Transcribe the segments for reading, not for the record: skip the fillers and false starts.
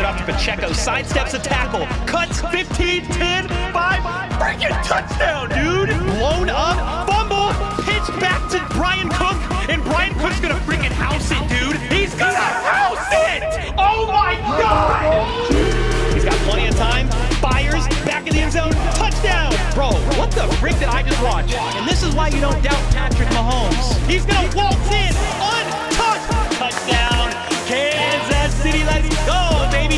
it off to Pacheco, sidesteps a tackle, cuts 15, 10, 5, freaking touchdown, dude! Blown up, fumble, pitch back to Brian Cook, and Brian Cook's gonna freaking house it, dude! He's gonna house it! Oh my God! He's got plenty of time, fires, back in the end zone, touchdown! Bro, what the frick did I just watch? And this is why you don't doubt Patrick Mahomes. He's gonna waltz in, untouched, touchdown, Kansas City, let's go, baby!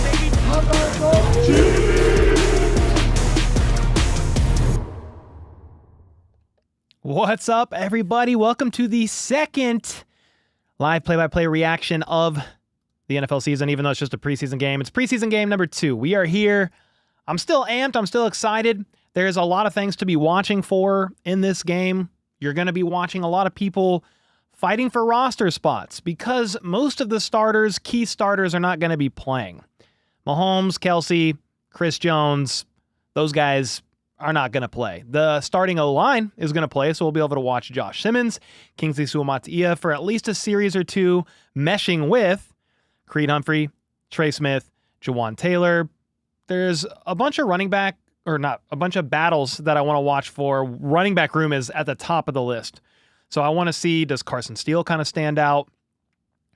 What's up, everybody? Welcome to the second live play-by-play reaction of the NFL season, even though it's just a preseason game. It's preseason game number 2. We are here. I'm still amped. I'm still excited. There's a lot of things to be watching for in this game. You're going to be watching a lot of people fighting for roster spots because most of the starters, key starters, are not going to be playing. Mahomes, Kelsey, Chris Jones, those guys are not going to play. The starting O-line is going to play, so we'll be able to watch Josh Simmons, Kingsley Suamataia for at least a series or two, meshing with Creed Humphrey, Trey Smith, Jawan Taylor. There's a bunch of running back, or not, a bunch of battles that I want to watch for. Running back room is at the top of the list. So I want to see, does Carson Steele kind of stand out?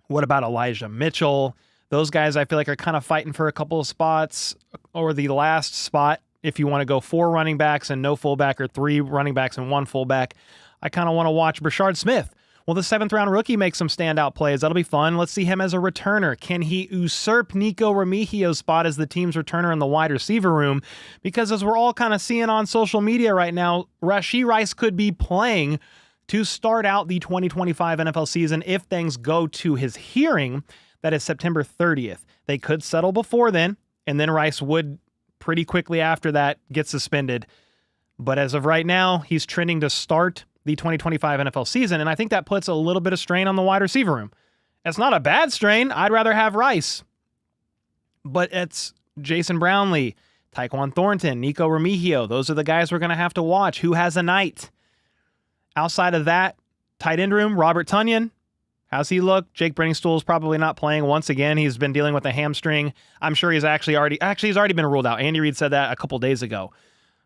What about Elijah Mitchell? Those guys I feel like are kind of fighting for a couple of spots, or the last spot if you want to go 4 running backs and no fullback, or 3 running backs and 1 fullback. I kind of want to watch Brashard Smith. Will the 7th-round rookie make some standout plays? That'll be fun. Let's see him as a returner. Can he usurp Nico Remigio's spot as the team's returner in the wide receiver room? Because as we're all kind of seeing on social media right now, Rashee Rice could be playing to start out the 2025 NFL season if things go to his hearing. That is September 30th. They could settle before then, and then Rice would pretty quickly after that get suspended. But as of right now, he's trending to start the 2025 NFL season, and I think that puts a little bit of strain on the wide receiver room. It's not a bad strain. I'd rather have Rice. But it's Jason Brownlee, Tyquan Thornton, Nico Remigio. Those are the guys we're going to have to watch. Who has a night? Outside of that, tight end room, Robert Tonyan. How's he look? Jake Brenningstool's probably not playing once again. He's been dealing with a hamstring. I'm sure he's he's already been ruled out. Andy Reid said that a couple days ago.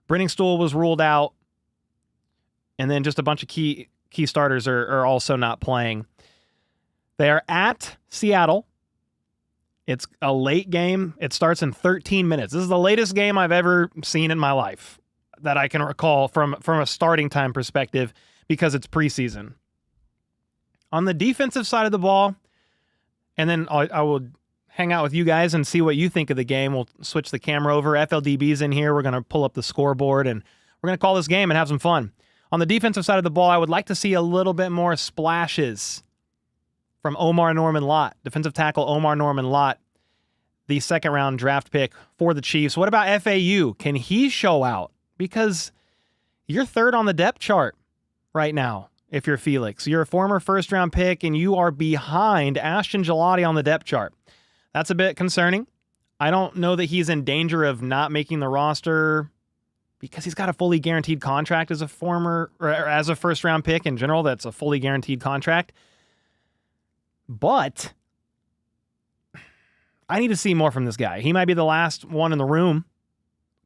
Brenningstool was ruled out. And then just a bunch of key starters are also not playing. They are at Seattle. It's a late game. It starts in 13 minutes. This is the latest game I've ever seen in my life that I can recall from a starting time perspective because it's preseason. On the defensive side of the ball, and then I will hang out with you guys and see what you think of the game. We'll switch the camera over. FLDB's in here. We're going to pull up the scoreboard, and we're going to call this game and have some fun. On the defensive side of the ball, I would like to see a little bit more splashes from Omar Norman-Lott, defensive tackle Omar Norman-Lott, the second-round draft pick for the Chiefs. What about FAU? Can he show out? Because you're third on the depth chart right now. If you're Felix, you're a former first-round pick, and you are behind Ashton Gelati on the depth chart. That's a bit concerning. I don't know that he's in danger of not making the roster because he's got a fully guaranteed contract as a first-round pick in general. That's a fully guaranteed contract. But I need to see more from this guy. He might be the last one in the room.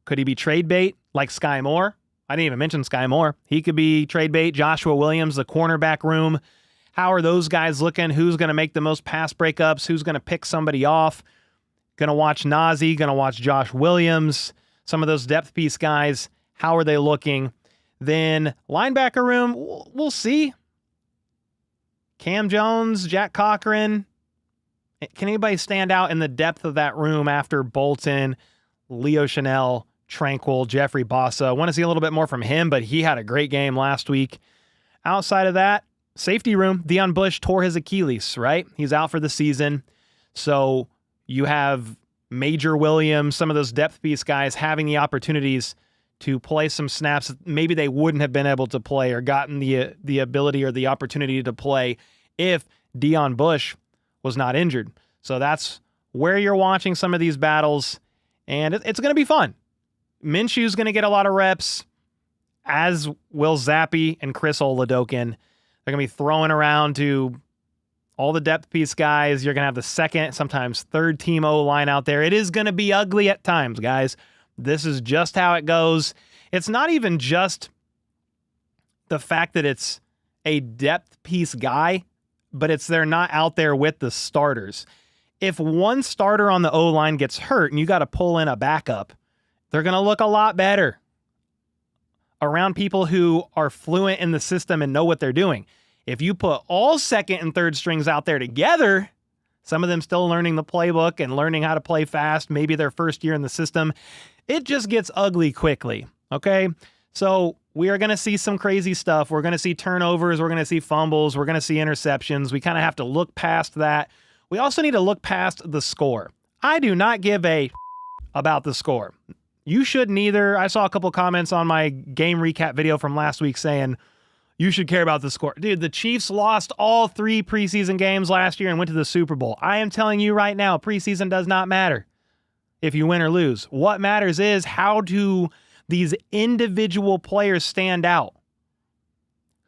Could he be trade bait like Sky Moore? I didn't even mention Sky Moore. He could be trade bait. Joshua Williams, the cornerback room. How are those guys looking? Who's going to make the most pass breakups? Who's going to pick somebody off? Going to watch Nazi. Going to watch Josh Williams. Some of those depth piece guys. How are they looking? Then linebacker room, we'll see. Cam Jones, Jack Cochran. Can anybody stand out in the depth of that room after Bolton, Leo Chanel, Tranquil, Jeffrey Bossa? I want to see a little bit more from him, but he had a great game last week. Outside of that, safety room, Deion Bush tore his Achilles, right? He's out for the season. So you have Major Williams, some of those depth piece guys having the opportunities to play some snaps that maybe they wouldn't have been able to play or gotten the ability or the opportunity to play if Deion Bush was not injured. So that's where you're watching some of these battles, and it's going to be fun. Minshew's going to get a lot of reps, as will Zappy and Chris Oladokun. They're going to be throwing around to all the depth piece guys. You're going to have the second, sometimes third team O-line out there. It is going to be ugly at times, guys. This is just how it goes. It's not even just the fact that it's a depth piece guy, but it's they're not out there with the starters. If one starter on the O-line gets hurt and you got to pull in a backup, they're going to look a lot better around people who are fluent in the system and know what they're doing. If you put all second and third strings out there together, some of them still learning the playbook and learning how to play fast, maybe their first year in the system, it just gets ugly quickly, okay? So we are going to see some crazy stuff. We're going to see turnovers. We're going to see fumbles. We're going to see interceptions. We kind of have to look past that. We also need to look past the score. I do not give a about the score. You should neither. I saw a couple comments on my game recap video from last week saying, you should care about the score. Dude, the Chiefs lost all 3 preseason games last year and went to the Super Bowl. I am telling you right now, preseason does not matter if you win or lose. What matters is how do these individual players stand out?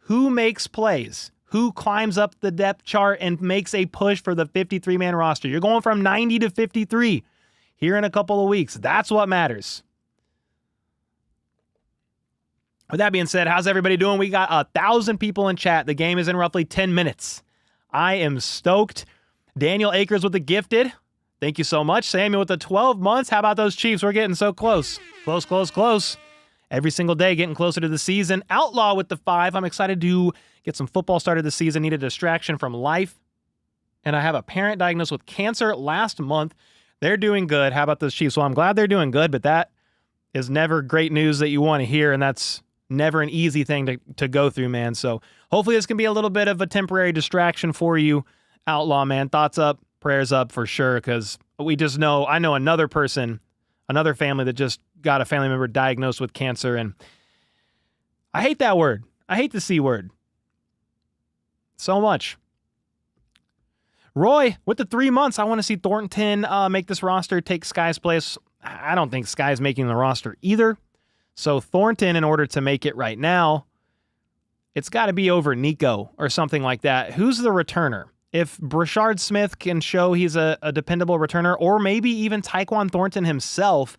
Who makes plays? Who climbs up the depth chart and makes a push for the 53-man roster? You're going from 90 to 53 here in a couple of weeks. That's what matters. With that being said, how's everybody doing? We got 1,000 people in chat. The game is in roughly 10 minutes. I am stoked. Daniel Akers with the gifted. Thank you so much. Samuel with the 12 months. How about those Chiefs? We're getting so close. Close, close, close. Every single day getting closer to the season. Outlaw with the 5. I'm excited to get some football started this season. Need a distraction from life. And I have a parent diagnosed with cancer last month. They're doing good. How about those Chiefs? Well, I'm glad they're doing good, but that is never great news that you want to hear, and that's never an easy thing to go through, man. So hopefully this can be a little bit of a temporary distraction for you, Outlaw, man. Thoughts up, prayers up for sure, because we just know, I know another person, another family that just got a family member diagnosed with cancer, and I hate that word. I hate the C word so much. Roy, with the 3 months, I want to see Thornton make this roster, take Sky's place. I don't think Sky's making the roster either. So Thornton, in order to make it right now, it's got to be over Nico or something like that. Who's the returner? If Brashard Smith can show he's a dependable returner, or maybe even Tyquan Thornton himself,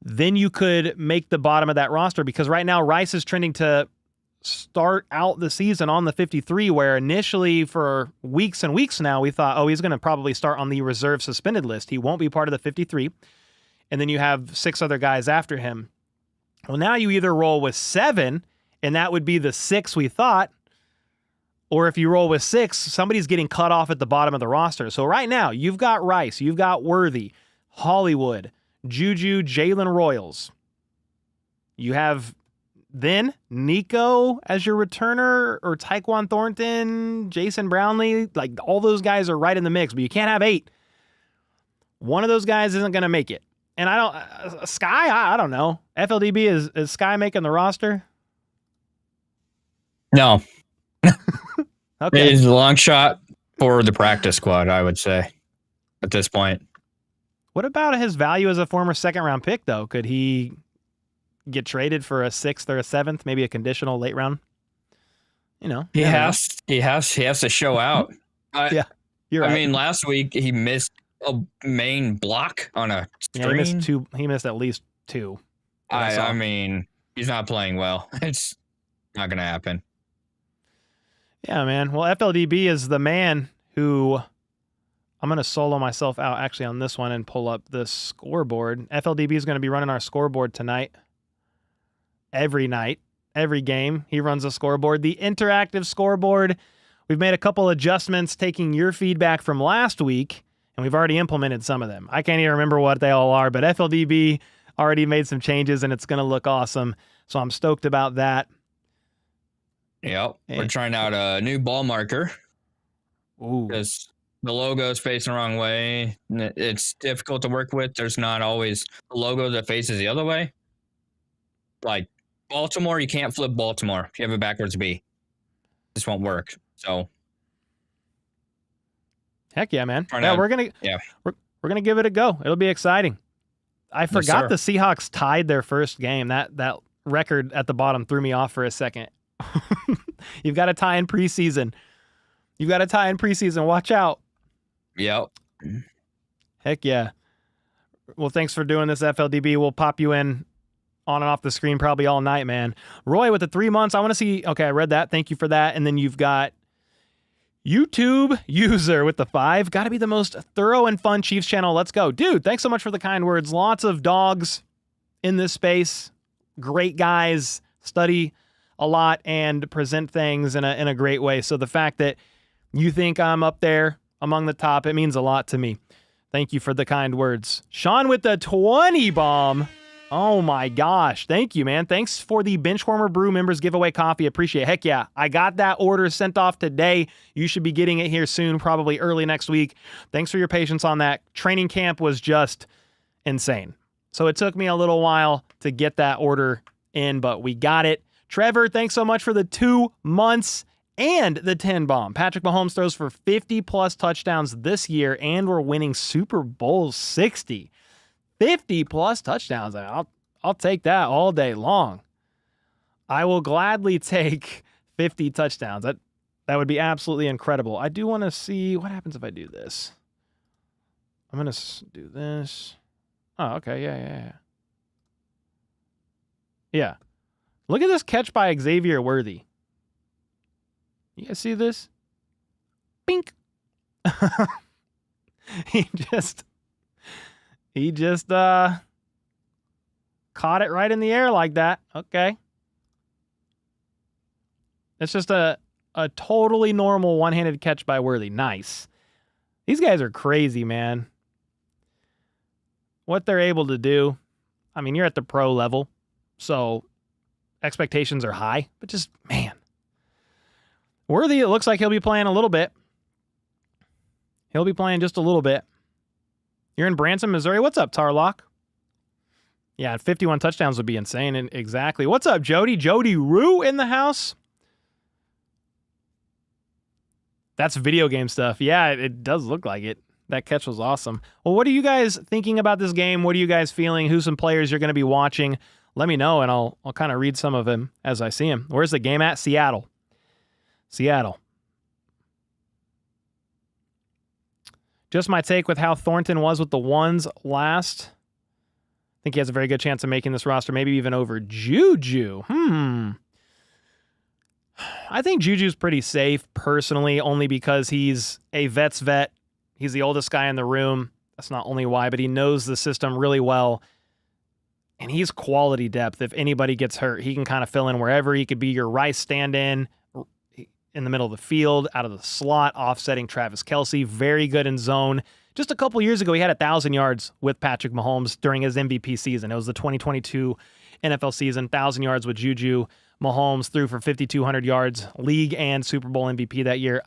then you could make the bottom of that roster, because right now Rice is trending to start out the season on the 53, where initially for weeks and weeks now we thought, oh, he's going to probably start on the reserve suspended list. He won't be part of the 53. And then you have 6 other guys after him. Well, now you either roll with 7, and that would be the 6 we thought, or if you roll with 6, somebody's getting cut off at the bottom of the roster. So right now, you've got Rice, you've got Worthy, Hollywood, Juju, Jalen Royals. You have then Nico as your returner, or Tyquan Thornton, Jason Brownlee. Like, all those guys are right in the mix, but you can't have 8. One of those guys isn't going to make it. And I don't, Sky, I don't know. FLDB, is Sky making the roster? No. Okay. It's a long shot for the practice squad, I would say, at this point. What about his value as a former second-round pick, though? Could he get traded for a 6th or a 7th, maybe a conditional late round? You know. He has to show out. Yeah, you're right. I mean, last week he missed a main block on a screen. Yeah, he missed 2. He missed at least 2. I mean, he's not playing well. It's not going to happen. Yeah, man. Well, FLDB is the man who, I'm going to solo myself out actually on this one and pull up the scoreboard. FLDB is going to be running our scoreboard tonight. Every night, every game, he runs a scoreboard. The interactive scoreboard. We've made a couple adjustments taking your feedback from last week, and we've already implemented some of them. I can't even remember what they all are, but FLDB already made some changes, and it's going to look awesome. So I'm stoked about that. Yep. We're trying out a new ball marker. Ooh. Because the logo is facing the wrong way. It's difficult to work with. There's not always a logo that faces the other way. Like Baltimore, you can't flip Baltimore if you have a backwards B. This won't work. So heck yeah, man. Yeah, we're gonna give it a go. It'll be exciting. I forgot the Seahawks tied their first game. That record at the bottom threw me off for a second. You've got to tie in preseason. You got a tie in preseason. Watch out. Yep. Heck yeah. Well, thanks for doing this, FLDB. We'll pop you in on and off the screen probably all night, man. Roy with the 3 months. I want to see. Okay, I read that. Thank you for that. And then you've got YouTube user with the 5. Got to be the most thorough and fun Chiefs channel. Let's go. Dude, thanks so much for the kind words. Lots of dogs in this space. Great guys. Study a lot and present things in a great way. So the fact that you think I'm up there among the top, it means a lot to me. Thank you for the kind words. Sean with the 20 bomb. Oh my gosh. Thank you, man. Thanks for the Benchwarmer Brew members giveaway coffee. Appreciate it. Heck yeah. I got that order sent off today. You should be getting it here soon, probably early next week. Thanks for your patience on that. Training camp was just insane. So it took me a little while to get that order in, but we got it. Trevor, thanks so much for the 2 months and the 10 bomb. Patrick Mahomes throws for 50+ touchdowns this year, and we're winning Super Bowl 60. 50+ touchdowns. I'll take that all day long. I will gladly take 50 touchdowns. That would be absolutely incredible. I do want to see what happens if I do this. I'm going to do this. Oh, okay. Yeah. Yeah. Look at this catch by Xavier Worthy. You guys see this? Bink. He just caught it right in the air like that. Okay. It's just a totally normal one-handed catch by Worthy. Nice. These guys are crazy, man. What they're able to do. I mean, you're at the pro level, so expectations are high, but just, man. Worthy, it looks like he'll be playing a little bit. He'll be playing just a little bit. You're in Branson, Missouri. What's up, Tarlock? Yeah, 51 touchdowns would be insane. And exactly. What's up, Jody? Jody Rue in the house. That's video game stuff. Yeah, it does look like it. That catch was awesome. Well, what are you guys thinking about this game? What are you guys feeling? Who's some players you're going to be watching? Let me know, and I'll kind of read some of them as I see them. Where's the game at? Seattle. Just my take with how Thornton was with the ones last. I think he has a very good chance of making this roster, maybe even over Juju. I think Juju's pretty safe, personally, only because he's a vet's vet. He's the oldest guy in the room. That's not only why, but he knows the system really well. And he's quality depth. If anybody gets hurt, he can kind of fill in wherever. He could be your Rice stand-in in the middle of the field, out of the slot, offsetting Travis Kelce. Very good in zone. Just a couple years ago, he had 1,000 yards with Patrick Mahomes during his MVP season. It was the 2022 NFL season, 1,000 yards with Juju. Mahomes threw for 5,200 yards, league and Super Bowl MVP that year.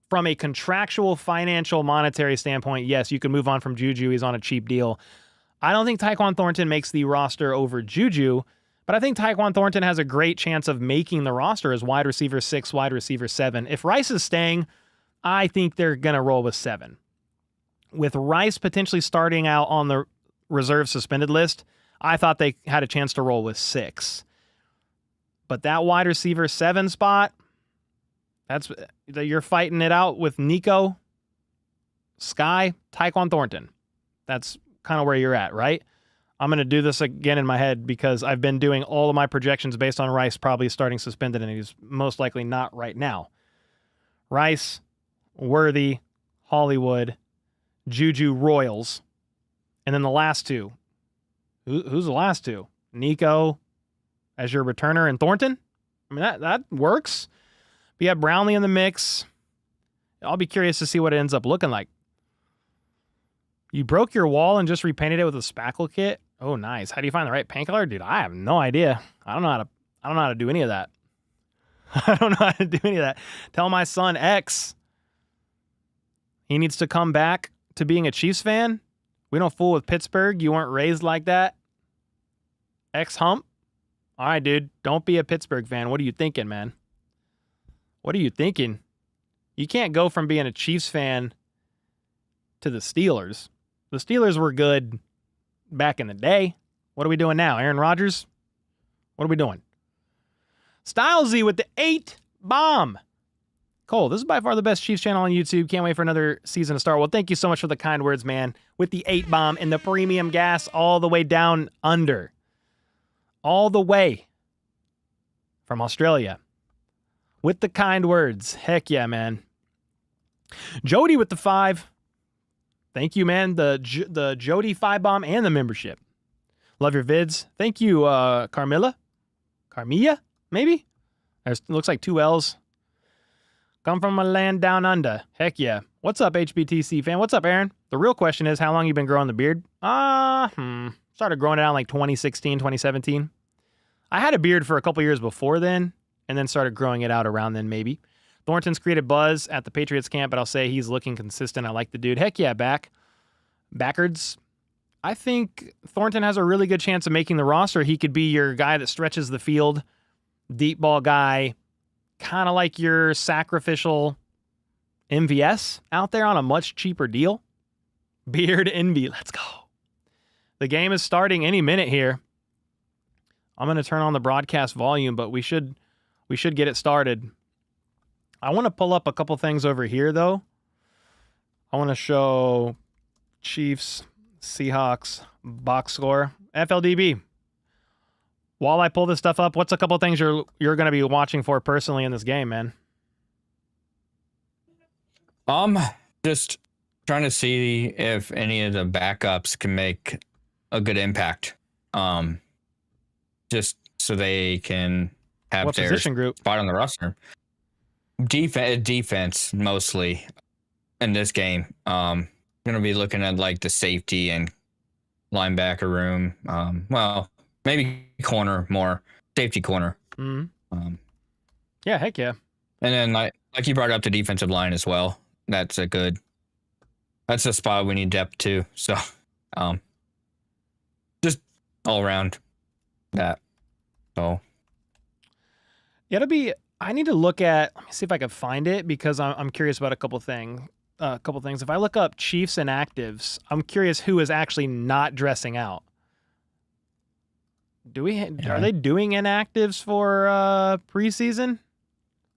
From a contractual, financial, monetary standpoint, yes, you can move on from Juju. He's on a cheap deal. I don't think Tyquan Thornton makes the roster over Juju, but I think Tyquan Thornton has a great chance of making the roster as wide receiver 6, wide receiver 7. If Rice is staying, I think they're going to roll with 7. With Rice potentially starting out on the reserve suspended list, I thought they had a chance to roll with 6. But that wide receiver 7 spot, you're fighting it out with Nico, Sky, Tyquan Thornton. That's kind of where you're at, right? I'm going to do this again in my head because I've been doing all of my projections based on Rice probably starting suspended, and he's most likely not right now. Rice, Worthy, Hollywood, Juju, Royals, and then the last two. Who's the last two? Nico as your returner and Thornton? I mean, that works. But you have Brownlee in the mix. I'll be curious to see what it ends up looking like. You broke your wall and just repainted it with a spackle kit? Oh, nice. How do you find the right paint color? Dude, I have no idea. I don't know how to do any of that. I don't know how to do any of that. Tell my son X he needs to come back to being a Chiefs fan. We don't fool with Pittsburgh. You weren't raised like that. X hump. All right, dude. Don't be a Pittsburgh fan. What are you thinking, man? What are you thinking? You can't go from being a Chiefs fan to the Steelers. The Steelers were good back in the day. What are we doing now? Aaron Rodgers? What are we doing? Stylesy with the 8 bomb. Cole, this is by far the best Chiefs channel on YouTube. Can't wait for another season to start. Well, thank you so much for the kind words, man. With the 8 bomb and the premium gas all the way down under. All the way from Australia. With the kind words. Heck yeah, man. Jody with the 5. Thank you, man. The Jody 5 bomb and the membership. Love your vids. Thank you, Carmilla, maybe? Looks like 2 L's. Come from a land down under. Heck yeah. What's up, HBTC fan? What's up, Aaron? The real question is, how long you been growing the beard? Started growing it out in like 2016, 2017. I had a beard for a couple years before then, and then started growing it out around then, maybe. Thornton's created buzz at the Patriots camp, but I'll say he's looking consistent. I like the dude. Heck yeah, Backards. I think Thornton has a really good chance of making the roster. He could be your guy that stretches the field, deep ball guy, kind of like your sacrificial MVS out there on a much cheaper deal. Beard Envy, let's go. The game is starting any minute here. I'm going to turn on the broadcast volume, but we should get it started. I want to pull up a couple things over here, though. I want to show Chiefs, Seahawks, box score, FLDB. While I pull this stuff up, what's a couple things you're going to be watching for personally in this game, man? Just trying to see if any of the backups can make a good impact. Just so they can have what their position group? Spot on the roster. Defense mostly in this game. Going to be looking at like the safety and linebacker room. Well, maybe corner more. Safety corner. Mm-hmm. Yeah, heck yeah. And then like you brought up the defensive line as well. That's a spot we need depth too. So just all around that. So yeah, I need to look at, let me see if I can find it because I'm curious about a couple things. If I look up Chiefs inactives, I'm curious who is actually not dressing out. Are they doing inactives for preseason?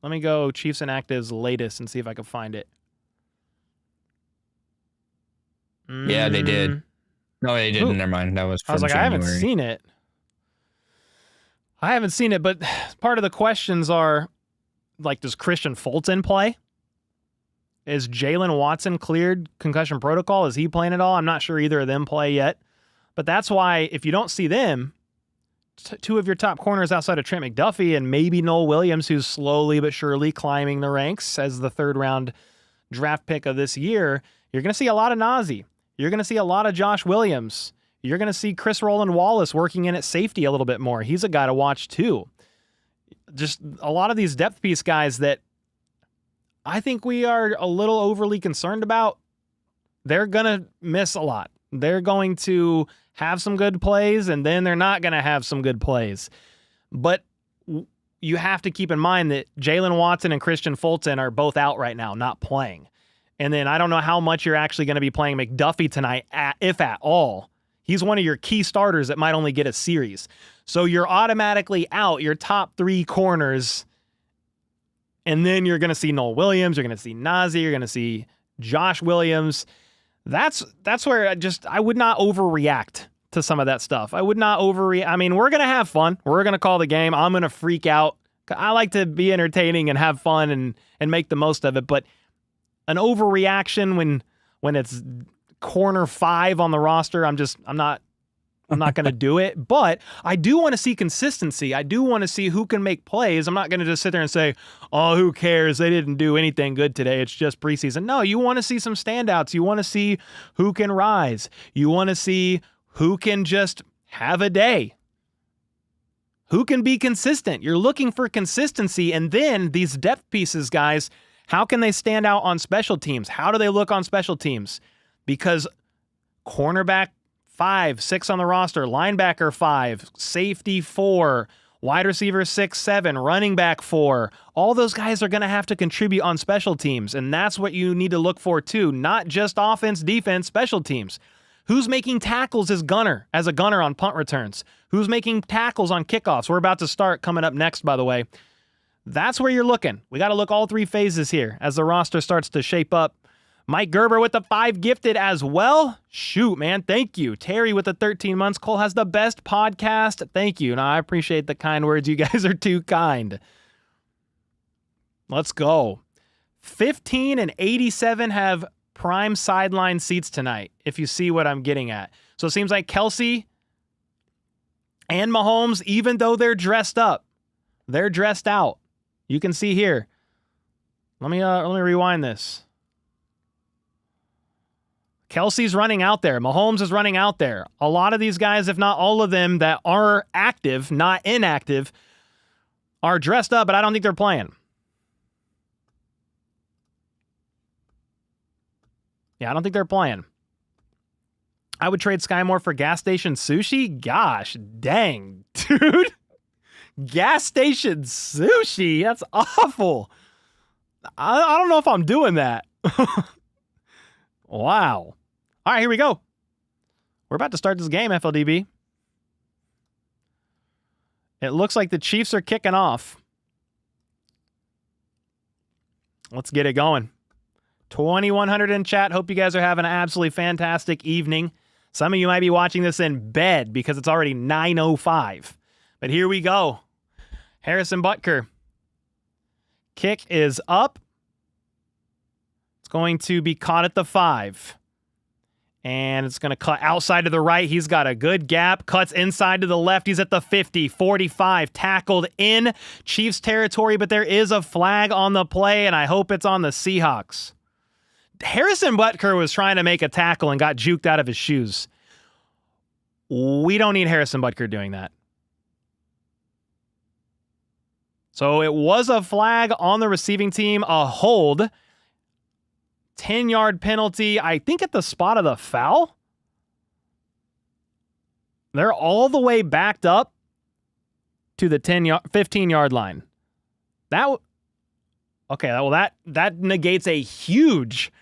Let me go Chiefs inactives latest and see if I can find it. Yeah, they did. No, they didn't. Ooh. Never mind. That was from I was like, January. I haven't seen it, but part of the questions are, like, does Christian Fulton play? Is Jalen Watson cleared concussion protocol? Is he playing at all? I'm not sure either of them play yet. But that's why, if you don't see them, 2 of your top corners outside of Trent McDuffie and maybe Noel Williams, who's slowly but surely climbing the ranks as the 3rd-round draft pick of this year, you're going to see a lot of Nazi. You're going to see a lot of Josh Williams. You're going to see Chris Roland Wallace working in at safety a little bit more. He's a guy to watch too. Just a lot of these depth piece guys that I think we are a little overly concerned about. They're going to miss a lot. They're going to have some good plays, and then they're not going to have some good plays. But you have to keep in mind that Jalen Watson and Christian Fulton are both out right now, not playing. And then I don't know how much you're actually going to be playing McDuffie tonight, if at all. He's one of your key starters that might only get a series. So you're automatically out your top 3 corners. And then you're going to see Noel Williams. You're going to see Nazi. You're going to see Josh Williams. That's where I would not overreact to some of that stuff. I would not overreact. I mean, we're going to have fun. We're going to call the game. I'm going to freak out. I like to be entertaining and have fun and make the most of it. But an overreaction when it's corner 5 on the roster, I'm not going to do it. But I do want to see consistency. I do want to see who can make plays. I'm not going to just sit there and say, oh, who cares? They didn't do anything good today. It's just preseason. No, you want to see some standouts. You want to see who can rise. You want to see who can just have a day. Who can be consistent. You're looking for consistency. And then these depth pieces, guys, how can they stand out on special teams? How do they look on special teams? Because cornerback 5, 6 on the roster, linebacker 5, safety 4, wide receiver 6, 7, running back 4. All those guys are going to have to contribute on special teams, and that's what you need to look for too, not just offense, defense, special teams. Who's making tackles as a gunner on punt returns? Who's making tackles on kickoffs? We're about to start coming up next, by the way. That's where you're looking. We got to look all three phases here as the roster starts to shape up. Mike Gerber with the 5 gifted as well. Shoot, man. Thank you. Terry with the 13 months. Cole has the best podcast. Thank you. And I appreciate the kind words. You guys are too kind. Let's go. 15 and 87 have prime sideline seats tonight, if you see what I'm getting at. So it seems like Kelsey and Mahomes, even though they're dressed up, they're dressed out. You can see here. Let me rewind this. Kelsey's running out there. Mahomes is running out there. A lot of these guys, if not all of them that are active, not inactive, are dressed up, but I don't think they're playing. Yeah, I don't think they're playing. I would trade Sky Moore for gas station sushi? Gosh, dang, dude. Gas station sushi? That's awful. I don't know if I'm doing that. Wow. All right, here we go. We're about to start this game, FLDB. It looks like the Chiefs are kicking off. Let's get it going. 2,100 in chat. Hope you guys are having an absolutely fantastic evening. Some of you might be watching this in bed because it's already 9:05. But here we go. Harrison Butker. Kick is up. It's going to be caught at the 5. And it's going to cut outside to the right. He's got a good gap. Cuts inside to the left. He's at the 50, 45. Tackled in Chiefs territory, but there is a flag on the play, and I hope it's on the Seahawks. Harrison Butker was trying to make a tackle and got juked out of his shoes. We don't need Harrison Butker doing that. So it was a flag on the receiving team, a hold. 10-yard penalty, I think at the spot of the foul. They're all the way backed up to the 15-yard line. That negates a huge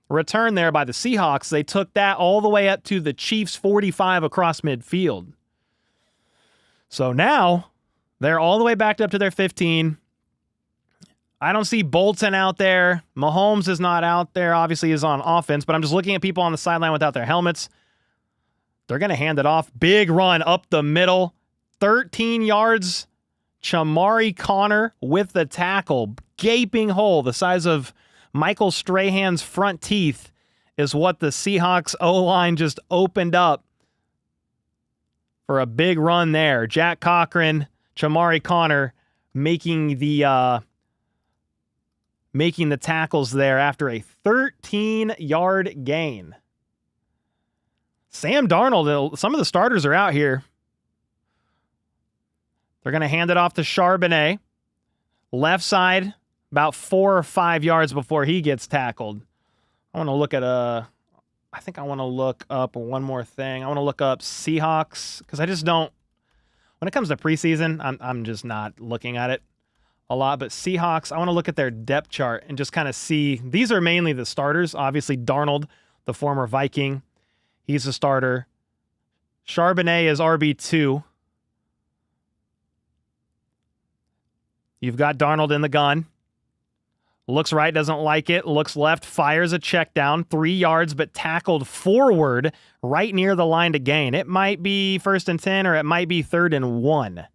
return there by the Seahawks. They took that all the way up to the Chiefs' 45 across midfield. So now they're all the way backed up to their 15. I don't see Bolton out there. Mahomes is not out there. Obviously, he's on offense, but I'm just looking at people on the sideline without their helmets. They're going to hand it off. Big run up the middle. 13 yards. Chamari Connor with the tackle. Gaping hole the size of Michael Strahan's front teeth is what the Seahawks O-line just opened up for a big run there. Jack Cochran, Chamari Connor making the tackles there after a 13-yard gain. Sam Darnold, some of the starters are out here. They're going to hand it off to Charbonnet. Left side, about 4 or 5 yards before he gets tackled. I want to look at I think I want to look up one more thing. I want to look up Seahawks because I just don't. When it comes to preseason, I'm just not looking at it a lot. But Seahawks, I want to look at their depth chart and just kind of see. These are mainly the starters. Obviously, Darnold, the former Viking, he's a starter. Charbonnet is RB2. You've got Darnold in the gun. Looks right, doesn't like it. Looks left, fires a check down. 3 yards, but tackled forward right near the line to gain. It might be 1st and 10, or it might be 3rd and 1.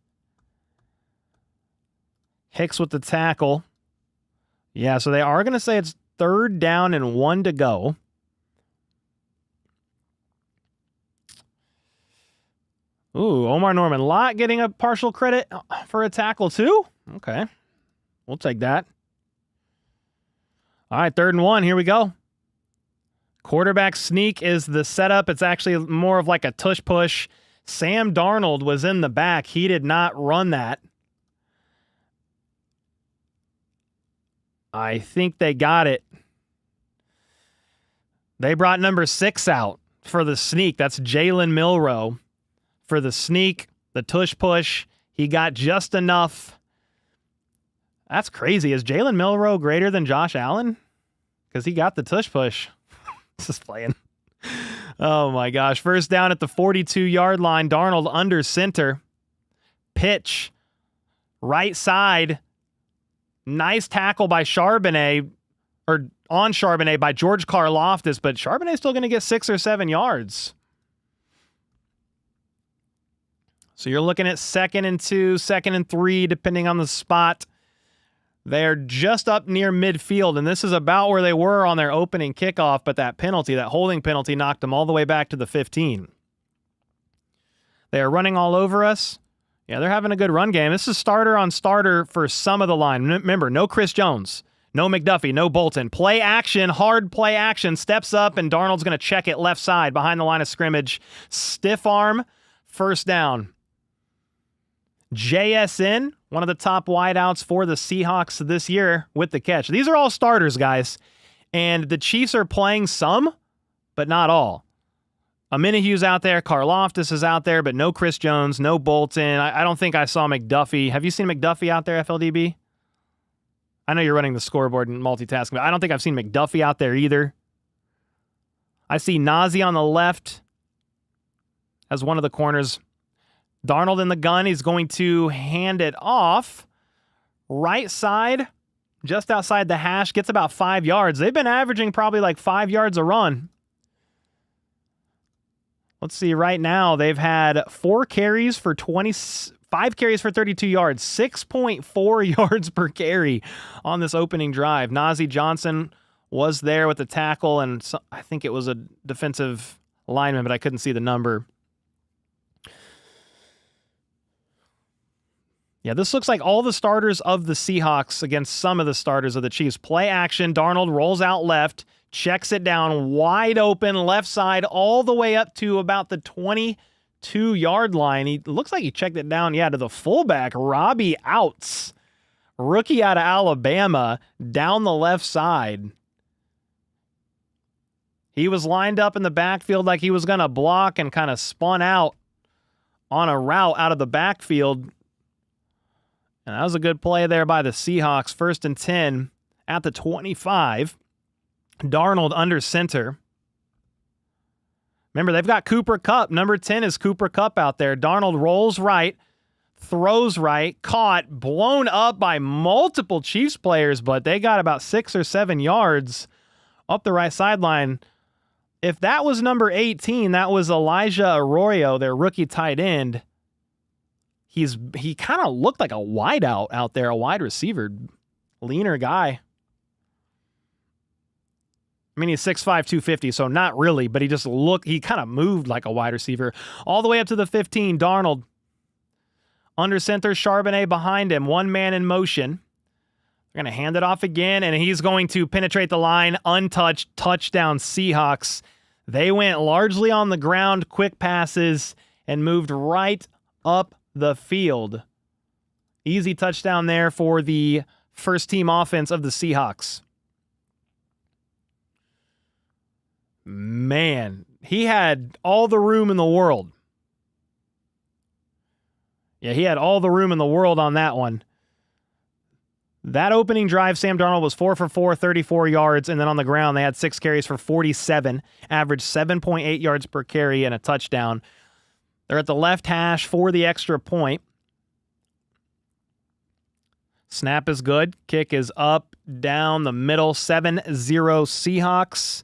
Hicks with the tackle. Yeah, so they are going to say it's 3rd down and 1 to go. Ooh, Omar Norman Lott getting a partial credit for a tackle too? Okay. We'll take that. All right, 3rd and 1. Here we go. Quarterback sneak is the setup. It's actually more of like a tush push. Sam Darnold was in the back. He did not run that. I think they got it. They brought number 6 out for the sneak. That's Jalen Milroe. For the sneak, the tush push, he got just enough. That's crazy. Is Jalen Milroe greater than Josh Allen? Because he got the tush push. Just playing. Oh my gosh. 1st down at the 42-yard line. Darnold under center. Pitch. Right side. Nice tackle by Charbonnet, or on Charbonnet by George Karlaftis, but Charbonnet's still going to get 6 or 7 yards. So you're looking at 2nd and 2, 2nd and 3, depending on the spot. They're just up near midfield, and this is about where they were on their opening kickoff, but that penalty, that holding penalty, knocked them all the way back to the 15. They are running all over us. Yeah, they're having a good run game. This is starter on starter for some of the line. Remember, no Chris Jones, no McDuffie, no Bolton. Play action, hard play action, steps up, and Darnold's going to check it left side behind the line of scrimmage. Stiff arm, first down. JSN, one of the top wideouts for the Seahawks this year with the catch. These are all starters, guys, and the Chiefs are playing some, but not all. Amenahu's out there, Karlaftis is out there, but no Chris Jones, no Bolton. I don't think I saw McDuffie. Have you seen McDuffie out there, FLDB? I know you're running the scoreboard and multitasking, but I don't think I've seen McDuffie out there either. I see Nazi on the left as one of the corners. Darnold in the gun. He's going to hand it off. Right side, just outside the hash, gets about 5 yards. They've been averaging probably like 5 yards a run. Let's see, right now they've had 4 carries for 5 carries for 32 yards, 6.4 yards per carry on this opening drive. Nazi Johnson was there with the tackle, and I think it was a defensive lineman, but I couldn't see the number. Yeah, this looks like all the starters of the Seahawks against some of the starters of the Chiefs. Play action, Darnold rolls out left, checks it down wide open, left side, all the way up to about the 22-yard line. He looks like he checked it down, to the fullback, Robbie Outs, rookie out of Alabama, down the left side. He was lined up in the backfield like he was going to block and kind of spun out on a route out of the backfield. And that was a good play there by the Seahawks. 1st and 10 at the 25. Darnold under center. Remember, they've got Cooper Kupp. Number 10 is Cooper Kupp out there. Darnold rolls right, throws right, caught, blown up by multiple Chiefs players, but they got about 6 or 7 yards up the right sideline. If that was number 18, that was Elijah Arroyo, their rookie tight end. He kind of looked like a wideout out there, a wide receiver, leaner guy. I mean, he's 6'5", 250, so not really, but he kind of moved like a wide receiver. All the way up to the 15, Darnold. Under center, Charbonnet behind him, one man in motion. They're going to hand it off again, and he's going to penetrate the line, untouched, touchdown Seahawks. They went largely on the ground, quick passes, and moved right up the field. Easy touchdown there for the first team offense of the Seahawks. Man, he had all the room in the world. Yeah, he had all the room in the world on that one. That opening drive, Sam Darnold was 4 for 4, 34 yards, and then on the ground they had 6 carries for 47, averaged 7.8 yards per carry and a touchdown. They're at the left hash for the extra point. Snap is good. Kick is up, down the middle. 7-0 Seahawks.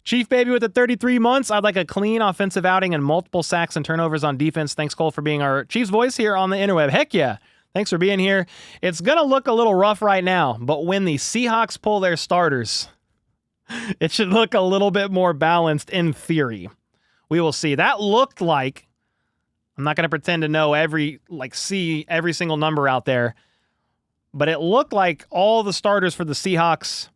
Chief Baby with the 33 months. I'd like a clean offensive outing and multiple sacks and turnovers on defense. Thanks, Cole, for being our Chiefs voice here on the interweb. Heck yeah. Thanks for being here. It's going to look a little rough right now, but when the Seahawks pull their starters, it should look a little bit more balanced in theory. We will see. That looked like, I'm not going to pretend to know see every single number out there, but it looked like all the starters for the Seahawks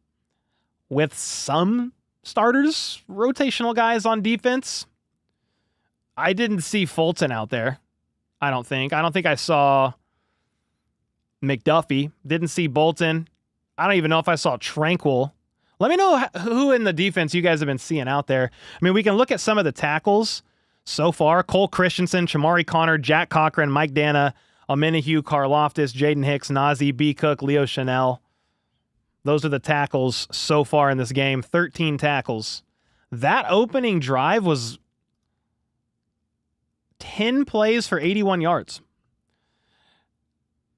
with some starters, rotational guys on defense. I didn't see Fulton out there. I don't think I saw McDuffie. Didn't see Bolton. I don't even know if I saw Tranquil. Let me know who in the defense you guys have been seeing out there. I mean, we can look at some of the tackles so far. Cole Christensen, Chamari Connor, Jack Cochran, Mike Dana, Amenahu, Karlaftis, Jaden Hicks, Nazi, B. Cook, Leo Chanel. Those are the tackles so far in this game. 13 tackles. That opening drive was 10 plays for 81 yards.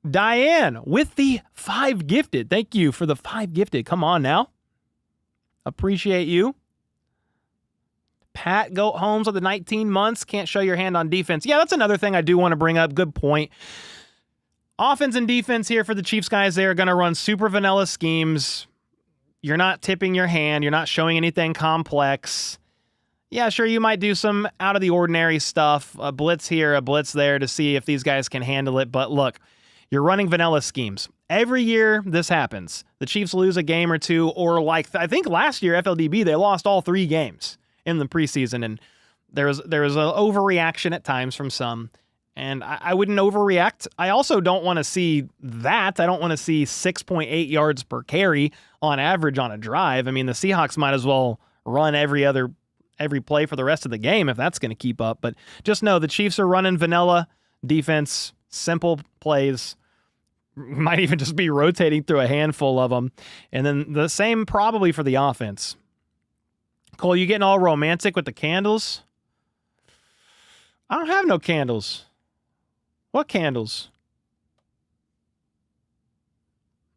Diane with the 5 gifted. Thank you for the 5 gifted. Come on now. Appreciate you. Pat Goat Holmes with the 19 months. Can't show your hand on defense. Yeah, that's another thing I do want to bring up. Good point. Offense and defense here for the Chiefs guys. They are going to run super vanilla schemes. You're not tipping your hand. You're not showing anything complex. Yeah, sure, you might do some out of the ordinary stuff. A blitz here, a blitz there to see if these guys can handle it. But look, you're running vanilla schemes. Every year this happens. The Chiefs lose a game or two, or like I think last year, FLDB, they lost all 3 games in the preseason, and there was an overreaction at times from some, and I wouldn't overreact. I also don't want to see that. I don't want to see 6.8 yards per carry on average on a drive. I mean, the Seahawks might as well run every play for the rest of the game if that's going to keep up. But just know the Chiefs are running vanilla defense, simple plays, might even just be rotating through a handful of them, and then the same probably for the offense. Cole, you getting all romantic with the candles? I don't have no candles. What candles?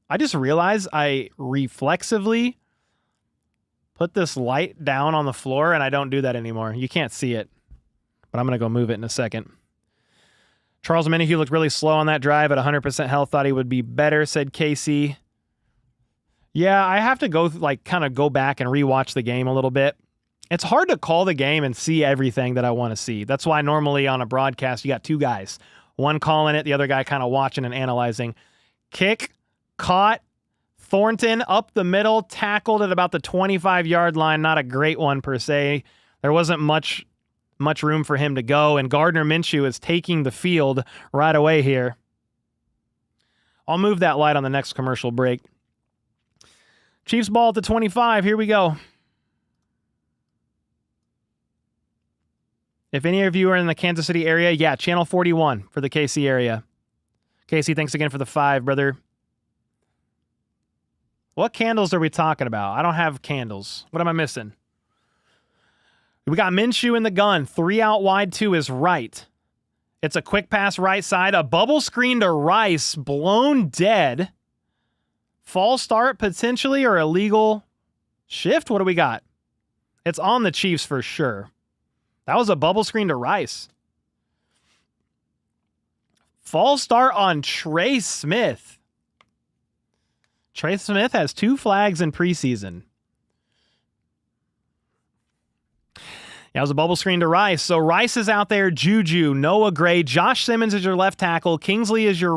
I just realized I reflexively put this light down on the floor, and I don't do that anymore. You can't see it, but I'm going to go move it in a second. Charles Minihue looked really slow on that drive at 100% health. Thought he would be better, said Casey. Yeah, I have to kind of go back and rewatch the game a little bit. It's hard to call the game and see everything that I want to see. That's why normally on a broadcast, you got 2 guys. One calling it, the other guy kind of watching and analyzing. Kick, caught, Thornton up the middle, tackled at about the 25-yard line. Not a great one per se. There wasn't much room for him to go, and Gardner Minshew is taking the field right away here. I'll move that light on the next commercial break. Chiefs ball at the 25. Here we go. If any of you are in the Kansas City area, yeah, channel 41 for the KC area. Casey, thanks again for the 5, brother. What candles are we talking about? I don't have candles. What am I missing? We got Minshew in the gun. 3 out wide, 2 is right. It's a quick pass right side. A bubble screen to Rice. Blown dead. False start potentially, or illegal shift? What do we got? It's on the Chiefs for sure. That was a bubble screen to Rice. False start on Trey Smith. Trey Smith has 2 flags in preseason. Yeah, it was a bubble screen to Rice. So Rice is out there. Juju, Noah Gray, Josh Simmons is your left tackle. Kingsley is your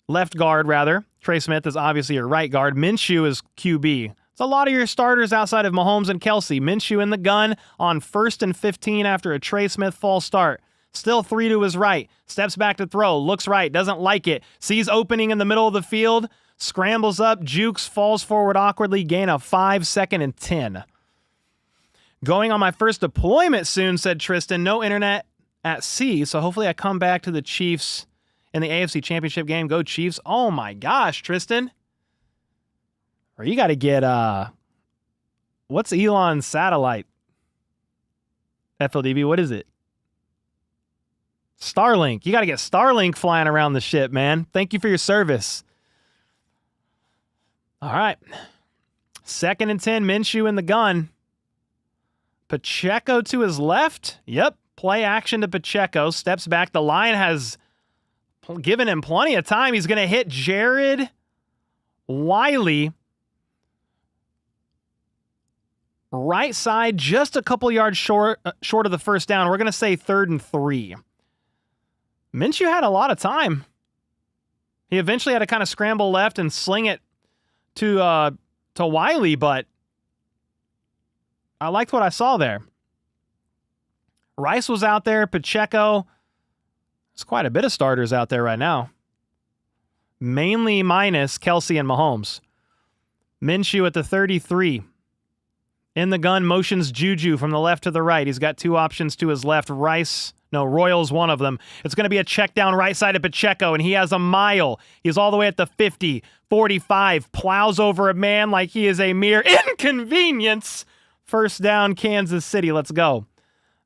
left guard, rather. Trey Smith is obviously your right guard. Minshew is QB. It's a lot of your starters outside of Mahomes and Kelsey. Minshew in the gun on 1st and 15 after a Trey Smith false start. Still 3 to his right. Steps back to throw. Looks right. Doesn't like it. Sees opening in the middle of the field. Scrambles up. Jukes. Falls forward awkwardly. Gain of 5, 2nd and 10. Going on my first deployment soon, said Tristan. No internet at sea, so hopefully I come back to the Chiefs in the AFC Championship game. Go Chiefs. Oh my gosh, Tristan. Or you got to get, what's Elon's satellite? FLDB, what is it? Starlink. You got to get Starlink flying around the ship, man. Thank you for your service. All right. 2nd and 10, Minshew in the gun. Pacheco to his left. Yep. Play action to Pacheco. Steps back. The line has given him plenty of time. He's going to hit Jared Wiley. Right side, just a couple yards short of the first down. We're going to say 3rd and 3. Minshew had a lot of time. He eventually had to kind of scramble left and sling it to Wiley, but I liked what I saw there. Rice was out there. Pacheco. There's quite a bit of starters out there right now. Mainly minus Kelsey and Mahomes. Minshew at the 33. In the gun, motions Juju from the left to the right. He's got 2 options to his left. Royal's one of them. It's going to be a check down right side of Pacheco, and he has a mile. He's all the way at the 50, 45, plows over a man like he is a mere inconvenience. First down, Kansas City. Let's go.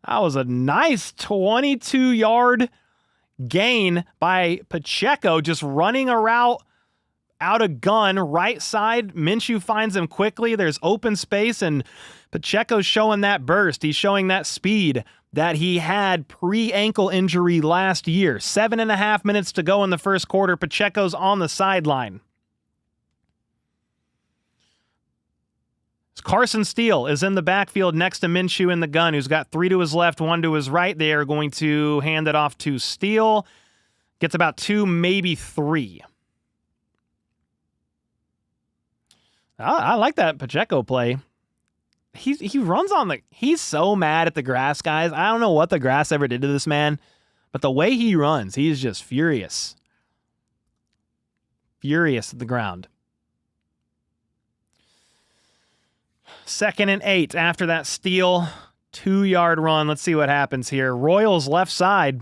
That was a nice 22-yard gain by Pacheco, just running a route out of gun, right side. Minshew finds him quickly. There's open space, and Pacheco's showing that burst. He's showing that speed that he had pre-ankle injury last year. 7.5 minutes to go in the first quarter. Pacheco's on the sideline. Carson Steele is in the backfield next to Minshew in the gun, who's got 3 to his left, 1 to his right. They are going to hand it off to Steele. Gets about 2, maybe 3. I like that Pacheco play. He runs on the... He's so mad at the grass, guys. I don't know what the grass ever did to this man, but the way he runs, he's just furious. Furious at the ground. 2nd and 8 after that Steele 2-yard run. Let's see what happens here. Royals left side.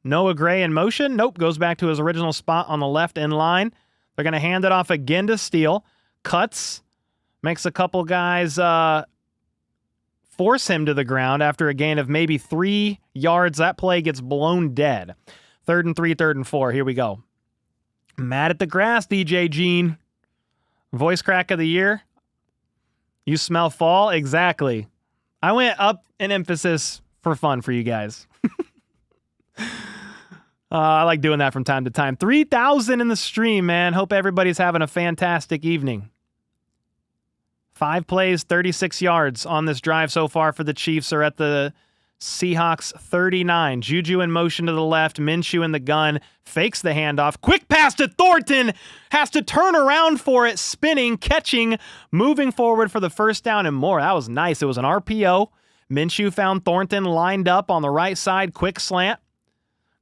Noah Gray in motion. Nope, goes back to his original spot on the left in line. They're going to hand it off again to Steele. Cuts. Makes a couple guys force him to the ground after a gain of maybe 3 yards. That play gets blown dead. 3rd and 3, 3rd and 4. Here we go. Mad at the grass, DJ Gene. Voice crack of the year. You smell fall? Exactly. I went up in emphasis for fun for you guys. I like doing that from time to time. 3,000 in the stream, man. Hope everybody's having a fantastic evening. 5 plays, 36 yards on this drive so far for the Chiefs are at the Seahawks 39. Juju in motion to the left. Minshew in the gun. Fakes the handoff. Quick pass to Thornton. Has to turn around for it. Spinning, catching, moving forward for the first down and more. That was nice. It was an RPO. Minshew found Thornton lined up on the right side. Quick slant.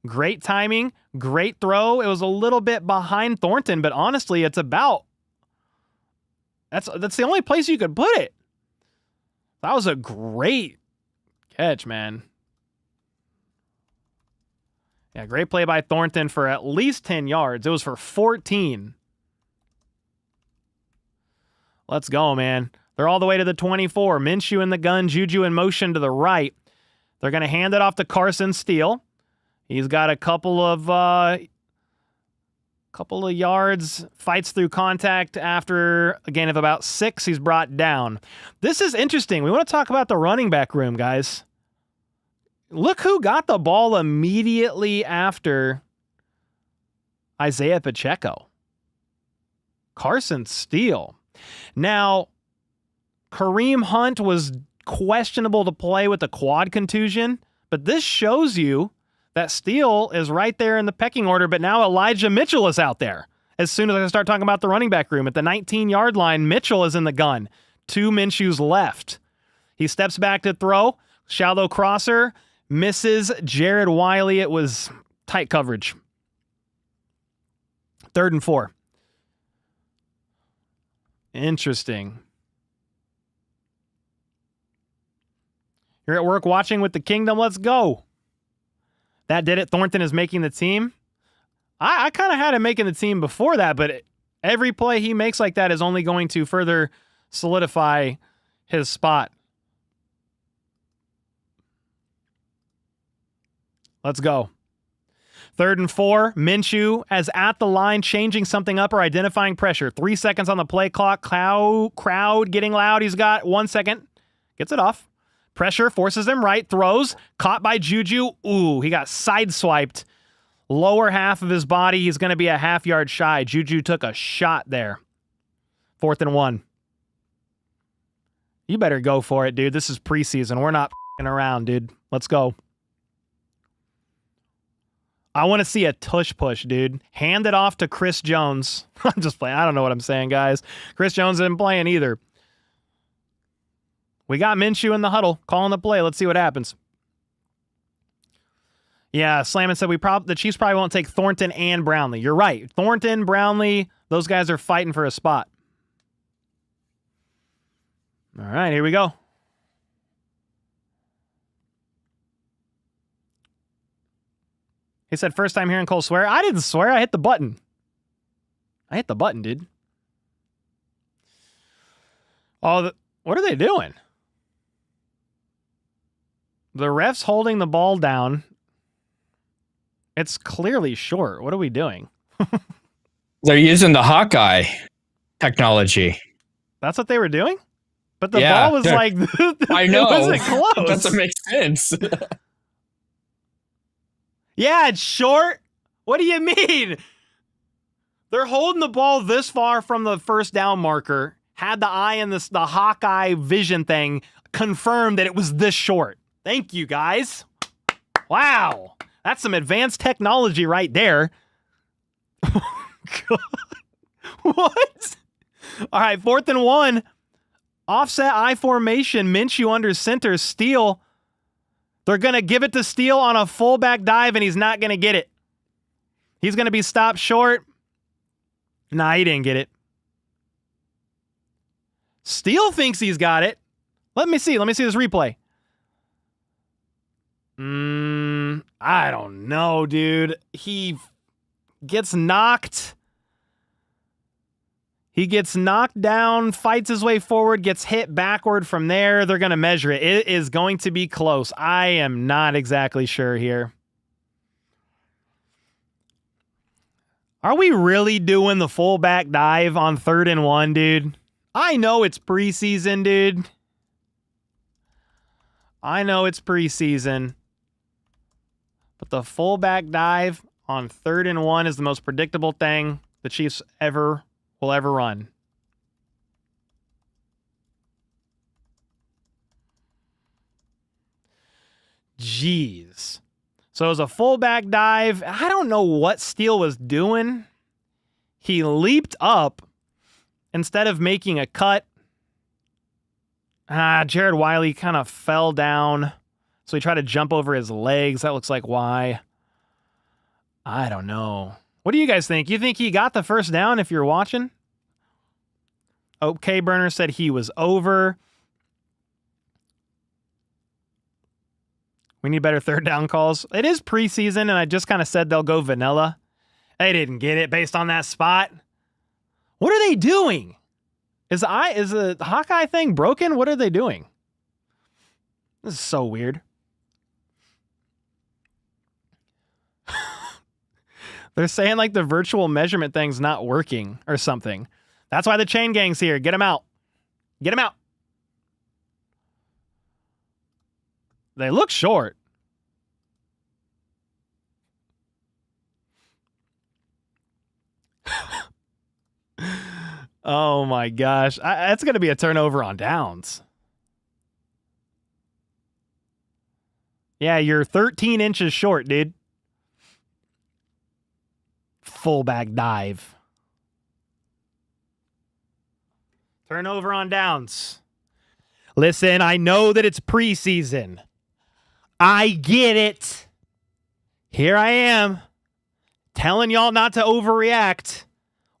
Great timing. Great throw. It was a little bit behind Thornton, but honestly, it's about... That's the only place you could put it. That was a great catch, man. Yeah, great play by Thornton for at least 10 yards. It was for 14. Let's go, man. They're all the way to the 24. Minshew in the gun, Juju in motion to the right. They're going to hand it off to Carson Steele. He's got a couple of yards, fights through contact after a gain of about 6. He's brought down. This is interesting. We want to talk about the running back room, guys. Look who got the ball immediately after Isaiah Pacheco. Carson Steele. Now, Kareem Hunt was questionable to play with a quad contusion, but this shows you that Steele is right there in the pecking order, but now Elijah Mitchell is out there. As soon as I start talking about the running back room, at the 19-yard line, Mitchell is in the gun. 2 Minshew's left. He steps back to throw. Shallow crosser. Misses Jared Wiley. It was tight coverage. 3rd and 4. Interesting. You're at work watching with the Kingdom. Let's go. That did it. Thornton is making the team. I kind of had him making the team before that, but every play he makes like that is only going to further solidify his spot. Let's go. 3rd and 4. Minshew as at the line, changing something up or identifying pressure. 3 seconds on the play clock. Crowd getting loud. He's got 1 second. Gets it off. Pressure, forces him right, throws, caught by Juju. Ooh, he got sideswiped. Lower half of his body, he's going to be a half-yard shy. Juju took a shot there. 4th and 1. You better go for it, dude. This is preseason. We're not f***ing around, dude. Let's go. I want to see a tush push, dude. Hand it off to Chris Jones. I'm just playing. I don't know what I'm saying, guys. Chris Jones isn't playing either. We got Minshew in the huddle, calling the play. Let's see what happens. Yeah, Slammin said the Chiefs probably won't take Thornton and Brownlee. You're right. Thornton, Brownlee, those guys are fighting for a spot. All right, here we go. He said, first time hearing Cole swear. I didn't swear. I hit the button. I hit the button, dude. Oh, what are they doing? The ref's holding the ball down. It's clearly short. What are we doing? They're using the Hawkeye technology. That's what they were doing? But the Yeah, ball was like, I know. It wasn't close. That doesn't make sense. Yeah, it's short. What do you mean? They're holding the ball this far from the first down marker, had the eye in the Hawkeye vision thing, confirmed that it was this short. Thank you, guys. Wow. That's some advanced technology right there. God. What? All right, 4th and 1. Offset I formation, Minshew under center, Steele. They're going to give it to Steele on a fullback dive, and he's not going to get it. He's going to be stopped short. Nah, he didn't get it. Steele thinks he's got it. Let me see this replay. I don't know, dude. He gets knocked. He gets knocked down, fights his way forward, gets hit backward from there. They're going to measure it. It is going to be close. I am not exactly sure here. Are we really doing the fullback dive on 3rd and 1, dude? I know it's preseason, dude. I know it's preseason. But the fullback dive on 3rd and 1 is the most predictable thing the Chiefs will ever run. Jeez. So it was a fullback dive. I don't know what Steele was doing. He leaped up instead of making a cut. Jared Wiley kind of fell down. So he tried to jump over his legs. That looks like why. I don't know. What do you guys think? You think he got the first down if you're watching? OK Burner said he was over. We need better 3rd down calls. It is preseason, and I just kind of said they'll go vanilla. They didn't get it based on that spot. What are they doing? Is the Hawkeye thing broken? What are they doing? This is so weird. They're saying like the virtual measurement thing's not working or something. That's why the chain gang's here. Get him out. Get him out. They look short. Oh my gosh. That's going to be a turnover on downs. Yeah, you're 13 inches short, dude. Fullback dive. Turnover on downs. Listen, I know that it's preseason. I get it. Here I am telling y'all not to overreact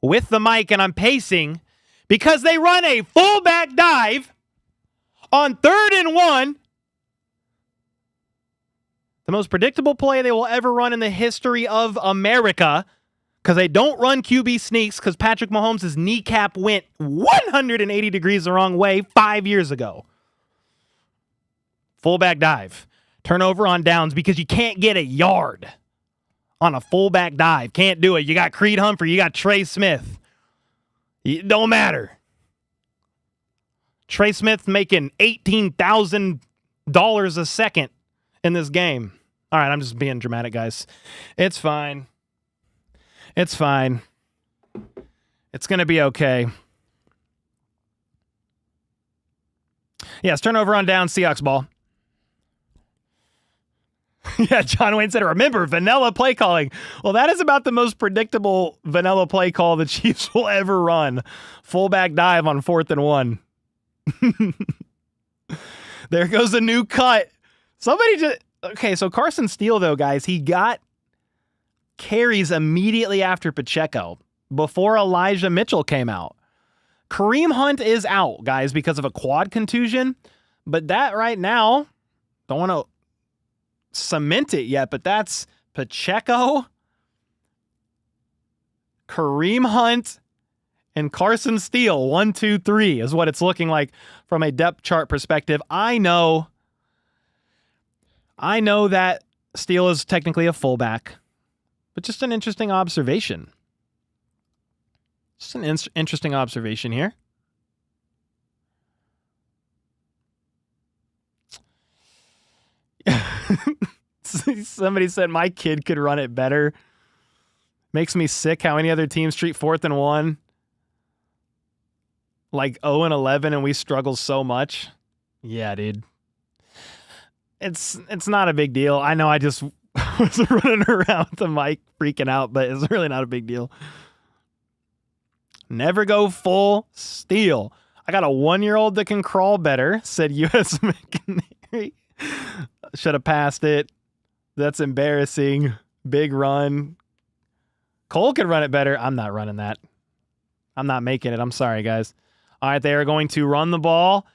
with the mic, and I'm pacing because they run a fullback dive on 3rd and 1. The most predictable play they will ever run in the history of America, because they don't run QB sneaks because Patrick Mahomes' kneecap went 180 degrees the wrong way 5 years ago. Fullback dive. Turnover on downs because you can't get a yard on a fullback dive. Can't do it. You got Creed Humphrey. You got Trey Smith. It don't matter. Trey Smith making $18,000 a second in this game. All right, I'm just being dramatic, guys. It's fine. It's fine. It's going to be okay. Yes, turnover on down, Seahawks ball. Yeah, John Wayne said, remember, vanilla play calling. Well, that is about the most predictable vanilla play call the Chiefs will ever run. Fullback dive on 4th and 1. There goes a new cut. Somebody just... Okay, so Carson Steele, though, guys, he got carries immediately after Pacheco, before Elijah Mitchell came out. Kareem Hunt is out, guys, because of a quad contusion. But that right now, don't want to cement it yet, but that's Pacheco, Kareem Hunt, and Carson Steele. 1, 2, 3 is what it's looking like from a depth chart perspective. I know that Steele is technically a fullback. But just an interesting observation. Just an interesting observation here. Somebody said my kid could run it better. Makes me sick how any other teams treat 4th and 1 like 0 and 11 and we struggle so much. Yeah, dude. It's not a big deal. I know I just was running around with the mic freaking out, but it's really not a big deal. Never go full steal. I got a 1-year-old that can crawl better, said U.S. McNary. Should have passed it. That's embarrassing. Big run. Cole could run it better. I'm not running that. I'm not making it. I'm sorry, guys. All right, they are going to run the ball.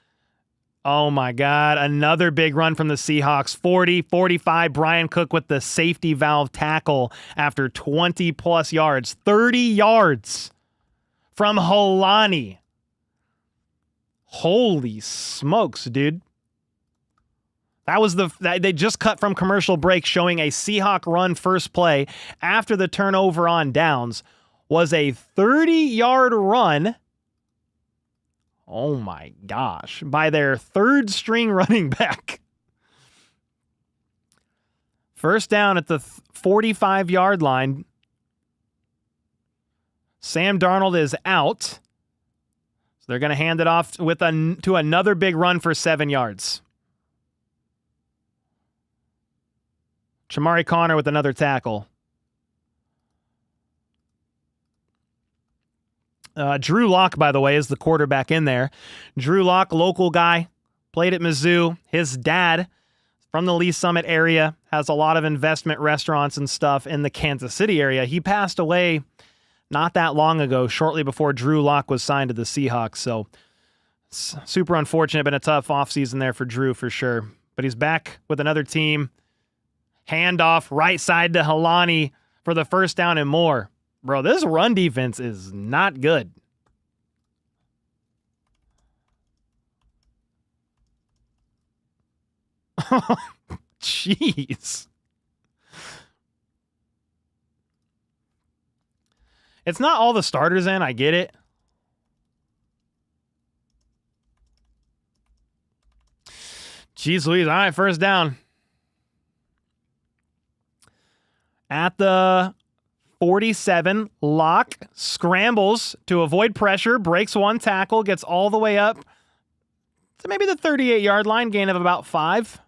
Oh, my God. Another big run from the Seahawks. 40-45. Brian Cook with the safety valve tackle after 20-plus yards. 30 yards from Holani. Holy smokes, dude. That was they just cut from commercial break showing a Seahawk run first play after the turnover on downs was a 30-yard run. Oh my gosh, by their third string running back. First down at the 45-yard line. Sam Darnold is out. So they're going to hand it off to another big run for 7 yards. Shamari Connor with another tackle. Drew Lock, by the way, is the quarterback in there. Drew Lock, local guy, played at Mizzou. His dad, from the Lee Summit area, has a lot of investment restaurants and stuff in the Kansas City area. He passed away not that long ago, shortly before Drew Lock was signed to the Seahawks. So, it's super unfortunate. Been a tough offseason there for Drew, for sure. But he's back with another team. Handoff right side to Holani for the first down and more. Bro, this run defense is not good. Jeez. It's not all the starters in, I get it. Jeez Louise. All right, first down. At the 47, Lock scrambles to avoid pressure, breaks one tackle, gets all the way up to maybe the 38-yard line, gain of about 5.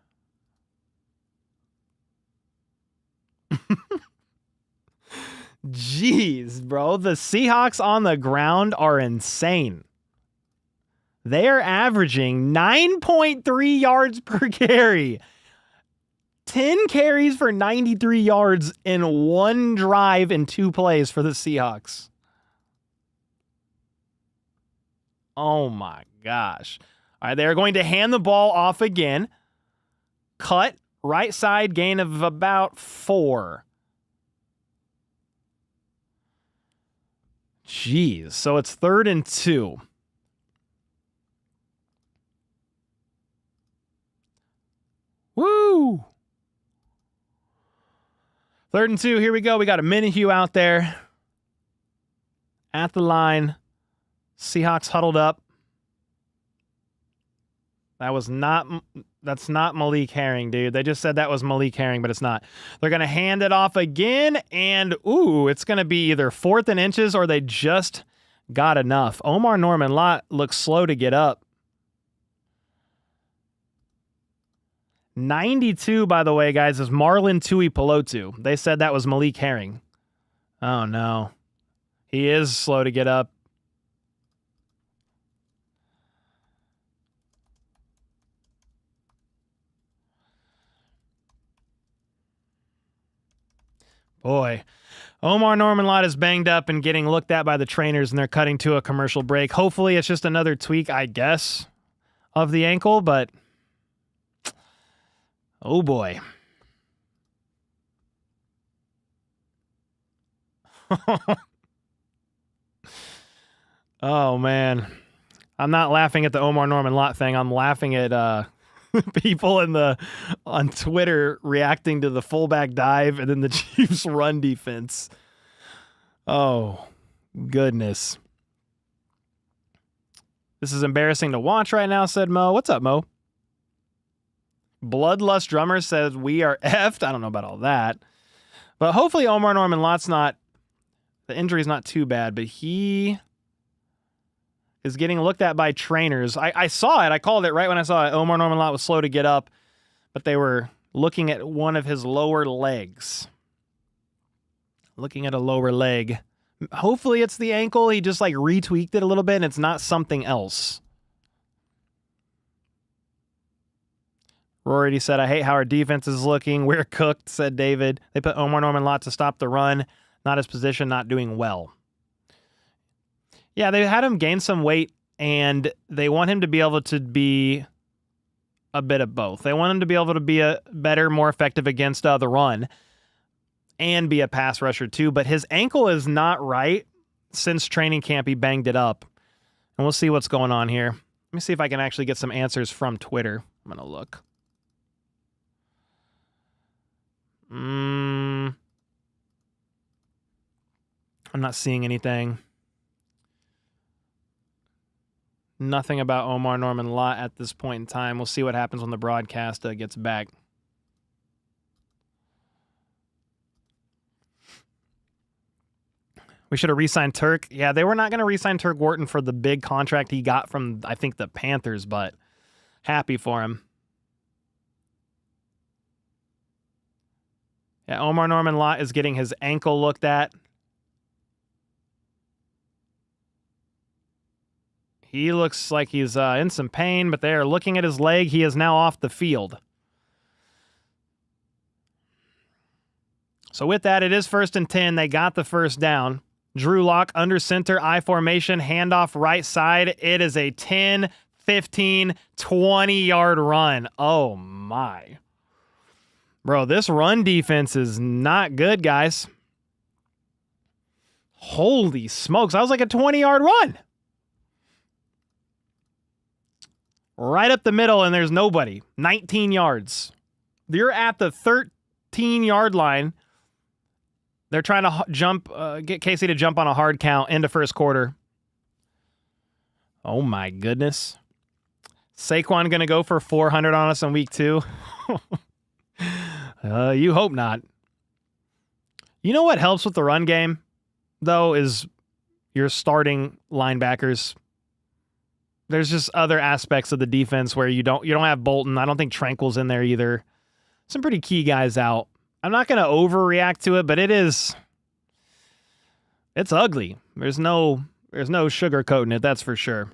Jeez, bro. The Seahawks on the ground are insane. They are averaging 9.3 yards per carry. 10 carries for 93 yards in one drive in 2 plays for the Seahawks. Oh my gosh. All right, they're going to hand the ball off again. Cut, right side, gain of about 4. Jeez, so it's 3rd and 2. Woo! 3rd and 2, here we go. We got a Minihue out there at the line. Seahawks huddled up. That's not Malik Herring, dude. They just said that was Malik Herring, but it's not. They're going to hand it off again, and it's going to be either 4th and inches or they just got enough. Omar Norman Lott looks slow to get up. 92, by the way, guys, is Marlon Tuipulotu. They said that was Malik Herring. Oh, no. He is slow to get up. Boy, Omar Norman Lott is banged up and getting looked at by the trainers, and they're cutting to a commercial break. Hopefully it's just another tweak, I guess, of the ankle, but oh boy. Oh man. I'm not laughing at the Omar Norman Lott thing. I'm laughing at People on Twitter reacting to the fullback dive and then the Chiefs run defense. Oh, goodness. This is embarrassing to watch right now, said Mo. What's up, Mo? Bloodlust Drummer says we are effed. I don't know about all that. But hopefully Omar Norman Lott's the injury's not too bad, but he is getting looked at by trainers. I saw it. I called it right when I saw it. Omar Norman Lott was slow to get up, but they were looking at one of his lower legs. Looking at a lower leg. Hopefully it's the ankle. He just retweaked it a little bit and it's not something else. Rory said, I hate how our defense is looking. We're cooked, said David. They put Omar Norman Lott to stop the run. Not his position, not doing well. Yeah, they had him gain some weight, and they want him to be able to be a bit of both. They want him to be able to be a better, more effective against the run and be a pass rusher too, but his ankle is not right. Since training camp, he banged it up. And we'll see what's going on here. Let me see if I can actually get some answers from Twitter. I'm going to look. I'm not seeing anything. Nothing about Omar Norman Lott at this point in time. We'll see what happens when the broadcast gets back. We should have re-signed Turk. Yeah, they were not going to re-sign Turk Wharton for the big contract he got from, I think, the Panthers, but happy for him. Yeah, Omar Norman Lott is getting his ankle looked at. He looks like he's in some pain, but they are looking at his leg. He is now off the field. So with that, it is 1st and 10. They got the first down. Drew Lock under center, I formation, handoff right side. It is a 10, 15, 20-yard run. Oh, my. Bro, this run defense is not good, guys. Holy smokes. That was like a 20-yard run. Right up the middle, and there's nobody. 19 yards. You're at the 13-yard line. They're trying to get Casey to jump on a hard count into first quarter. Oh, my goodness. Saquon going to go for 400 on us in week 2? You hope not. You know what helps with the run game, though, is your starting linebackers. There's just other aspects of the defense where you don't have Bolton. I don't think Tranquil's in there either. Some pretty key guys out. I'm not going to overreact to it, but it's ugly. There's no sugarcoating it, that's for sure.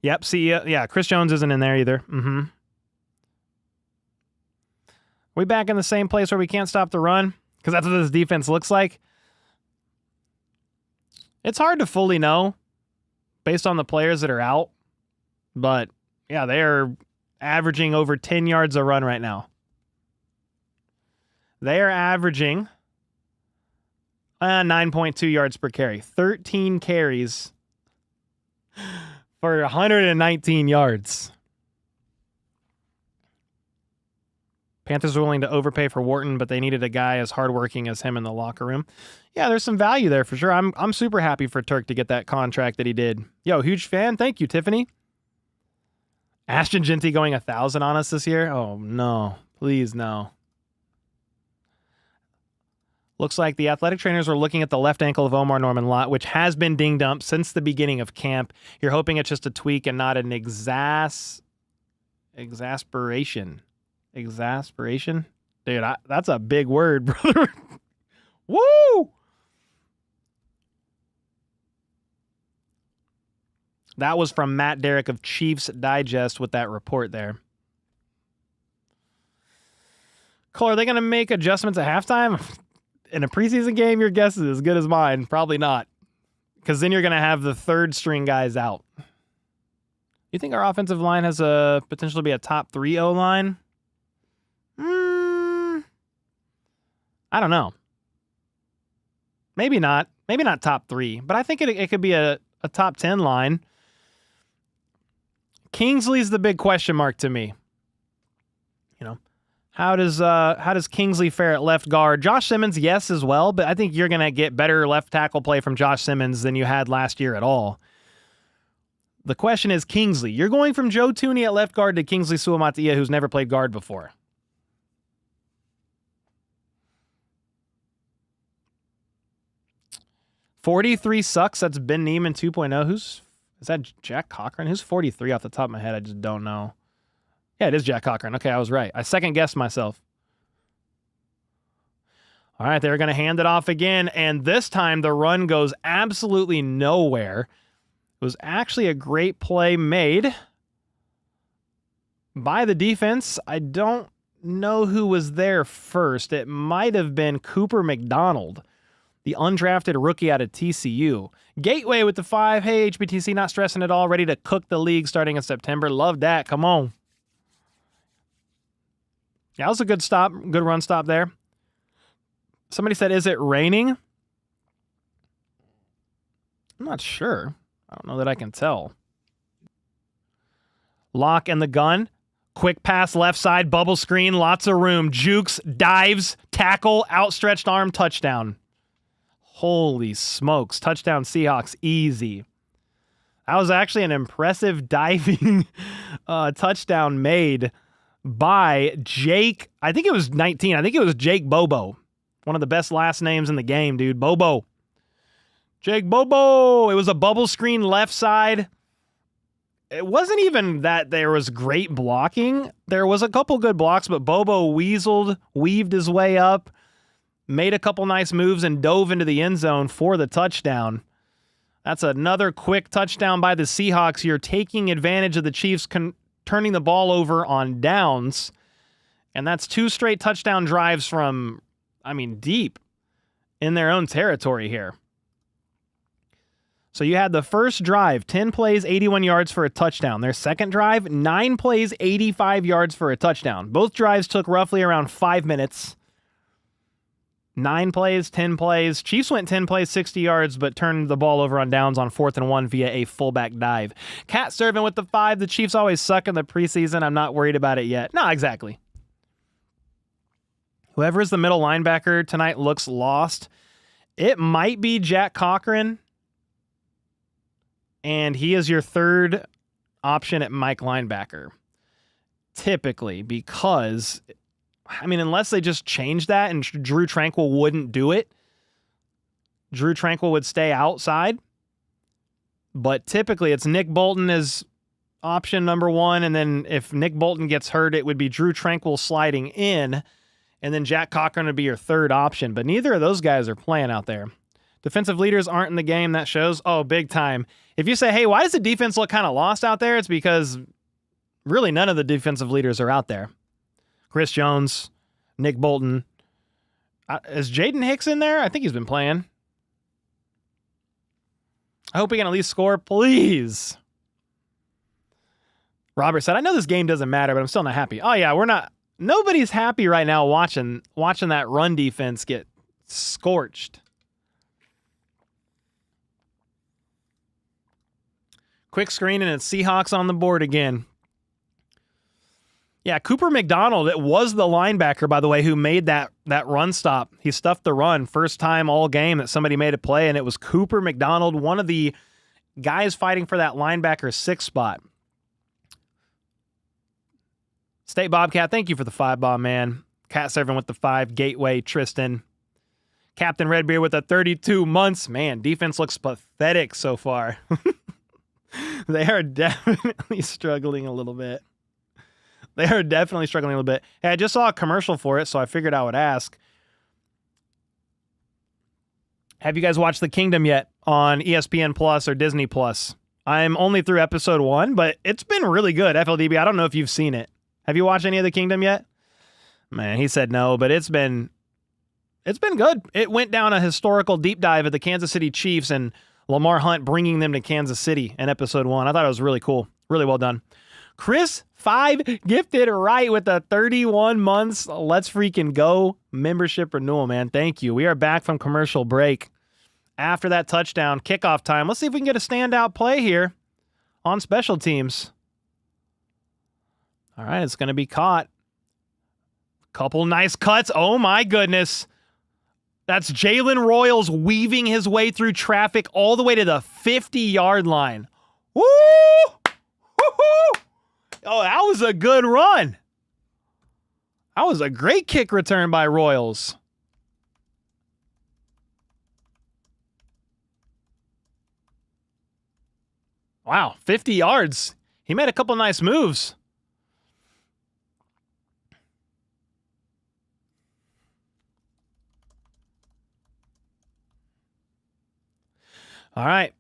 Yep, Chris Jones isn't in there either. We back in the same place where we can't stop the run? Because that's what this defense looks like. It's hard to fully know based on the players that are out. But, yeah, they are averaging over 10 yards a run right now. They are averaging 9.2 yards per carry. 13 carries for 119 yards. Panthers were willing to overpay for Wharton, but they needed a guy as hardworking as him in the locker room. Yeah, there's some value there for sure. I'm super happy for Turk to get that contract that he did. Yo, huge fan. Thank you, Tiffany. Ashton Genty going 1,000 on us this year? Oh, no. Please, no. Looks like the athletic trainers were looking at the left ankle of Omar Norman Lott, which has been dinged up since the beginning of camp. You're hoping it's just a tweak and not an exasperation. Exasperation? Dude, that's a big word, brother. Woo! That was from Matt Derrick of Chiefs Digest with that report there. Cole, are they going to make adjustments at halftime? In a preseason game, your guess is as good as mine. Probably not. Because then you're going to have the third string guys out. You think our offensive line has a potential to be a top 3 O-line? I don't know. Maybe not. Maybe not top 3. But I think it could be a top 10 line. Kingsley's the big question mark to me. You know, how does Kingsley fare at left guard? Josh Simmons, yes, as well, but I think you're going to get better left tackle play from Josh Simmons than you had last year at all. The question is Kingsley. You're going from Joe Thuney at left guard to Kingsley Suamataia, who's never played guard before. "43 sucks." That's Ben Neiman 2.0. Is that Jack Cochran? Who's 43 off the top of my head? I just don't know. Yeah, it is Jack Cochran. Okay, I was right. I second-guessed myself. All right, they're going to hand it off again, and this time the run goes absolutely nowhere. It was actually a great play made by the defense. I don't know who was there first. It might have been Cooper McDonald, the undrafted rookie out of TCU. Gateway with the 5. Hey, HBTC, not stressing at all. Ready to cook the league starting in September. Love that. Come on. Yeah, that was a good stop. Good run stop there. Somebody said, is it raining? I'm not sure. I don't know that I can tell. Lock and the gun. Quick pass left side. Bubble screen. Lots of room. Jukes. Dives. Tackle. Outstretched arm. Touchdown. Holy smokes. Touchdown Seahawks. Easy. That was actually an impressive diving touchdown made by Jake. I think it was 19. I think it was Jake Bobo. One of the best last names in the game, dude. Bobo. Jake Bobo. It was a bubble screen left side. It wasn't even that there was great blocking. There was a couple good blocks, but Bobo weaved his way up, made a couple nice moves, and dove into the end zone for the touchdown. That's another quick touchdown by the Seahawks. You're taking advantage of the Chiefs turning the ball over on downs, and that's 2 straight touchdown drives from, deep in their own territory here. So you had the first drive, 10 plays, 81 yards for a touchdown. Their second drive, 9 plays, 85 yards for a touchdown. Both drives took roughly around 5 minutes. 9 plays, 10 plays. Chiefs went 10 plays, 60 yards, but turned the ball over on downs on 4th and 1 via a fullback dive. Cat Servant with the 5. The Chiefs always suck in the preseason. I'm not worried about it yet. No, exactly. Whoever is the middle linebacker tonight looks lost. It might be Jack Cochran, and he is your third option at Mike linebacker. Typically, because, unless they just change that and Drew Tranquill wouldn't do it, Drew Tranquill would stay outside. But typically, it's Nick Bolton as option number 1, and then if Nick Bolton gets hurt, it would be Drew Tranquill sliding in, and then Jack Cochran would be your third option. But neither of those guys are playing out there. Defensive leaders aren't in the game. That shows. Oh, big time. If you say, hey, why does the defense look kind of lost out there? It's because really none of the defensive leaders are out there. Chris Jones, Nick Bolton. Is Jaden Hicks in there? I think he's been playing. I hope he can at least score, please. Robert said, I know this game doesn't matter, but I'm still not happy. Oh, yeah, we're not. Nobody's happy right now watching that run defense get scorched. Quick screen, and it's Seahawks on the board again. Yeah, Cooper McDonald, it was the linebacker, by the way, who made that run stop. He stuffed the run. First time all game that somebody made a play, and it was Cooper McDonald, one of the guys fighting for that linebacker 6 spot. State Bobcat, thank you for the 5 bomb, man. Cat Servant with the 5. Gateway, Tristan. Captain Redbeard with the 32 months. Man, defense looks pathetic so far. They are definitely struggling a little bit. Hey, I just saw a commercial for it, so I figured I would ask. Have you guys watched The Kingdom yet on ESPN Plus or Disney Plus? I'm only through episode 1, but it's been really good. FLDB, I don't know if you've seen it. Have you watched any of The Kingdom yet? Man, he said no, but it's been good. It went down a historical deep dive at the Kansas City Chiefs and Lamar Hunt bringing them to Kansas City in episode 1. I thought it was really cool. Really well done. Chris 5 gifted right with the 31 months. Let's freaking go membership renewal, man. Thank you. We are back from commercial break. After that touchdown, kickoff time. Let's see if we can get a standout play here on special teams. All right, it's going to be caught. Couple nice cuts. Oh, my goodness. That's Jalen Royals weaving his way through traffic all the way to the 50-yard line. Woo! Woo-hoo! Oh, that was a good run. That was a great kick return by Royals. Wow, 50 yards. He made a couple nice moves. All right.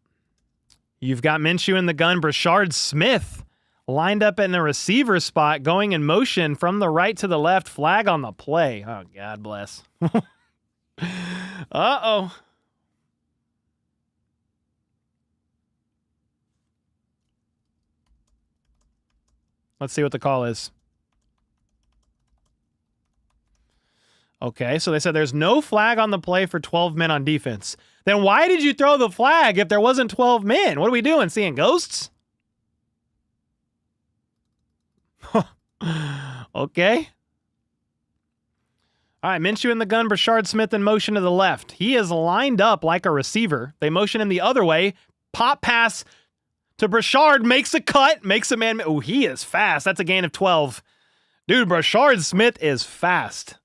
You've got Minshew in the gun. Brashard Smith lined up in the receiver spot, going in motion from the right to the left. Flag on the play. Oh, God bless. Uh-oh. Let's see what the call is. Okay, so they said there's no flag on the play for 12 men on defense. Then why did you throw the flag if there wasn't 12 men? What are we doing? Seeing ghosts? Okay. All right, Minshew in the gun, Brashard Smith in motion to the left. He is lined up like a receiver. They motion him the other way. Pop pass to Brashard, makes a cut, makes a man. Oh, he is fast. That's a gain of 12. Dude, Brashard Smith is fast.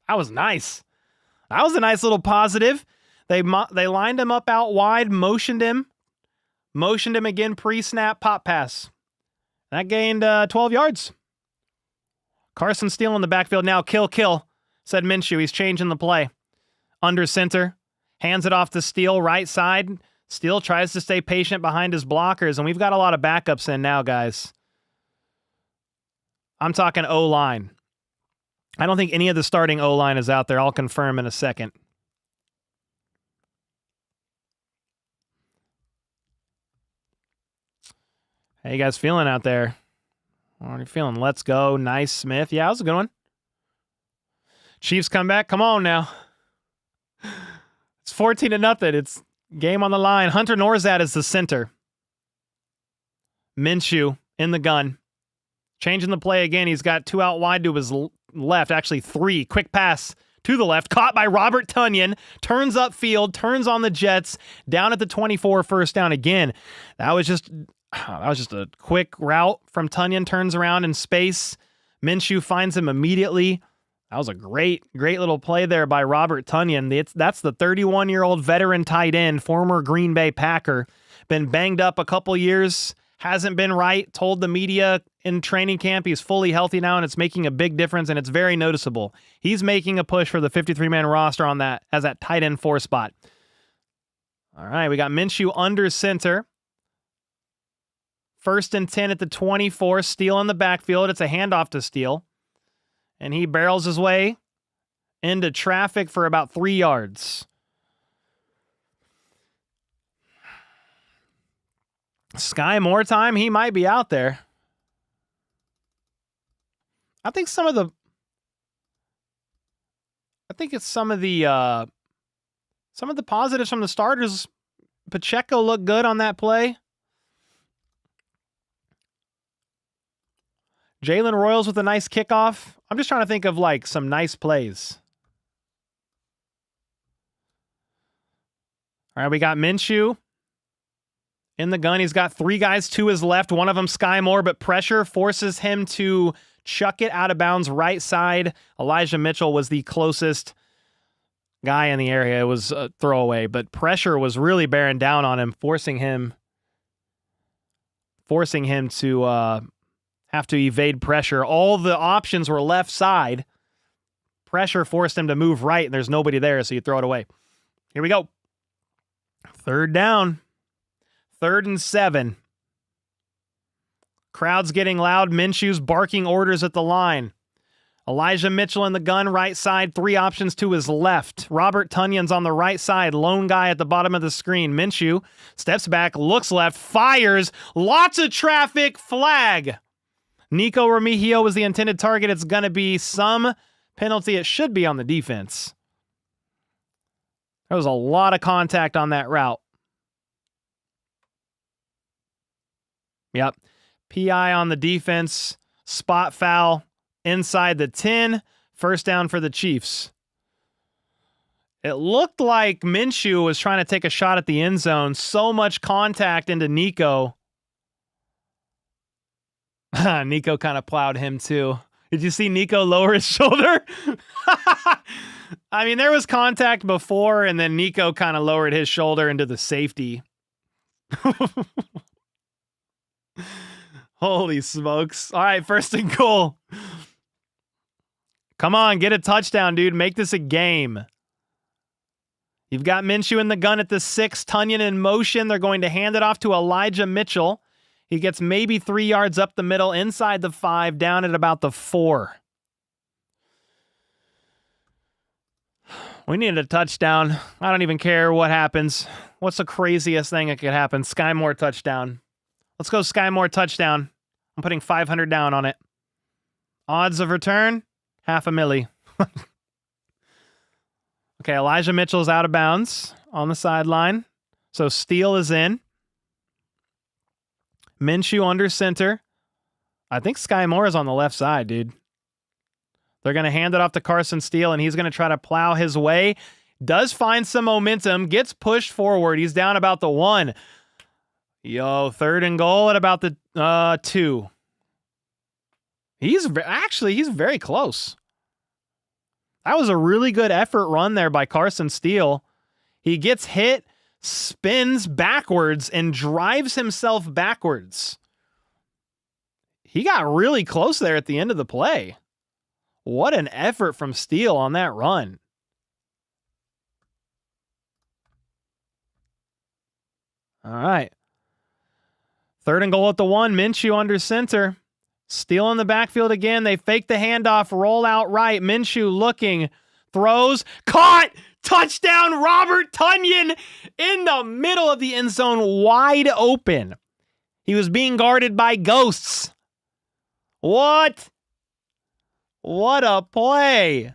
That was nice. That was a nice little positive. They lined him up out wide, motioned him again, pre-snap, pop pass. That gained 12 yards. Carson Steele in the backfield now. Kill, said Minshew. He's changing the play. Under center, hands it off to Steele, right side. Steele tries to stay patient behind his blockers, and we've got a lot of backups in now, guys. I'm talking O-line. I don't think any of the starting O-line is out there. I'll confirm in a second. How you guys feeling out there? How are you feeling? Let's go. Nice, Smith. Yeah, that was a good one. Chiefs come back. Come on now. It's 14-0. It's game on the line. Hunter Norzad is the center. Minshew in the gun. Changing the play again. He's got two out wide to his left. Actually, three. Quick pass to the left. Caught by Robert Tonyan. Turns upfield. Turns on the Jets. Down at the 24. First down again. That was just a quick route from Tonyan. Turns around in space. Minshew finds him immediately. That was a great little play there by Robert Tonyan. That's the 31-year-old veteran tight end, former Green Bay Packer. Been banged up a couple years. Hasn't been right. Told the media in training camp he's fully healthy now, and it's making a big difference, and it's very noticeable. He's making a push for the 53-man roster on that as that tight end 4 spot. All right, we got Minshew under center. 1st and 10 at the 24. Steele in the backfield. It's a handoff to Steele. And he barrels his way into traffic for about 3 yards. Sky Moore time, he might be out there. I think it's some of the positives from the starters. Pacheco looked good on that play. Jalen Royals with a nice kickoff. I'm just trying to think of like some nice plays. All right, we got Minshew in the gun. He's got 3 guys to his left. One of them Sky Moore, but pressure forces him to chuck it out of bounds right side. Elijah Mitchell was the closest guy in the area. It was a throwaway, but pressure was really bearing down on him, forcing him to have to evade pressure. All the options were left side. Pressure forced him to move right, and there's nobody there, so you throw it away. Here we go. 3rd down. 3rd and 7. Crowd's getting loud. Minshew's barking orders at the line. Elijah Mitchell in the gun, right side. 3 options to his left. Robert Tonyan's on the right side. Lone guy at the bottom of the screen. Minshew steps back, looks left, fires. Lots of traffic. Flag. Nico Remigio was the intended target. It's going to be some penalty. It should be on the defense. There was a lot of contact on that route. Yep. PI on the defense. Spot foul inside the 10. First down for the Chiefs. It looked like Minshew was trying to take a shot at the end zone. So much contact into Nico. Nico kind of plowed him too. Did you see Nico lower his shoulder? I mean, there was contact before, and then Nico kind of lowered his shoulder into the safety. Holy smokes. All right, first and goal. Come on, get a touchdown, dude. Make this a game. You've got Minshew in the gun at the 6. Tunyon in motion. They're going to hand it off to Elijah Mitchell. He gets maybe 3 yards up the middle, inside the 5, down at about the 4. We needed a touchdown. I don't even care what happens. What's the craziest thing that could happen? Sky Moore touchdown. Let's go Sky Moore touchdown. I'm putting 500 down on it. Odds of return, $500,000. Okay, Elijah Mitchell's out of bounds on the sideline. So Steele is in. Minshew under center. I think Sky Moore is on the left side, dude. They're going to hand it off to Carson Steele, and he's going to try to plow his way. Does find some momentum. Gets pushed forward. He's down about the 1. Yo, third and goal at about the 2. He's very close. That was a really good effort run there by Carson Steele. He gets hit, spins backwards, and drives himself backwards. He got really close there at the end of the play. What an effort from Steele on that run. All right. Third and goal at the 1. Minshew under center. Steele in the backfield again. They fake the handoff, roll out right. Minshew looking, throws, caught, touchdown, Robert Tunyon in the middle of the end zone, wide open. He was being guarded by ghosts. What? What a play.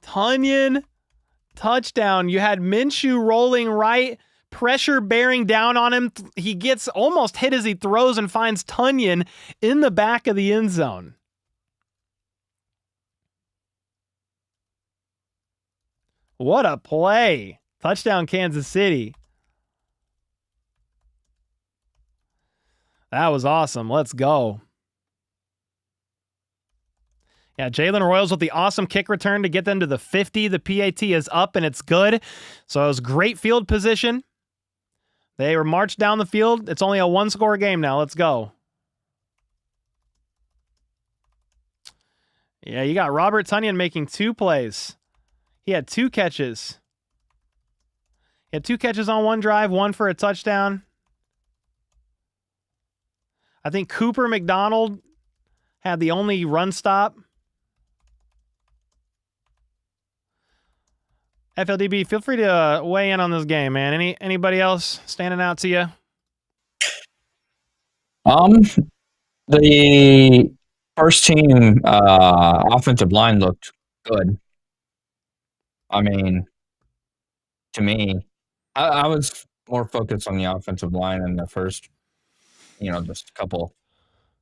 Tunyon, touchdown. You had Minshew rolling right, pressure bearing down on him. He gets almost hit as he throws and finds Tunyon in the back of the end zone. What a play. Touchdown, Kansas City. That was awesome. Let's go. Yeah, Jalen Royals with the awesome kick return to get them to the 50. The PAT is up and it's good. So it was great field position. They were marched down the field. It's only a 1-score game now. Let's go. Yeah, you got Robert Tunyon making 2 plays. He had 2 catches. He had 2 catches on one drive, 1 for a touchdown. I think Cooper McDonald had the only run stop. FLDB, feel free to weigh in on this game, man. Anybody else standing out to you? The first team offensive line looked good. I mean, to me, I was more focused on the offensive line in the first, just a couple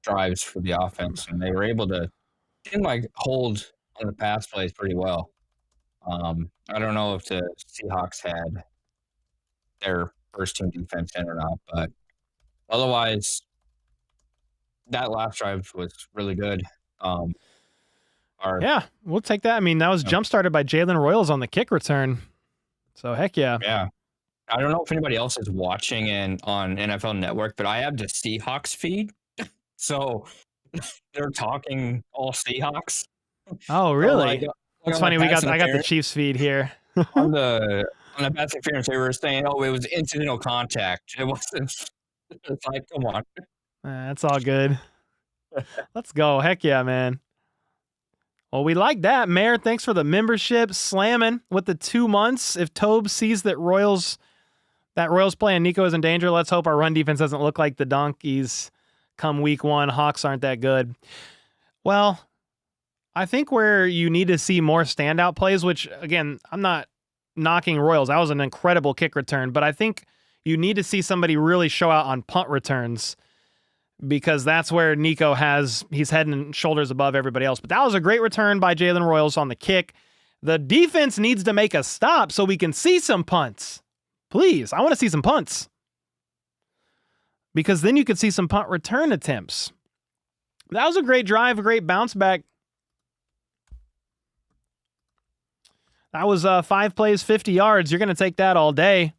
drives for the offense, and they were able to seem like hold on the pass plays pretty well. I don't know if the Seahawks had their first team defense in or not, but otherwise, that last drive was really good. Yeah, we'll take that. I mean, that was jump started by Jalen Royals on the kick return. So heck yeah. Yeah. I don't know if anybody else is watching on NFL Network, but I have the Seahawks feed. So they're talking all Seahawks. Oh, really? So it's funny. I got the Chiefs feed here. on the pass interference, they were saying, "Oh, it was incidental contact. It wasn't." It's like, come on. That's all good. Let's go. Heck yeah, man. Well, we like that. Mayor, thanks for the membership. Slamming with the 2 months. If Tobe sees that Royals play and Nico is in danger, let's hope our run defense doesn't look like the Donkeys come week 1. Hawks aren't that good. Well, I think where you need to see more standout plays, which, again, I'm not knocking Royals. That was an incredible kick return. But I think You need to see somebody really show out on punt returns because that's where Nico he's head and shoulders above everybody else. But that was a great return by Jalen Royals on the kick. The defense needs to make a stop so we can see some punts. Please, I want to see some punts. Because then you could see some punt return attempts. That was a great drive, a great bounce back. That was 5 plays, 50 yards. You're going to take that all day.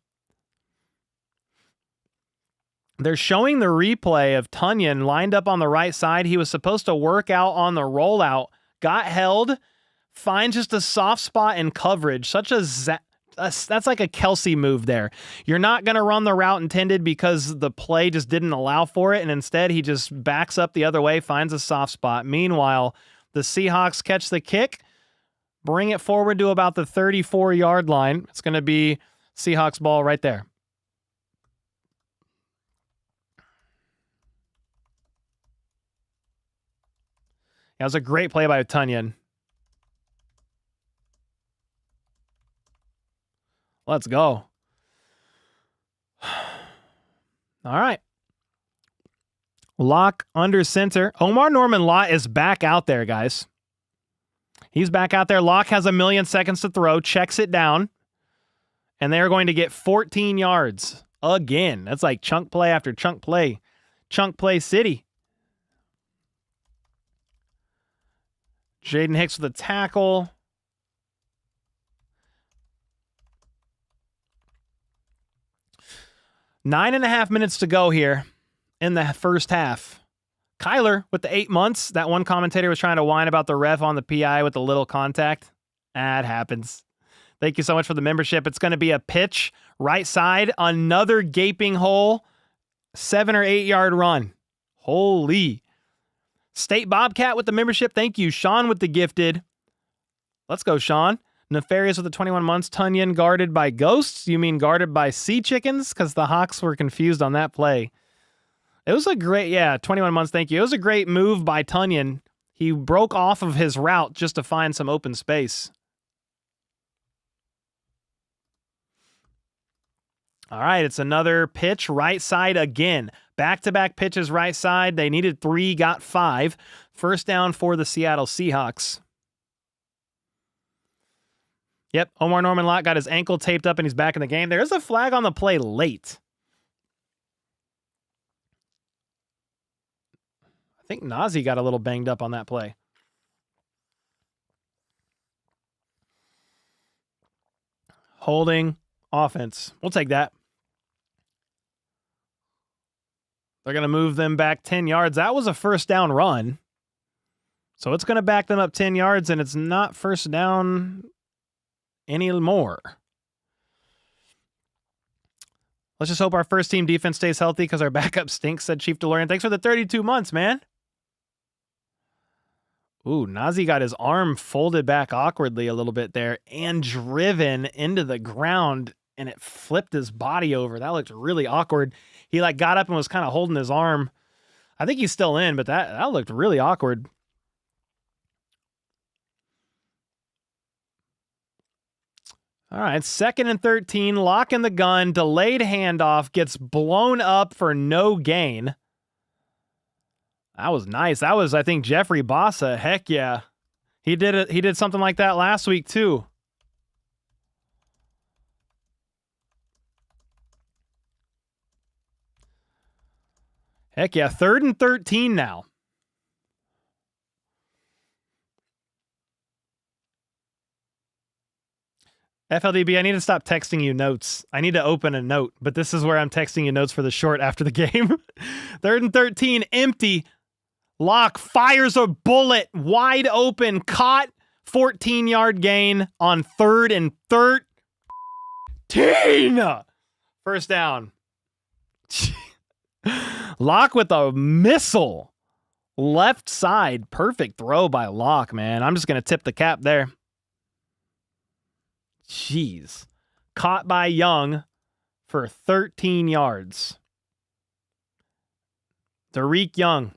They're showing the replay of Tunyon lined up on the right side. He was supposed to work out on the rollout, got held, finds just a soft spot in coverage. That's like a Kelsey move there. You're not going to run the route intended because the play just didn't allow for it, and instead he just backs up the other way, finds a soft spot. Meanwhile, the Seahawks catch the kick, bring it forward to about the 34-yard line. It's going to be Seahawks ball right there. That was a great play by Tunyon. Let's go. All right. Lock under center. Omar Norman Lott is back out there, guys. He's back out there. Locke has 1 million seconds to throw, checks it down, and they're going to get 14 yards again. That's like chunk play after chunk play. Chunk play city. Jaden Hicks with a tackle. Nine and a half minutes to go here in the first half. Kyler with the 8 months. That one commentator was trying to whine about the ref on the PI with the little contact. That happens. Thank you so much for the membership. It's going to be a pitch, right side, another gaping hole, 7 or 8 yard run. Holy. State Bobcat with the membership. Thank you. Sean with the gifted. Let's go, Sean. Nefarious with the 21 months. Tunyon guarded by ghosts. You mean guarded by sea chickens? Because the Hawks were confused on that play. It was a great, 21 months. Thank you. It was a great move by Tunyon. He broke off of his route just to find some open space. All right, it's another pitch, right side again. Back-to-back pitches, right side. They needed 3, got 5. First down for the Seattle Seahawks. Yep, Omar Norman Lott got his ankle taped up and he's back in the game. There's a flag on the play late. I think Nazi got a little banged up on that play. Holding offense. We'll take that. They're going to move them back 10 yards. That was a first down run. So it's going to back them up 10 yards, and it's not first down anymore. Let's just hope our first team defense stays healthy because our backup stinks, said Chief DeLorean. Thanks for the 32 months, man. Ooh, Nazi got his arm folded back awkwardly a little bit there and driven into the ground, and it flipped his body over. That looked really awkward. He got up and was kind of holding his arm. I think he's still in, but that looked really awkward. All right, 2nd and 13, lock in the gun, delayed handoff, gets blown up for no gain. That was nice. That was, I think, Jeffrey Bossa. Heck yeah. He did something like that last week too. Heck yeah, 3rd and 13 now. FLDB, I need to stop texting you notes. I need to open a note, but this is where I'm texting you notes for the short after the game. 3rd and 13, empty. Locke fires a bullet, wide open, caught, 14-yard gain on 3rd and 13. First down. Locke with a missile. Left side. Perfect throw by Locke, man. I'm just going to tip the cap there. Jeez. Caught by Young for 13 yards. Tariq Young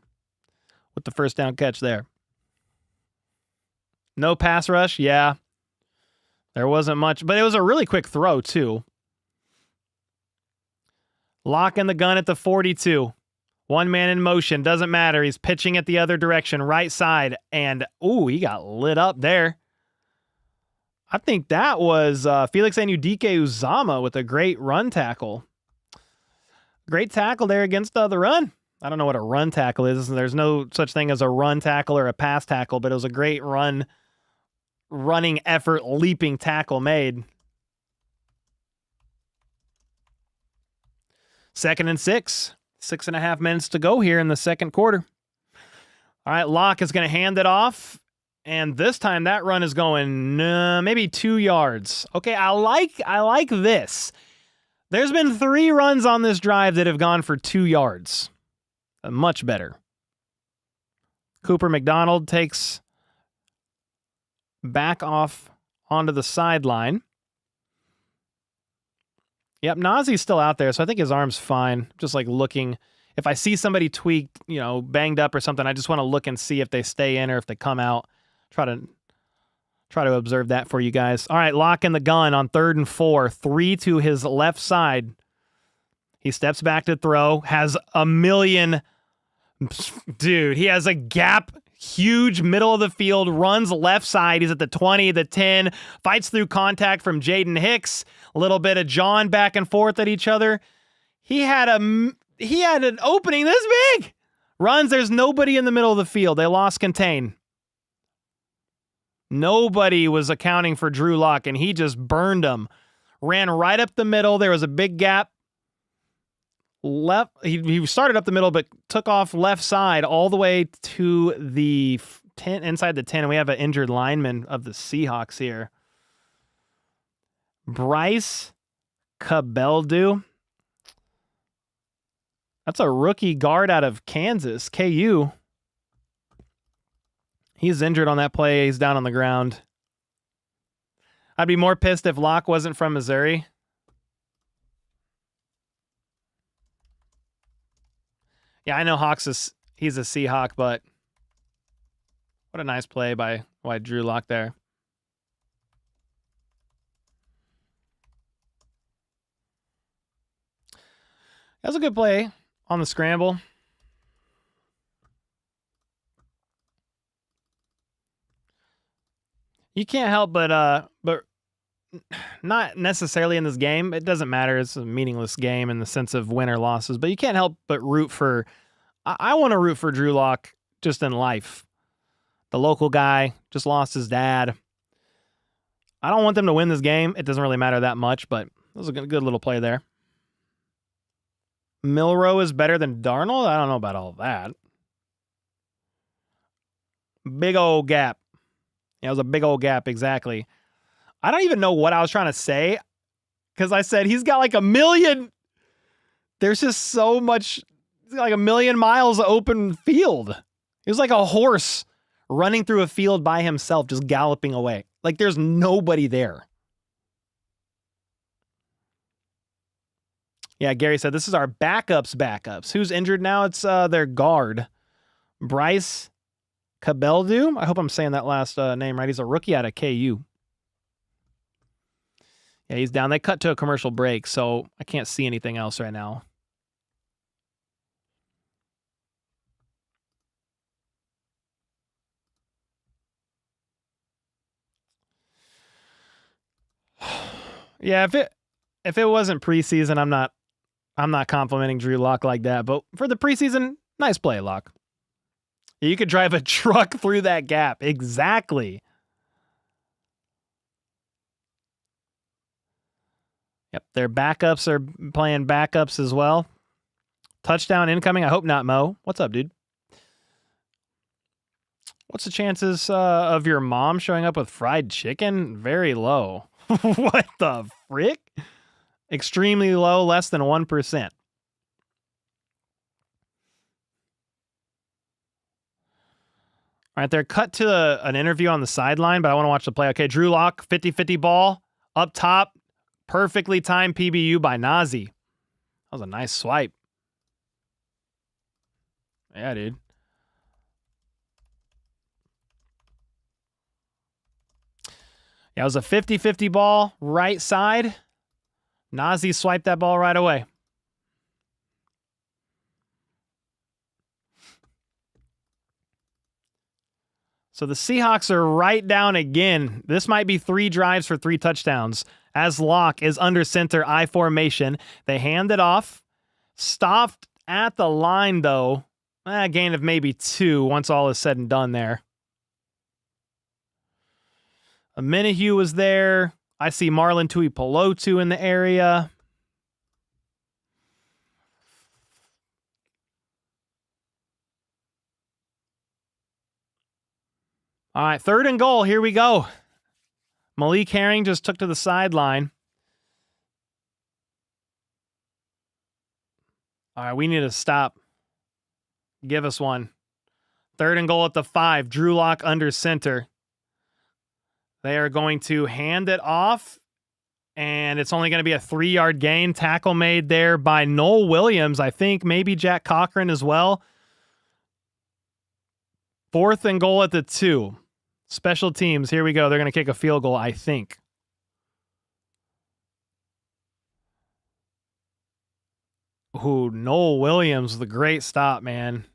with the first down catch there. No pass rush. Yeah. There wasn't much, but it was a really quick throw too. Locking the gun at the 42. One man in motion. Doesn't matter. He's pitching at the other direction. Right side. And, ooh, he got lit up there. I think that was Felix Anudike Uzama with a great run tackle. Great tackle there against the run. I don't know what a run tackle is. There's no such thing as a run tackle or a pass tackle, but it was a great running effort, leaping tackle made. 2nd and 6. 6.5 minutes to go here in the second quarter. All right, Locke is going to hand it off. And this time that run is going maybe 2 yards. Okay, I like this. There's been 3 runs on this drive that have gone for 2 yards. Much better. Cooper McDonald takes back off onto the sideline. Yep, Nazi's still out there, so I think his arm's fine. Just like looking. If I see somebody tweaked, banged up or something, I just want to look and see if they stay in or if they come out. Try to observe that for you guys. All right, locking the gun on 3rd and 4. 3 to his left side. He steps back to throw. Has a million... Dude, he has a gap. Huge middle of the field. Runs left side. He's at the 20, the 10. Fights through contact from Jaden Hicks. A little bit of John back and forth at each other. He had an opening this big. Runs. There's nobody in the middle of the field. They lost contain. Nobody was accounting for Drew Lock, and he just burned them. Ran right up the middle. There was a big gap. Left. He started up the middle, but took off left side all the way to the 10, inside the 10, and we have an injured lineman of the Seahawks here. Bryce Cabeldu. That's a rookie guard out of Kansas, KU. He's injured on that play. He's down on the ground. I'd be more pissed if Locke wasn't from Missouri. Yeah, I know he's a Seahawk, but what a nice play by Drew Lock there. That was a good play on the scramble. You can't help but not necessarily in this game. It doesn't matter. It's a meaningless game in the sense of win or losses, but you can't help but root for, I want to root for Drew Lock just in life. The local guy just lost his dad. I don't want them to win this game. It doesn't really matter that much, but it was a good little play there. Milroe is better than Darnold? I don't know about all that. Big old gap. Yeah, it was a big old gap, exactly. I don't even know what I was trying to say because I said he's got like a million. There's just so much, like a million miles of open field. He was like a horse running through a field by himself, just galloping away. Like there's nobody there. Yeah, Gary said this is our backups. Who's injured now? It's their guard, Bryce Cabeldu. I hope I'm saying that last name right. He's a rookie out of KU. Yeah, he's down. They cut to a commercial break, so I can't see anything else right now. Yeah, if it wasn't preseason, I'm not complimenting Drew Lock like that. But for the preseason, nice play, Lock. You could drive a truck through that gap. Exactly. Yep, their backups are playing backups as well. Touchdown incoming. I hope not, Mo. What's up, dude? What's the chances of your mom showing up with fried chicken? Very low. What the frick? Extremely low, less than 1%. All right, they're cut to an interview on the sideline, but I want to watch the play. Okay, Drew Lock, 50-50 ball, up top. Perfectly timed PBU by Nazi. That was a nice swipe. Yeah, dude. Yeah, it was a 50-50 ball, right side. Nazi swiped that ball right away. So the Seahawks are right down again. This might be 3 drives for 3 touchdowns. As Locke is under center, I formation. They hand it off. Stopped at the line, though. A gain of maybe 2 once all is said and done there. Minihue was there. I see Marlon Tuipulotu in the area. All right, 3rd and goal. Here we go. Malik Herring just took to the sideline. All right, we need to stop. Give us one. 3rd and goal at the 5. Drew Lock under center. They are going to hand it off, and it's only going to be a 3-yard gain. Tackle made there by Noel Williams, I think, maybe Jack Cochran as well. 4th and goal at the 2. Special teams, here we go. They're going to kick a field goal, I think. Ooh, Noel Williams, the great stop, man.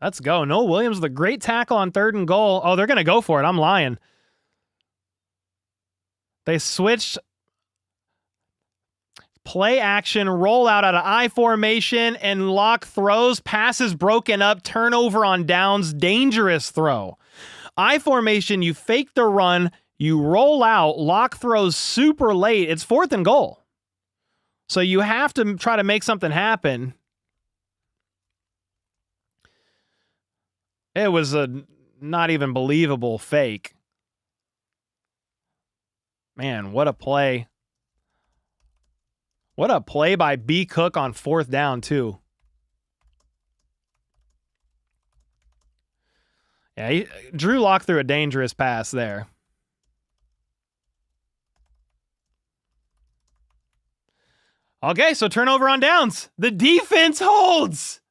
Let's go. Noel Williams, the great tackle on 3rd and goal. Oh, they're going to go for it. I'm lying. They switched. Play action, roll out of I formation, and Locke throws. Passes broken up, turnover on downs, dangerous throw. I formation, you fake the run, you roll out, Locke throws super late. It's 4th and goal. So you have to try to make something happen. It was a not even believable fake. Man, what a play. What a play by B. Cook on 4th down, too. Yeah, Drew Lock threw a dangerous pass there. Okay, so turnover on downs. The defense holds.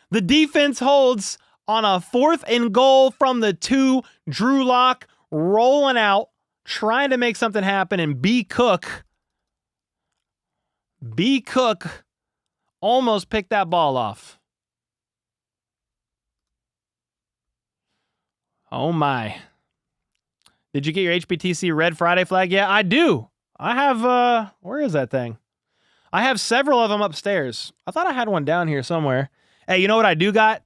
The defense holds on a 4th and goal from the 2. Drew Lock rolling out, trying to make something happen, and B. Cook almost picked that ball off. Oh my. Did you get your HBTC Red Friday flag? Yeah, I do. I have, where is that thing? I have several of them upstairs. I thought I had one down here somewhere. Hey, you know what I do got?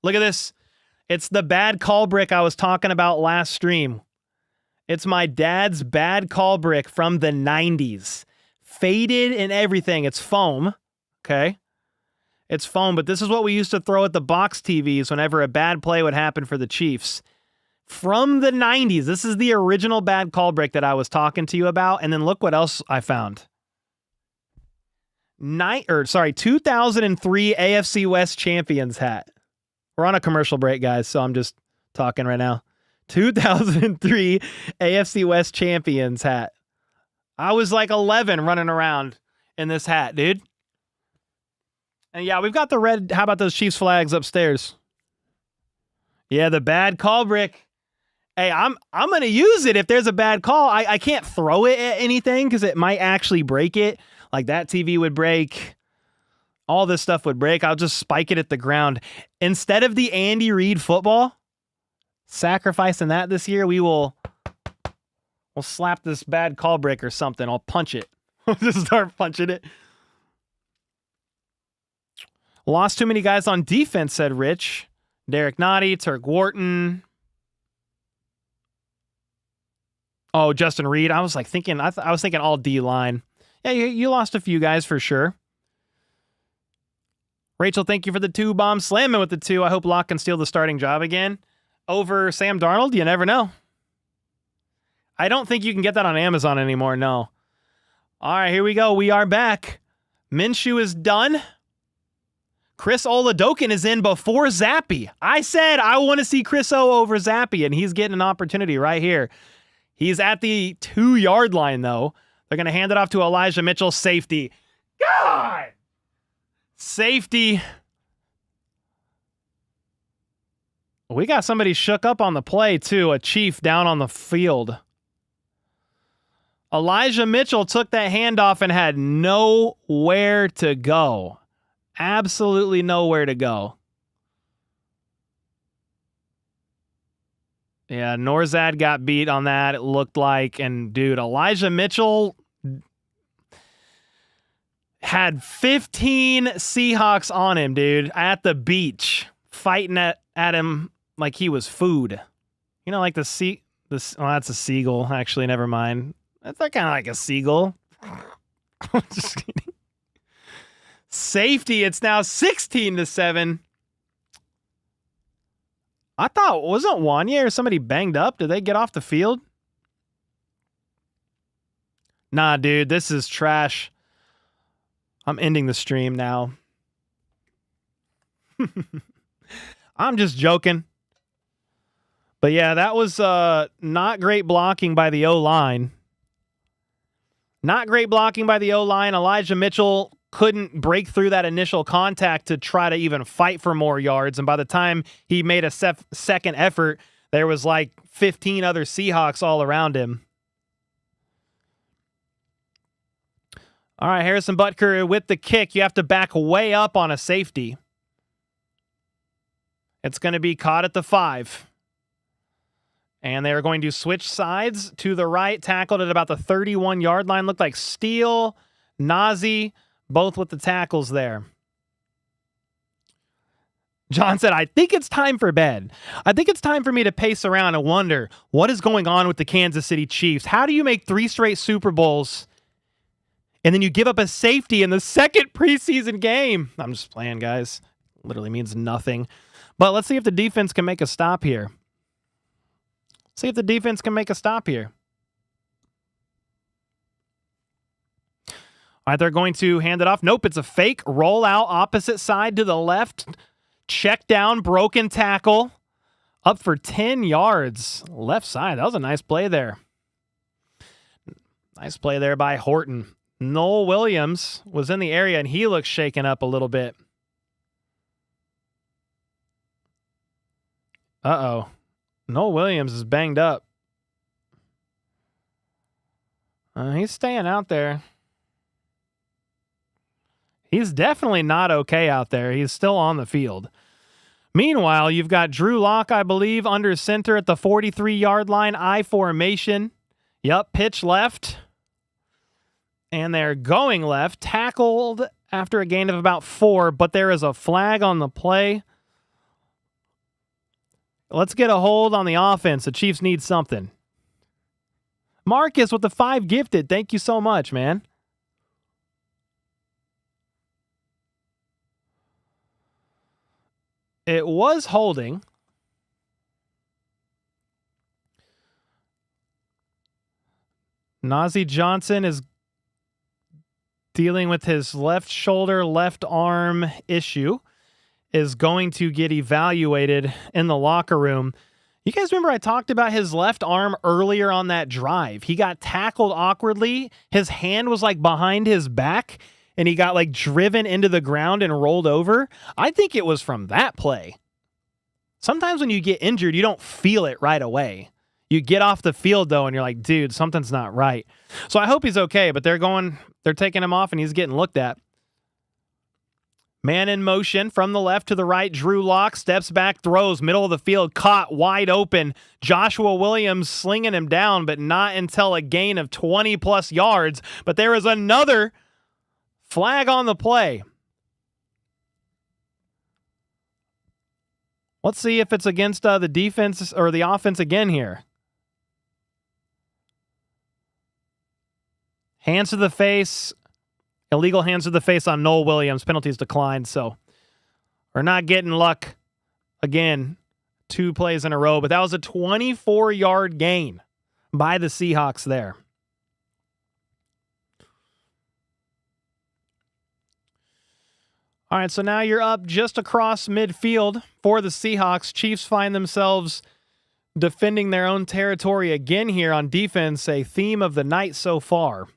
Look at this. It's the bad call brick I was talking about last stream. It's my dad's bad call brick from the 90s. Faded and everything. It's foam. Okay. It's foam, but this is what we used to throw at the box TVs whenever a bad play would happen for the Chiefs. From the 90s. This is the original bad call brick that I was talking to you about. And then look what else I found. 2003 AFC West Champions hat. We're on a commercial break, guys, so I'm just talking right now. 2003 AFC West Champions hat. I was like 11 running around in this hat, dude. And yeah, we've got the red. How about those Chiefs flags upstairs? Yeah, the bad call brick. Hey, I'm going to use it if there's a bad call. I can't throw it at anything because it might actually break it. Like that TV would break. All this stuff would break. I'll just spike it at the ground. Instead of the Andy Reid football, sacrificing that this year, we'll slap this bad call brick or something. I'll punch it. I'll just start punching it. Lost too many guys on defense, said Rich. Derek Nottie, Turk Wharton. Oh, Justin Reed. I was like thinking, I was thinking all D-line. Yeah, you lost a few guys for sure. Rachel, thank you for the 2 bombs. Slamming with the 2. I hope Locke can steal the starting job again. Over Sam Darnold? You never know. I don't think you can get that on Amazon anymore, no. All right, here we go. We are back. Minshew is done. Chris Oladokin is in before Zappy. I said I want to see Chris O over Zappy, and he's getting an opportunity right here. He's at the 2-yard line, though. They're going to hand it off to Elijah Mitchell. Safety. God! Safety. We got somebody shook up on the play, too. A Chief down on the field. Elijah Mitchell took that handoff and had nowhere to go. Absolutely nowhere to go. Yeah, Norzad got beat on that, it looked like. And, dude, Elijah Mitchell had 15 Seahawks on him, dude, at the beach, fighting at him like he was food. You know, like that's a seagull. Actually, never mind. That's kind of like a seagull. Just kidding. Safety, it's now 16-7. I thought, wasn't Wanya or somebody banged up? Did they get off the field? Nah, dude, this is trash. I'm ending the stream now. I'm just joking. But yeah, that was not great blocking by the O-line. Not great blocking by the O-line. Elijah Mitchell couldn't break through that initial contact to try to even fight for more yards. And by the time he made a second effort, there was like 15 other Seahawks all around him. All right, Harrison Butker with the kick. You have to back way up on a safety. It's going to be caught at the 5. And they are going to switch sides to the right, tackled at about the 31-yard line. Looked like Steele, Nazi, both with the tackles there. John said, I think it's time for bed. I think it's time for me to pace around and wonder what is going on with the Kansas City Chiefs. How do you make 3 straight Super Bowls and then you give up a safety in the second preseason game? I'm just playing, guys. Literally means nothing. But let's see if the defense can make a stop here. See if the defense can make a stop here. All right, they're going to hand it off. Nope, it's a fake. Roll out opposite side to the left. Check down, broken tackle. Up for 10 yards. Left side. That was a nice play there. Nice play there by Horton. Noel Williams was in the area, and he looks shaken up a little bit. Uh-oh. Noel Williams is banged up. He's staying out there. He's definitely not okay out there. He's still on the field. Meanwhile, you've got Drew Lock, I believe, under center at the 43-yard line, I formation. Yep, pitch left. And they're going left. Tackled after a gain of about 4, but there is a flag on the play. Let's get a hold on the offense. The Chiefs need something. Marcus with the 5 gifted. Thank you so much, man. It was holding. Nazi Johnson is dealing with his left shoulder, left arm issue, is going to get evaluated in the locker room. You guys remember I talked about his left arm earlier on that drive? He got tackled awkwardly. His hand was like behind his back, and he got like driven into the ground and rolled over. I think it was from that play. Sometimes when you get injured, you don't feel it right away. You get off the field, though, and you're like, dude, something's not right. So I hope he's okay, but they're taking him off, and he's getting looked at. Man in motion from the left to the right. Drew Lock steps back, throws, middle of the field, caught wide open. Joshua Williams slinging him down, but not until a gain of 20-plus yards. But there is another flag on the play. Let's see if it's against the defense or the offense again here. Hands to the face. Illegal hands to the face on Noel Williams. Penalties declined, so we're not getting luck again. 2 plays in a row, but that was a 24-yard gain by the Seahawks there. All right, so now you're up just across midfield for the Seahawks. Chiefs find themselves defending their own territory again here on defense, a theme of the night so far.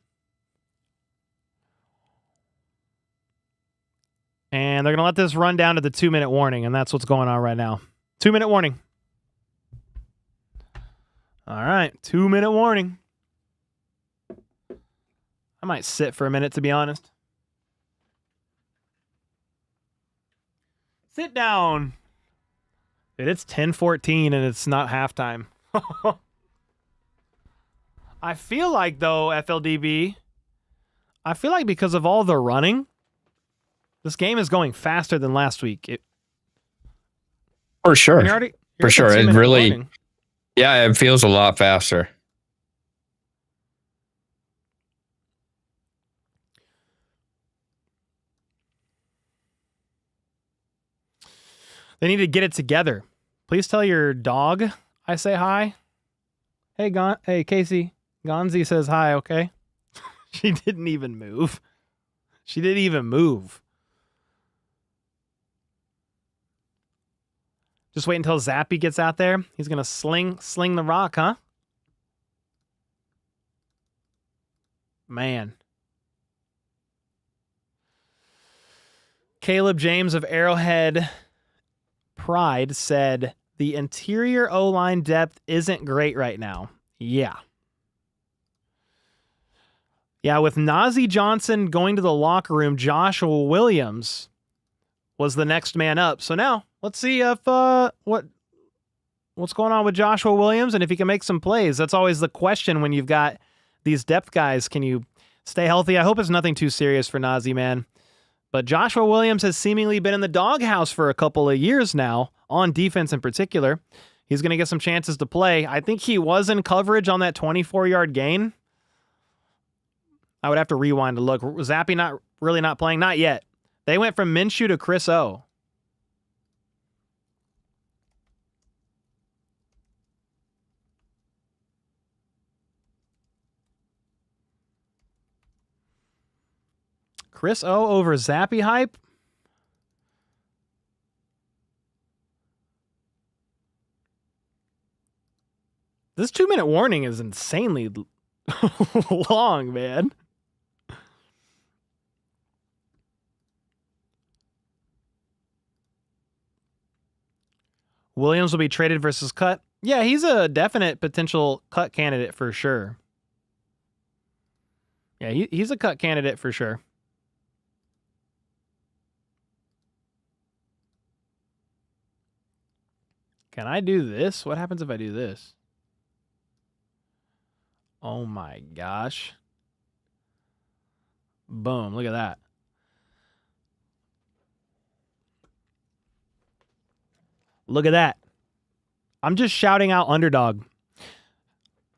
And they're going to let this run down to the 2-minute warning, and that's what's going on right now. 2-minute warning. All right, 2-minute warning. I might sit for a minute, to be honest. Sit down. Dude, it's 10:14 and it's not halftime. I feel like, though, FLDB, I feel like because of all the running, this game is going faster than last week. For sure. For sure. It really, warning. yeah, it feels a lot faster. They need to get it together. Please tell your dog I say hi. Hey, hey, Casey. Gonzi says hi, okay? She didn't even move. She didn't even move. Just wait until Zappy gets out there. He's going to sling the rock, huh? Man. Caleb James of Arrowhead Pride said, the interior O-line depth isn't great right now. Yeah. Yeah, with Najee Johnson going to the locker room, Joshua Williams was the next man up. So now, let's see if what's going on with Joshua Williams and if he can make some plays. That's always the question when you've got these depth guys. Can you stay healthy? I hope it's nothing too serious for Najee, man. But Joshua Williams has seemingly been in the doghouse for a couple of years now, on defense in particular. He's going to get some chances to play. I think he was in coverage on that 24-yard gain. I would have to rewind to look. Was Zappy not playing? Not yet. They went from Minshew to Chris O. Chris O over Zappy hype? This 2-minute warning is insanely long, man. Williams will be traded versus cut. Yeah, he's a definite potential cut candidate for sure. Yeah, he's a cut candidate for sure. Can I do this? What happens if I do this? Oh my gosh. Boom, look at that. Look at that. I'm just shouting out underdog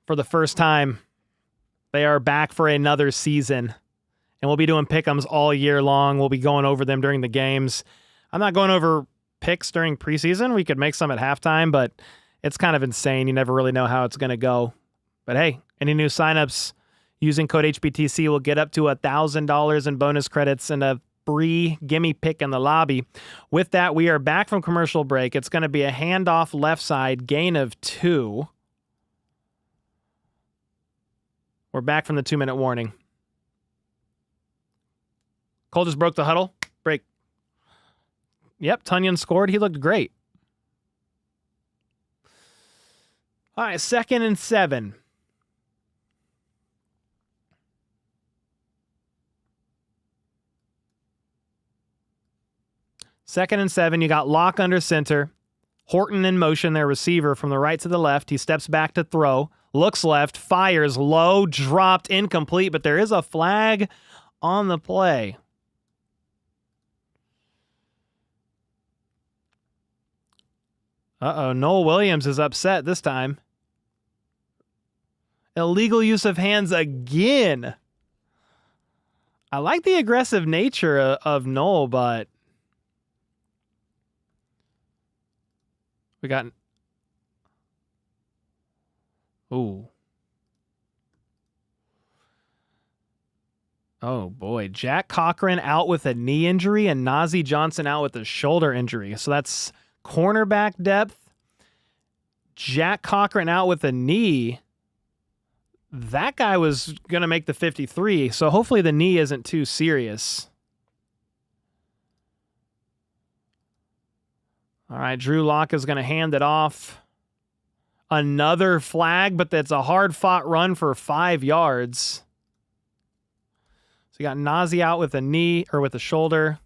for the first time. They are back for another season. And we'll be doing pick'ems all year long. We'll be going over them during the games. I'm not going over picks during preseason. We could make some at halftime, but it's kind of insane. You never really know how it's going to go. But hey, any new signups using code HBTC will get up to $1,000 in bonus credits and a free gimme pick in the lobby. With that, we are back from commercial break. It's going to be a handoff left side, gain of 2. We're back from the 2-minute warning. Cole just broke the huddle. Break. Yep, Tunyon scored. He looked great. All right, 2nd and 7. Second and 7, you got Locke under center. Horton in motion, their receiver from the right to the left. He steps back to throw. Looks left, fires low, dropped, incomplete, but there is a flag on the play. Uh-oh, Noel Williams is upset this time. Illegal use of hands again. I like the aggressive nature of Noel, but we got... Ooh. Oh, boy. Jack Cochran out with a knee injury and Najee Johnson out with a shoulder injury. So that's cornerback depth. Jack Cochran out with a knee. That guy was going to make the 53, so hopefully the knee isn't too serious. All right, Drew Lock is going to hand it off. Another flag, but that's a hard-fought run for 5 yards. So you got Nazi out with a knee or with a shoulder.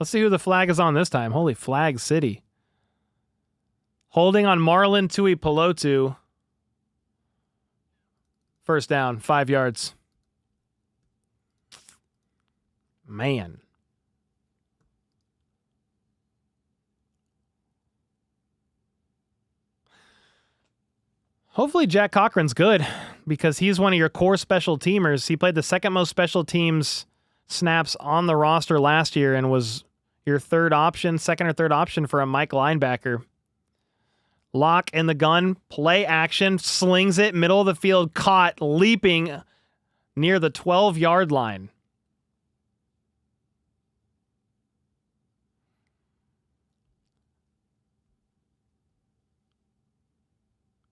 Let's see who the flag is on this time. Holy Flag City. Holding on Marlon Tuipulotu. First down, 5 yards. Man. Hopefully Jack Cochran's good because he's one of your core special teamers. He played the second most special teams snaps on the roster last year and was your second or third option for a Mike linebacker. Lock in the gun, play action, slings it, middle of the field, caught, leaping near the 12-yard line.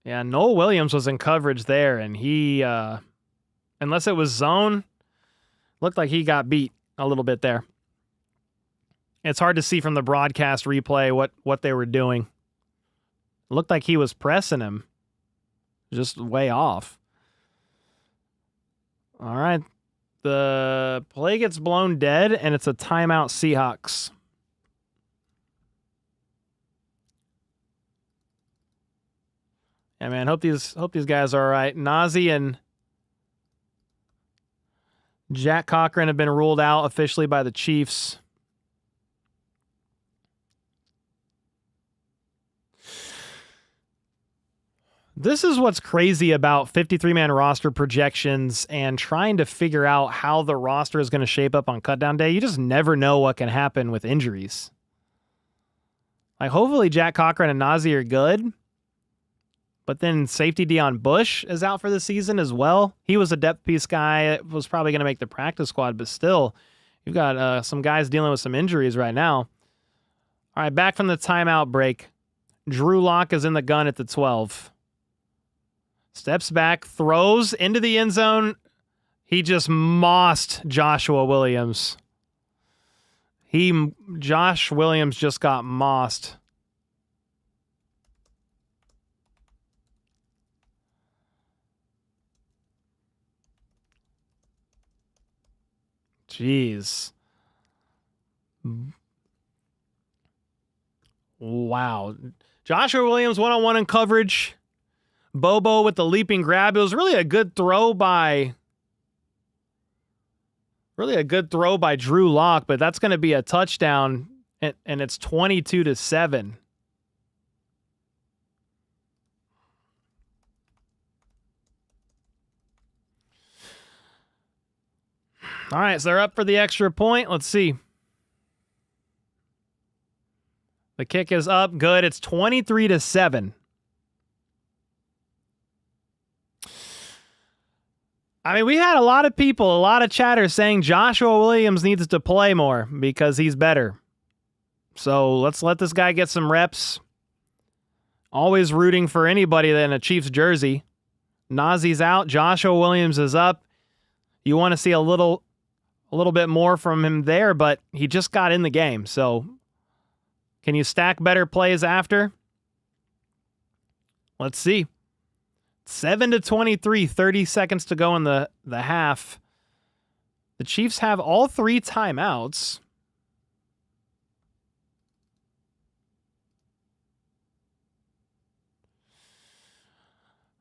Yeah, Noel Williams was in coverage there, and he, unless it was zone, looked like he got beat a little bit there. It's hard to see from the broadcast replay what they were doing. It looked like he was pressing him, just way off. All right, the play gets blown dead, and it's a timeout Seahawks. Yeah, man, hope these guys are all right. Nazi and Jack Cochran have been ruled out officially by the Chiefs. This is what's crazy about 53-man roster projections and trying to figure out how the roster is going to shape up on cutdown day. You just never know what can happen with injuries. Like, hopefully Jack Cochran and Nazi are good. But then safety Deion Bush is out for the season as well. He was a depth piece guy. It was probably going to make the practice squad, but still, you've got some guys dealing with some injuries right now. All right, back from the timeout break. Drew Lock is in the gun at the 12. Steps back, throws into the end zone. He just mossed Joshua Williams. Josh Williams just got mossed. Jeez. Wow. Joshua Williams one-on-one in coverage. Bobo with the leaping grab. It was really a good throw by Drew Lock, but that's going to be a touchdown, and it's 22-7. All right, so they're up for the extra point. Let's see. The kick is up. Good. It's 23-7. I mean, we had a lot of people, a lot of chatter saying Joshua Williams needs to play more because he's better. So let's let this guy get some reps. Always rooting for anybody in a Chiefs jersey. Nazi's out. Joshua Williams is up. You want to see a little bit more from him there, but he just got in the game. So can you stack better plays after? Let's see. 7-23, 30 seconds to go in the half. The Chiefs have all 3 timeouts.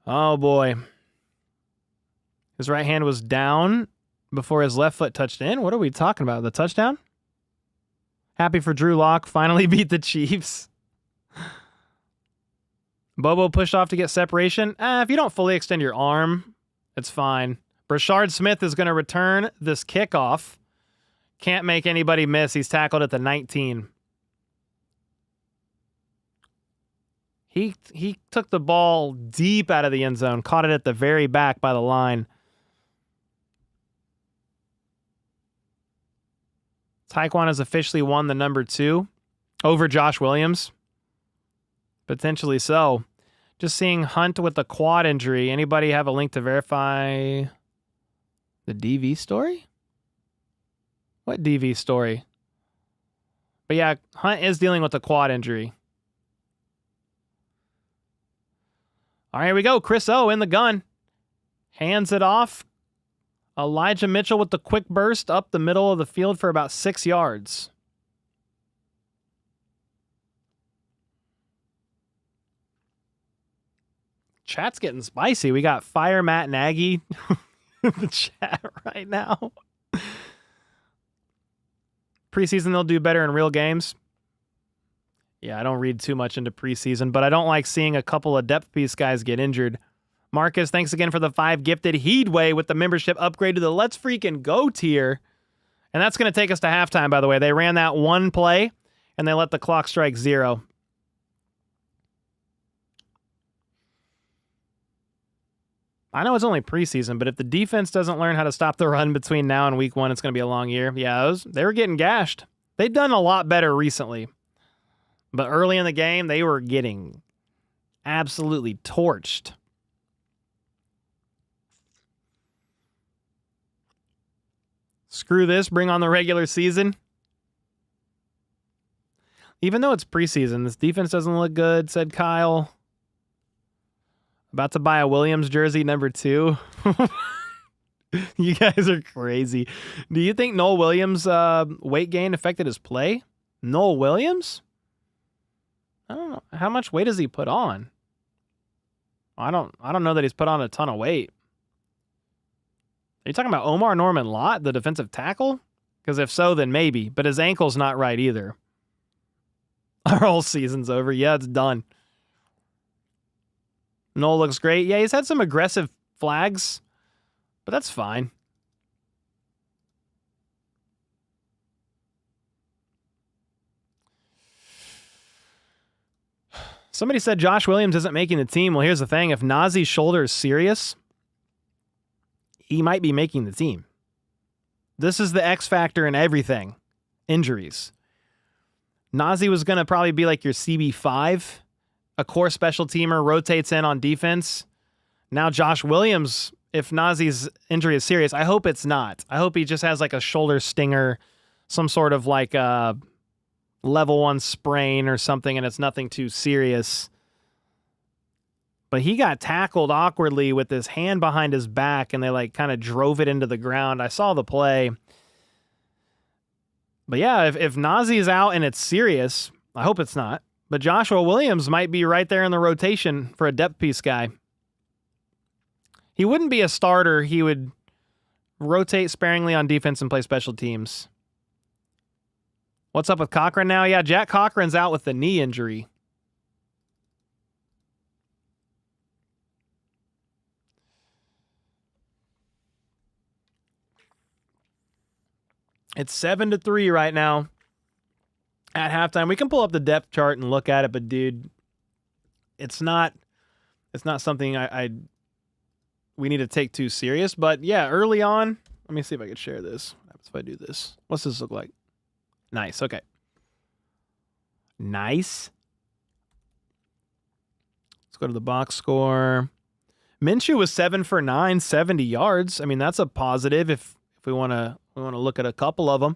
Oh boy. His right hand was down before his left foot touched in. What are we talking about? The touchdown? Happy for Drew Lock. Finally beat the Chiefs. Bobo pushed off to get separation. If you don't fully extend your arm, it's fine. Brashard Smith is going to return this kickoff. Can't make anybody miss. He's tackled at the 19. He took the ball deep out of the end zone, caught it at the very back by the line. Taekwon has officially won the number 2 over Josh Williams. Potentially so. Just seeing Hunt with the quad injury. Anybody have a link to verify the DV story? What DV story? But yeah, Hunt is dealing with a quad injury. All right, here we go. Chris O in the gun. Hands it off. Elijah Mitchell with the quick burst up the middle of the field for about 6 yards. Chat's getting spicy. We got Fire Matt Nagy in the chat right now. Preseason, they'll do better in real games. Yeah, I don't read too much into preseason, but I don't like seeing a couple of depth piece guys get injured. Marcus, thanks again for the 5 gifted. Heedway with the membership upgrade to the Let's Freaking Go tier. And that's going to take us to halftime, by the way. They ran that one play, and they let the clock strike 0. I know it's only preseason, but if the defense doesn't learn how to stop the run between now and week 1, it's going to be a long year. Yeah, they were getting gashed. They've done a lot better recently. But early in the game, they were getting absolutely torched. Screw this, bring on the regular season. Even though it's preseason, this defense doesn't look good, said Kyle. About to buy a Williams jersey, number 2. You guys are crazy. Do you think Noel Williams' weight gain affected his play? Noel Williams? I don't know. How much weight does he put on? I don't know that he's put on a ton of weight. Are you talking about Omar Norman Lott, the defensive tackle? Because if so, then maybe. But his ankle's not right either. Our whole season's over. Yeah, it's done. Noel looks great. Yeah, he's had some aggressive flags, but that's fine. Somebody said Josh Williams isn't making the team. Well, here's the thing. If Nazee's shoulder is serious, he might be making the team. This is the X factor in everything. Injuries. Nazee was going to probably be like your CB5, a core special teamer, rotates in on defense. Now Josh Williams, if Nazee's injury is serious, I hope it's not. I hope he just has like a shoulder stinger, some sort of like a level 1 sprain or something, and it's nothing too serious. But he got tackled awkwardly with his hand behind his back, and they like kind of drove it into the ground. I saw the play. But yeah, if Nazee is out and it's serious, I hope it's not. But Joshua Williams might be right there in the rotation for a depth piece guy. He wouldn't be a starter. He would rotate sparingly on defense and play special teams. What's up with Cochran now? Yeah, Jack Cochran's out with the knee injury. It's 7-3 right now at halftime. We can pull up the depth chart and look at it, but dude, it's not something we need to take too serious. But yeah, early on, let me see if I can share this. What happens if I do this? What's this look like? Nice. Okay. Nice. Let's go to the box score. Minshew was 7 for 9, 70 yards. I mean, that's a positive if we want to look at a couple of them.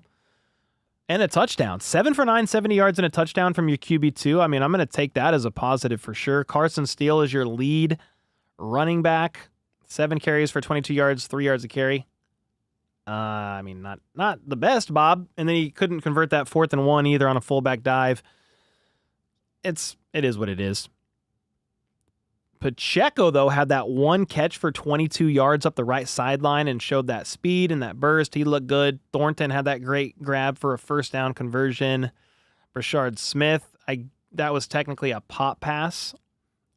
And a touchdown. 7 for 9, 70 yards and a touchdown from your QB2. I mean, I'm going to take that as a positive for sure. Carson Steele is your lead running back. 7 carries for 22 yards, 3 yards a carry. I mean, not the best, Bob. And then he couldn't convert that 4th and 1 either on a fullback dive. It is what it is. Pacheco, though, had that one catch for 22 yards up the right sideline and showed that speed and that burst. He looked good. Thornton had that great grab for a first down conversion. Brashard Smith, that was technically a pop pass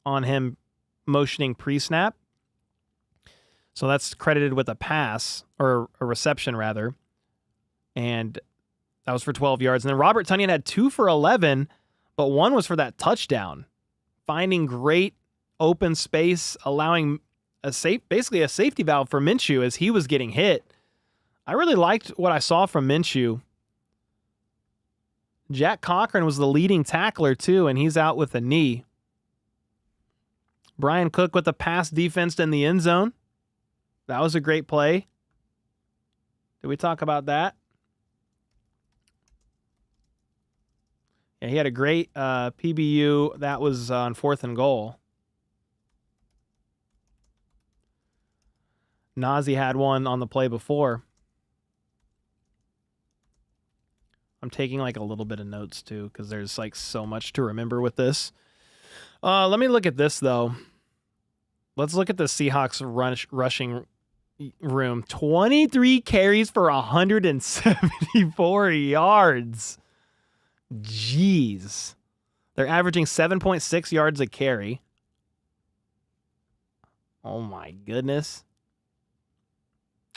on him motioning pre-snap. So that's credited with a pass, or a reception, rather. And that was for 12 yards. And then Robert Tonyan had 2 for 11, but 1 was for that touchdown. Finding great open space, allowing basically a safety valve for Minshew as he was getting hit. I really liked what I saw from Minshew. Jack Cochran was the leading tackler too, and he's out with a knee. Brian Cook with the pass defense in the end zone. That was a great play. Did we talk about that? Yeah, he had a great PBU. That was on 4th and goal. Nazi had one on the play before. I'm taking like a little bit of notes too because there's like so much to remember with this. Let me look at this though. Let's look at the Seahawks rushing room. 23 carries for 174 yards. Jeez. They're averaging 7.6 yards a carry. Oh my goodness.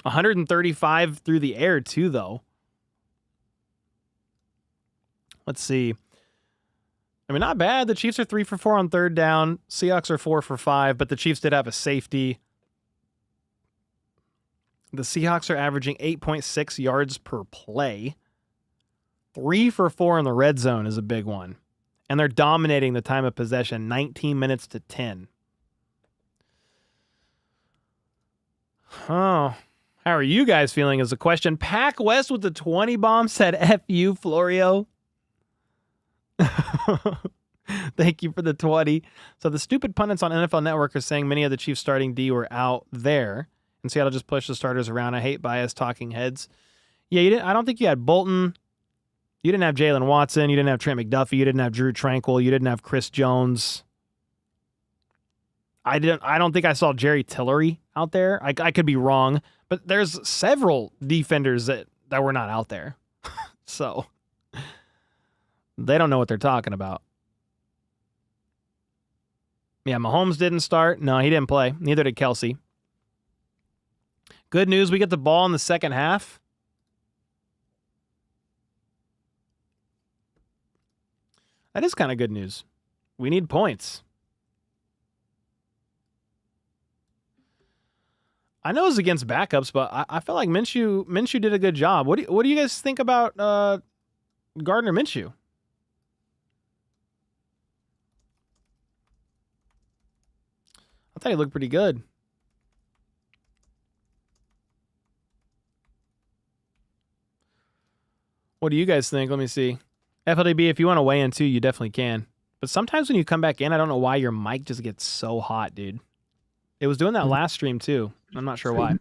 135 through the air too, though. Let's see. I mean, not bad. The Chiefs are 3 for 4 on third down. Seahawks are 4 for 5, but the Chiefs did have a safety. The Seahawks are averaging 8.6 yards per play. 3 for 4 in the red zone is a big one. And they're dominating the time of possession, 19 minutes to 10. Oh, how are you guys feeling is a question. Pac West with the 20 bomb said, F you, Florio. Thank you for the 20. So the stupid pundits on NFL Network are saying many of the Chiefs starting D were out there. And Seattle just pushed the starters around. I hate biased talking heads. Yeah, I don't think you had Bolton. You didn't have Jalen Watson. You didn't have Trent McDuffie. You didn't have Drew Tranquil. You didn't have Chris Jones. I don't think I saw Jerry Tillery out there. I could be wrong, but there's several defenders that were not out there. So they don't know what they're talking about. Yeah, Mahomes didn't start. No, he didn't play. Neither did Kelsey. Good news, we get the ball in the second half. That is kind of good news. We need points. I know it's against backups, but I feel like Minshew did a good job. What do you guys think about Gardner Minshew? I thought he looked pretty good. What do you guys think? Let me see. FLDB, if you want to weigh in too, you definitely can. But sometimes when you come back in, I don't know why your mic just gets so hot, dude. It was doing that last stream too. I'm not sure why.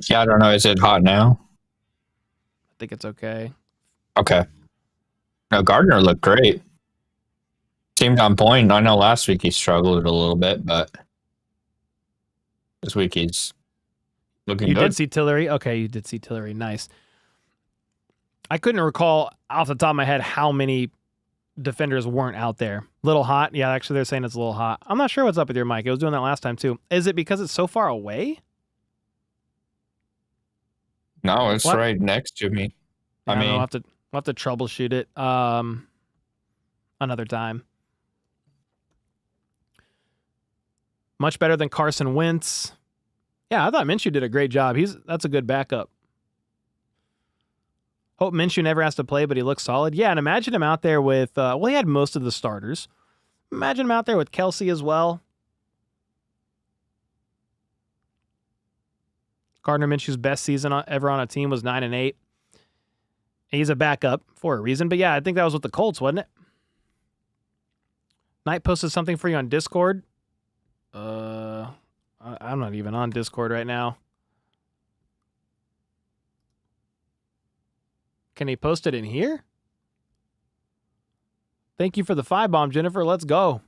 Yeah, I don't know. Is it hot now? I think it's okay. Okay. No, Gardner looked great. Seemed on point. I know last week he struggled a little bit, but this week he's looking good. You good. did see Tillery? Okay, you did see Tillery. Nice. I couldn't recall off the top of my head how many defenders weren't out there. Little hot? Yeah, actually they're saying it's a little hot. I'm not sure what's up with your mic. It was doing that last time too. Is it because it's so far away? No, it's right next to me. Yeah, I mean, we'll have to troubleshoot it another time. Much better than Carson Wentz. Yeah, I thought Minshew did a great job. That's a good backup. Hope Minshew never has to play, but he looks solid. Yeah, and imagine him out there with, he had most of the starters. Imagine him out there with Kelsey as well. Gardner Minshew's best season ever on a team was 9-8. He's a backup for a reason. But yeah, I think that was with the Colts, wasn't it? Knight posted something for you on Discord. I'm not even on Discord right now. Can he post it in here? Thank you for the 5-bomb, Jennifer. Let's go.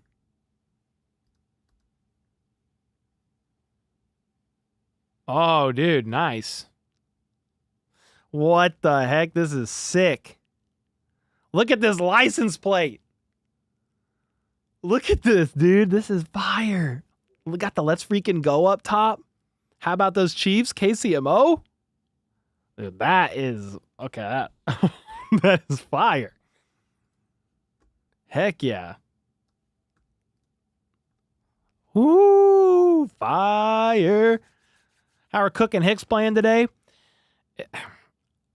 Oh, dude, nice. What the heck? This is sick. Look at this license plate. Look at this, dude. This is fire. We got the let's freaking go up top. How about those Chiefs? KCMO? Dude, that is... Okay, that is fire. Heck yeah. Woo! Fire. How are Cook and Hicks playing today?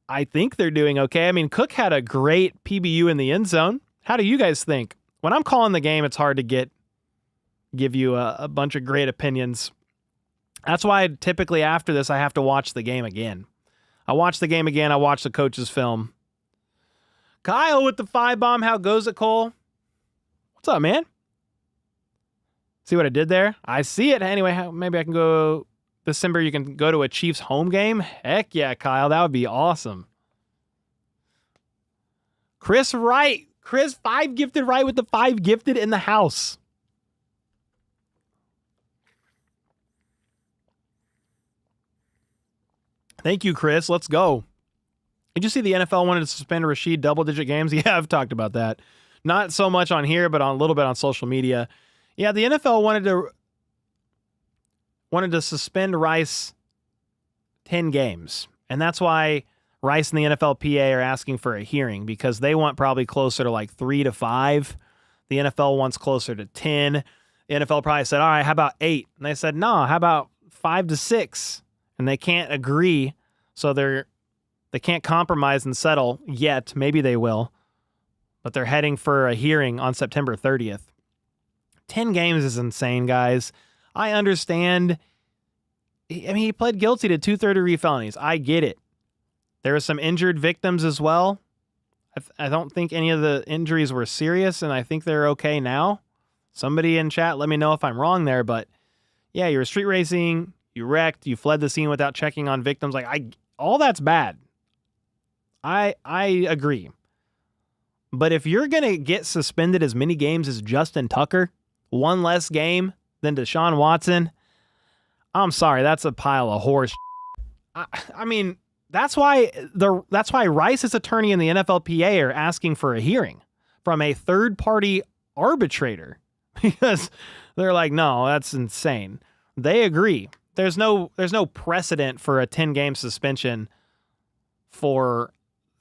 I think they're doing okay. I mean, Cook had a great PBU in the end zone. How do you guys think? When I'm calling the game, it's hard to give you a bunch of great opinions. That's why typically after this, I have to watch the game again. I watch the game again. I watch the coach's film. Kyle with the 5-bomb. How goes it, Cole? What's up, man? See what I did there? I see it. Anyway, maybe I can go December. You can go to a Chiefs home game. Heck yeah, Kyle. That would be awesome. Chris Wright. Chris 5 gifted right with the 5 gifted in the house. Thank you, Chris. Let's go. Did you see the NFL wanted to suspend Rashid double-digit games? Yeah, I've talked about that. Not so much on here, but on a little bit on social media. Yeah, the NFL wanted to suspend Rice 10 games. And that's why Rice and the NFLPA are asking for a hearing, because they want probably closer to like 3 to 5. The NFL wants closer to 10. The NFL probably said, all right, how about 8? And they said, no, how about 5 to 6? And they can't agree, so they can't compromise and settle yet. Maybe they will. But they're heading for a hearing on September 30th. 10 games is insane, guys. I understand. I mean, he pled guilty to 2 third-degree felonies. I get it. There were some injured victims as well. I don't think any of the injuries were serious, and I think they're okay now. Somebody in chat, let me know if I'm wrong there. But yeah, you were street racing, you wrecked, you fled the scene without checking on victims. Like, all that's bad. I agree. But if you're going to get suspended as many games as Justin Tucker, 1 less game than Deshaun Watson, I'm sorry, that's a pile of horse. I mean, that's why Rice's attorney and the NFLPA are asking for a hearing from a third-party arbitrator, because they're like, no, that's insane. They agree. There's no precedent for a 10-game suspension for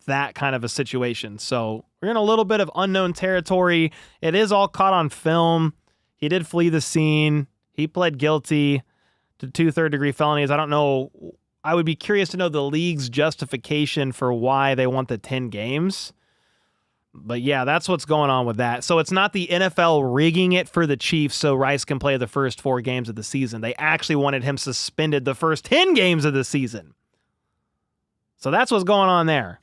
that kind of a situation. So we're in a little bit of unknown territory. It is all caught on film. He did flee the scene. He pled guilty to 2 third-degree felonies. I don't know. I would be curious to know the league's justification for why they want the 10 games. But yeah, that's what's going on with that. So it's not the NFL rigging it for the Chiefs so Rice can play the first 4 games of the season. They actually wanted him suspended the first 10 games of the season. So that's what's going on there.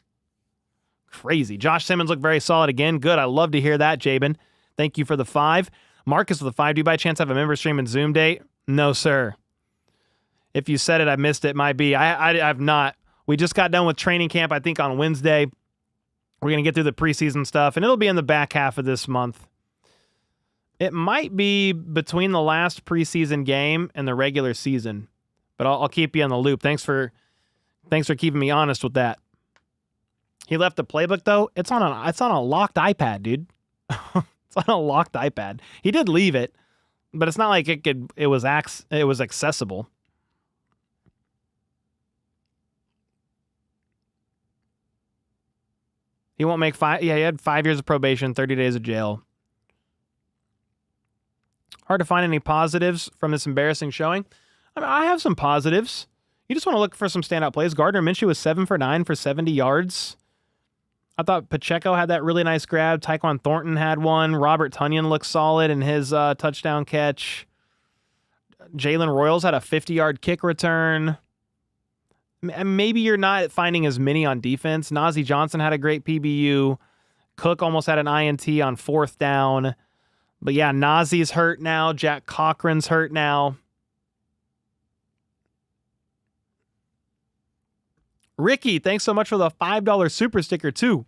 Crazy. Josh Simmons looked very solid again. Good. I love to hear that, Jabin. Thank you for the 5. Marcus with the 5. Do you by chance have a member stream and Zoom date? No, sir. If you said it, I missed it. Might be. I've not. We just got done with training camp, I think, on Wednesday. We're going to get through the preseason stuff, and it'll be in the back half of this month. It might be between the last preseason game and the regular season, but I'll keep you on the loop. Thanks for keeping me honest with that. He left the playbook though. It's on a locked iPad, dude. It's on a locked iPad. He did leave it, but it's not like it was accessible. He won't make 5. Yeah, he had 5 years of probation, 30 days of jail. Hard to find any positives from this embarrassing showing. I mean, I have some positives. You just want to look for some standout plays. Gardner Minshew was 7 for 9 for 70 yards. I thought Pacheco had that really nice grab. Tyquan Thornton had one. Robert Tonyan looked solid in his touchdown catch. Jalen Royals had a 50-yard kick return. Maybe you're not finding as many on defense. Najee Johnson had a great PBU. Cook almost had an INT on 4th down. But yeah, Nazee's hurt now. Jack Cochran's hurt now. Ricky, thanks so much for the $5 super sticker too.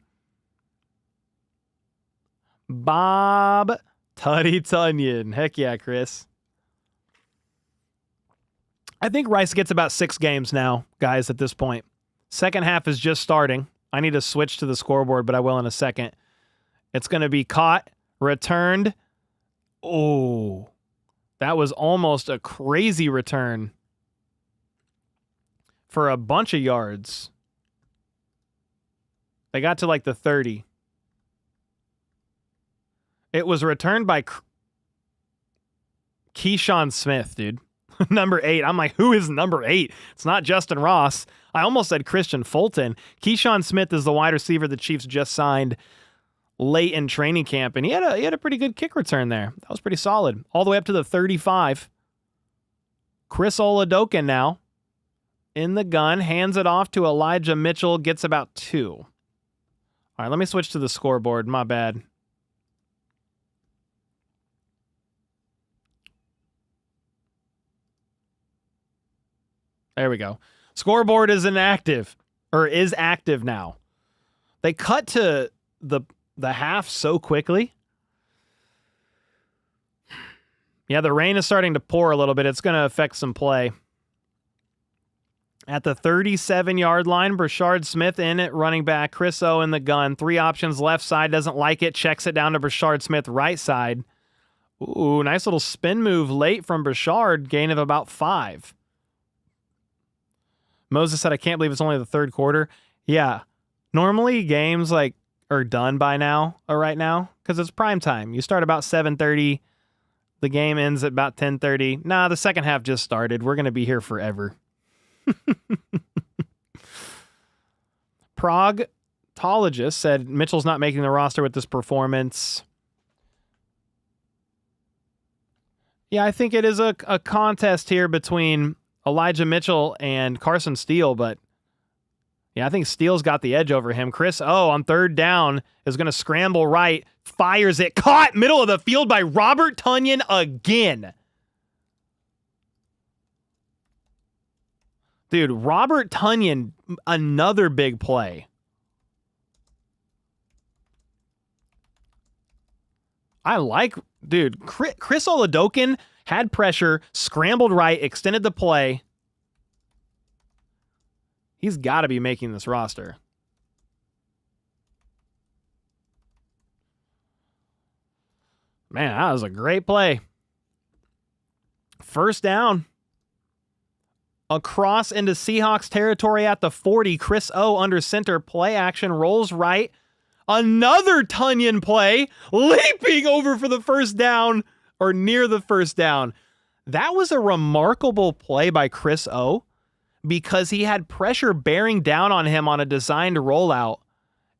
Bob Tutty Tunyon. Heck yeah, Chris. I think Rice gets about 6 games now, guys, at this point. Second half is just starting. I need to switch to the scoreboard, but I will in a second. It's going to be caught, returned. Oh, that was almost a crazy return for a bunch of yards. They got to like the 30. It was returned by Keyshawn Smith, dude. Number 8. I'm like, who is number 8? It's not Justin Ross. I almost said Christian Fulton. Keyshawn Smith is the wide receiver the Chiefs just signed late in training camp, and he had a pretty good kick return there. That was pretty solid. All the way up to the 35. Chris Oladokin now in the gun, hands it off to Elijah Mitchell, gets about 2. All right, let me switch to the scoreboard. My bad. There we go. Scoreboard is inactive, or is active now. They cut to the half so quickly. Yeah, the rain is starting to pour a little bit. It's going to affect some play. At the 37-yard line, Brashard Smith in it, running back. Chris O in the gun. 3 options, left side, doesn't like it. Checks it down to Brashard Smith, right side. Ooh, nice little spin move late from Brashard. Gain of about 5. Moses said, I can't believe it's only the third quarter. Yeah, normally games like are done by now, or right now, because it's prime time. You start about 7:30. The game ends at about 10:30. Nah, the second half just started. We're going to be here forever. Progtologist said Mitchell's not making the roster with this performance. Yeah, I think it is a contest here between Elijah Mitchell and Carson Steele, but yeah, I think Steele's got the edge over him. Chris O on third down is going to scramble right, fires it, caught middle of the field by Robert Tonyan again. Dude, Robert Tonyan, another big play. I like, dude, Chris Oladokin had pressure, scrambled right, extended the play. He's got to be making this roster. Man, that was a great play. First down. Across into Seahawks territory at the 40. Chris O under center. Play action. Rolls right. Another Tonyan play. Leaping over for the first down. Or near the first down. That was a remarkable play by Chris O. Because he had pressure bearing down on him on a designed rollout.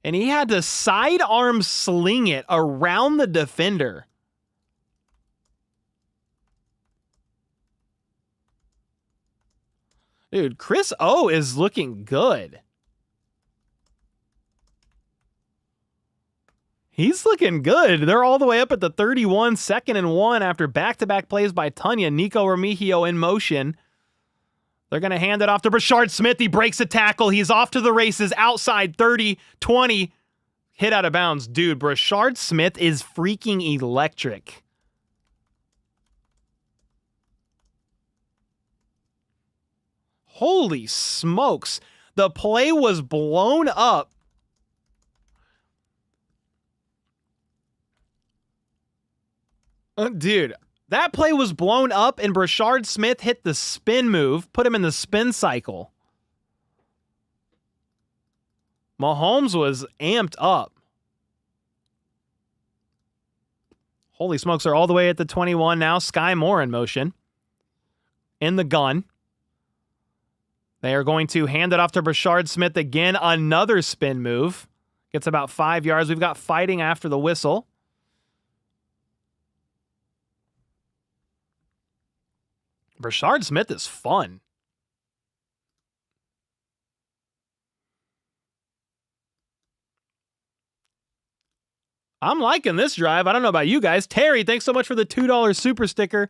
And he had to sidearm sling it around the defender. Dude, Chris O is looking good. He's looking good. They're all the way up at the 31, 2nd and 1 after back-to-back plays by Tonyan. Nico Remigio in motion. They're going to hand it off to Brashard Smith. He breaks a tackle. He's off to the races. Outside 30, 20. Hit out of bounds. Dude, Brashard Smith is freaking electric. Holy smokes. The play was blown up. Dude, that play was blown up and Brashard Smith hit the spin move, put him in the spin cycle. Mahomes was amped up. Holy smokes, they're all the way at the 21 now. Sky Moore in motion. In the gun. They are going to hand it off to Brashard Smith again. Another spin move. Gets about 5 yards. We've got fighting after the whistle. Brashard Smith is fun. I'm liking this drive. I don't know about you guys. Terry, thanks so much for the $2 super sticker.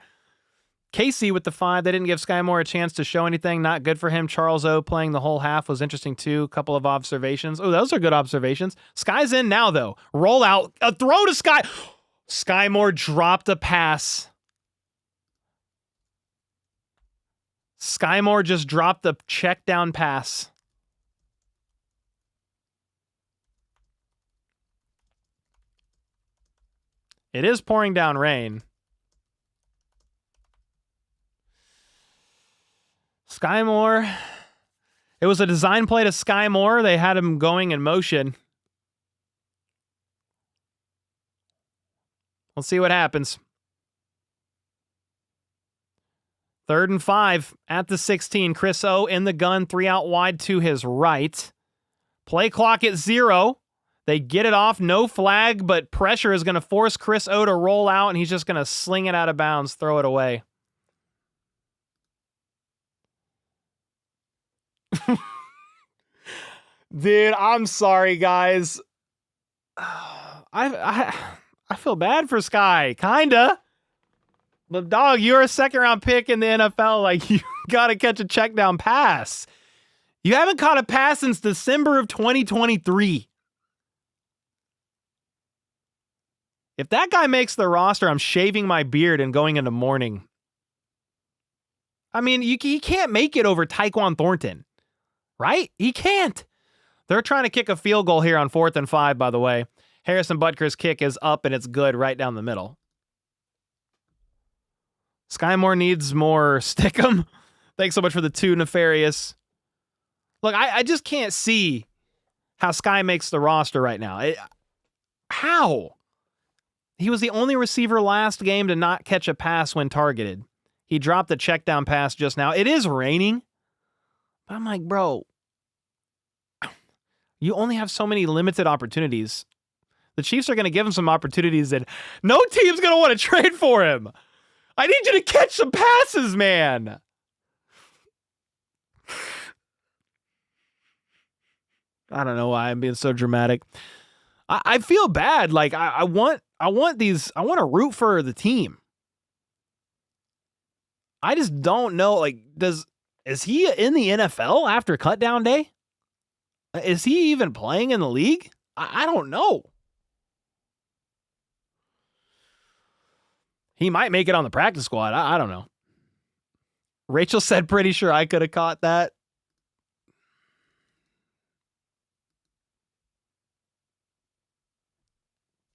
Casey with the 5. They didn't give Sky Moore a chance to show anything. Not good for him. Charles O playing the whole half was interesting too. A couple of observations. Oh, those are good observations. Sky's in now, though. Roll out. A throw to Sky. Sky Moore dropped a pass. Sky Moore just dropped the check down pass. It is pouring down rain. Sky Moore. It was a design play to Sky Moore. They had him going in motion. Let's see what happens. 3rd and 5 at the 16. Chris O in the gun, 3 out wide to his right. Play clock at 0. They get it off, no flag, but pressure is going to force Chris O to roll out, and he's just going to sling it out of bounds, throw it away. Dude, I'm sorry, guys. I feel bad for Sky, kinda. But dog, you're a second-round pick in the NFL. Like, you got to catch a check down pass. You haven't caught a pass since December of 2023. If that guy makes the roster, I'm shaving my beard and going into mourning. I mean, he can't make it over Tyquan Thornton, right? He can't. They're trying to kick a field goal here on 4th and 5, by the way. Harrison Butker's kick is up, and it's good right down the middle. Sky Moore needs more stickum. Thanks so much for the 2, Nefarious. Look, I just can't see how Sky makes the roster right now. How? He was the only receiver last game to not catch a pass when targeted. He dropped the check down pass just now. It is raining. But I'm like, bro, you only have so many limited opportunities. The Chiefs are going to give him some opportunities that no team's going to want to trade for him. I need you to catch some passes, man. I don't know why I'm being so dramatic. I feel bad. Like I want to root for the team. I just don't know. Like, is he in the NFL after cutdown day? Is he even playing in the league? I don't know. He might make it on the practice squad. I don't know. Rachel said, pretty sure I could have caught that.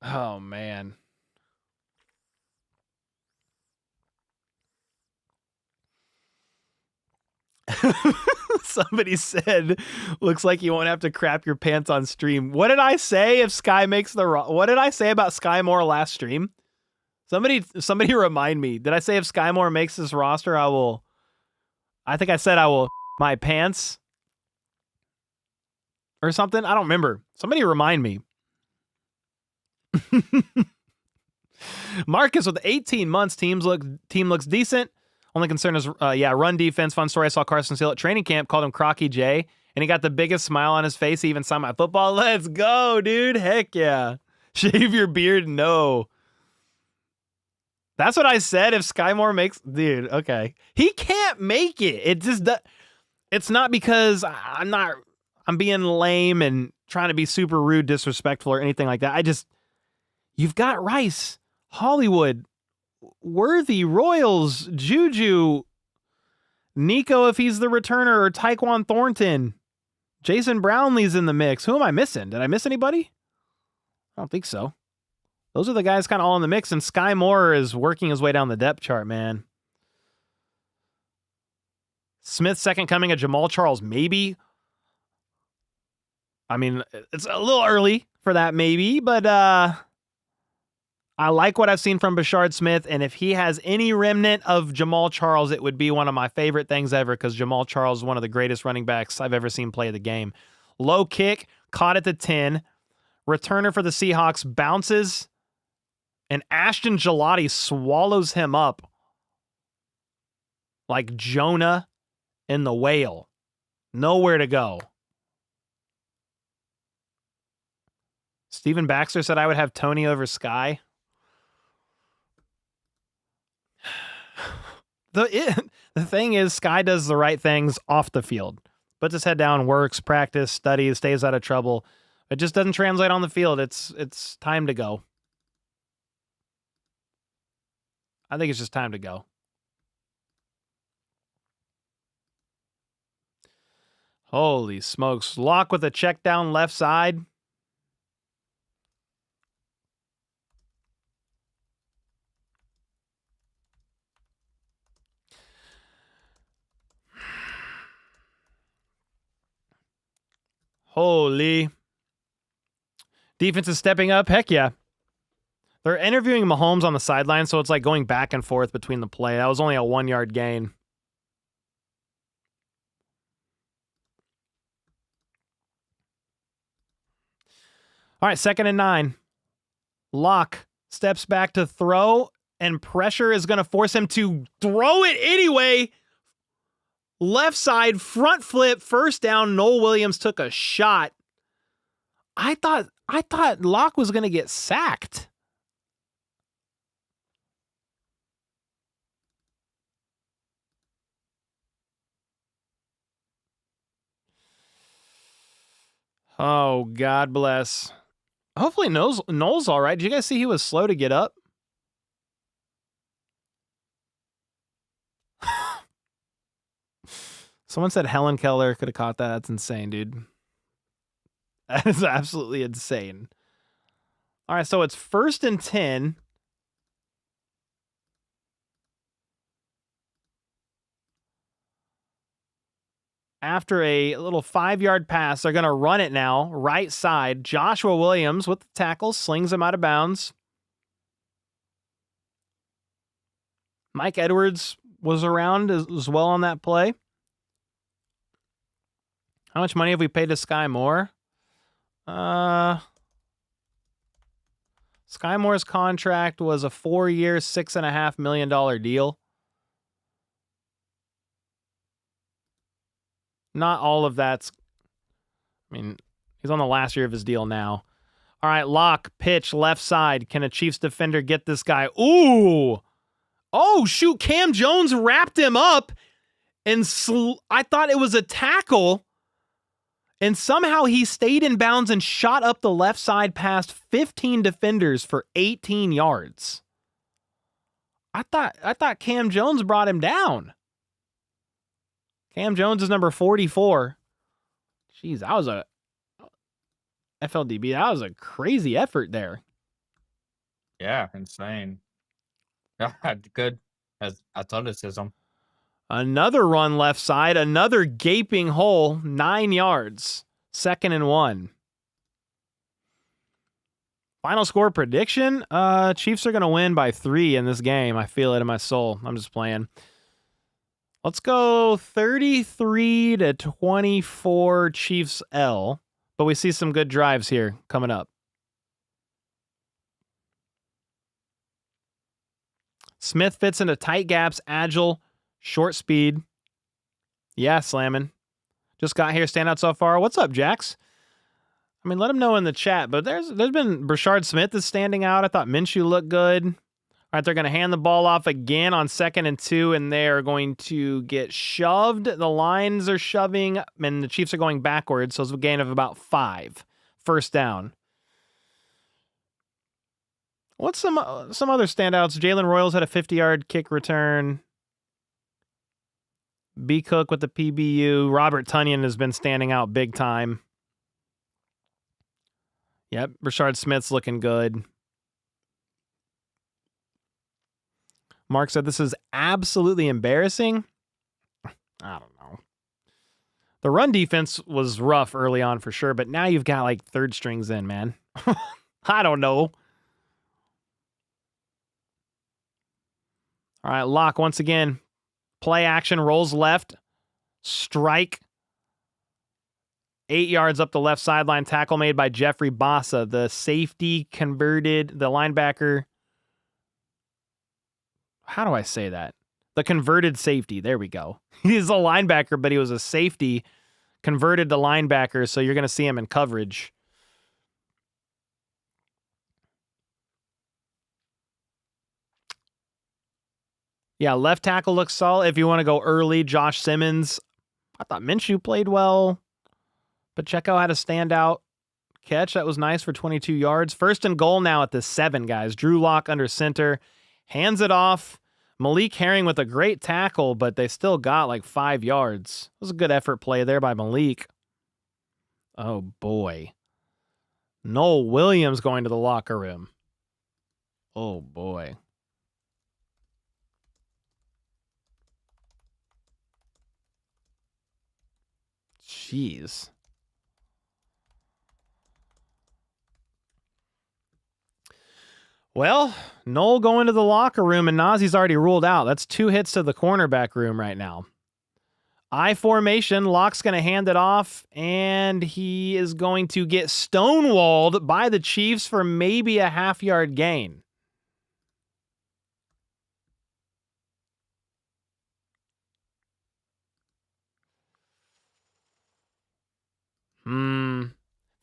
Oh, man. Somebody said, looks like you won't have to crap your pants on stream. What did I say if Sky makes what did I say about Sky Moore last stream? Somebody remind me. Did I say if Sky Moore makes this roster, I think I said I will my pants or something. I don't remember. Somebody remind me. Marcus with 18 months. Team looks decent. Only concern is, run defense. Fun story. I saw Carson Steele at training camp, called him Crocky J, and he got the biggest smile on his face. He even signed my football. Let's go, dude. Heck yeah. Shave your beard? No. That's what I said. If Sky Moore makes, dude, okay. He can't make it. It just, it's not because I'm being lame and trying to be super rude, disrespectful, or anything like that. You've got Rice, Hollywood, Worthy, Royals, Juju, Nico if he's the returner, or Tyquan Thornton. Jason Brownlee's in the mix. Who am I missing? Did I miss anybody? I don't think so. Those are the guys kind of all in the mix, and Sky Moore is working his way down the depth chart, man. Smith's second coming of Jamal Charles, maybe. I mean, it's a little early for that, maybe, but I like what I've seen from Bashard Smith, and if he has any remnant of Jamal Charles, it would be one of my favorite things ever, because Jamal Charles is one of the greatest running backs I've ever seen play the game. Low kick, caught at the 10. Returner for the Seahawks bounces, and Ashton Gelati swallows him up like Jonah in the whale. Nowhere to go. Steven Baxter said I would have Tony over Sky. The thing is, Sky does the right things off the field. Puts his head down, works, practice, studies, stays out of trouble. It just doesn't translate on the field. It's time to go. I think it's just time to go. Holy smokes. Lock with a check down left side. Holy. Defense is stepping up. Heck yeah. They're interviewing Mahomes on the sideline, so it's like going back and forth between the play. That was only a 1-yard gain. All right, 2nd and 9. Lock steps back to throw, and pressure is going to force him to throw it anyway. Left side, front flip, first down. Noel Williams took a shot. I thought Locke was going to get sacked. Oh, God bless. Hopefully Noel's all right. Did you guys see he was slow to get up? Someone said Helen Keller could have caught that. That's insane, dude. That is absolutely insane. All right, so it's 1st and 10. After a little 5-yard pass, they're going to run it now. Right side, Joshua Williams with the tackle, slings him out of bounds. Mike Edwards was around as well on that play. How much money have we paid to Sky Moore? Sky Moore's contract was a 4-year, $6.5 million deal. Not all of that's... I mean, he's on the last year of his deal now. All right, lock, pitch, left side. Can a Chiefs defender get this guy? Ooh! Oh, shoot, Cam Jones wrapped him up, and I thought it was a tackle, and somehow he stayed in bounds and shot up the left side past 15 defenders for 18 yards. I thought Cam Jones brought him down. Cam Jones is number 44. Jeez, that was a FLDB. That was a crazy effort there. Yeah, insane. Good as athleticism. Another run left side, another gaping hole, 9 yards. 2nd and 1. Final score prediction? Chiefs are going to win by 3 in this game. I feel it in my soul. I'm just playing. Let's go 33-24 Chiefs L. But we see some good drives here coming up. Smith fits into tight gaps, agile, short speed. Yeah, slamming. Just got here, standout so far. What's up, Jax? I mean, let him know in the chat, but there's been Brashard Smith is standing out. I thought Minshew looked good. All right, they're going to hand the ball off again on 2nd and 2, and they're going to get shoved. The lines are shoving, and the Chiefs are going backwards, so it's a gain of about 5. 1st down. What's some other standouts? Jalen Royals had a 50-yard kick return. B. Cook with the PBU. Robert Tunyon has been standing out big time. Yep, Brashard Smith's looking good. Mark said this is absolutely embarrassing. I don't know. The run defense was rough early on for sure, but now you've got like 3rd strings in, man. I don't know. All right, lock once again. Play action, rolls left. Strike. 8 yards up the left sideline. Tackle made by Jeffrey Bassa. The safety converted, the linebacker. How do I say that? The converted safety. There we go. He's a linebacker, but he was a safety converted to linebacker, so you're going to see him in coverage. Yeah, left tackle looks solid. If you want to go early, Josh Simmons. I thought Minshew played well. Pacheco had a standout catch. That was nice for 22 yards. 1st and goal now at the 7, guys. Drew Lock under center. Hands it off. Malik Herring with a great tackle, but they still got like 5 yards. It was a good effort play there by Malik. Oh, boy. Noel Williams going to the locker room. Oh, boy. Jeez. Well, Noel going to the locker room, and Nazi's already ruled out. That's 2 hits to the cornerback room right now. I formation. Locke's going to hand it off, and he is going to get stonewalled by the Chiefs for maybe a half-yard gain.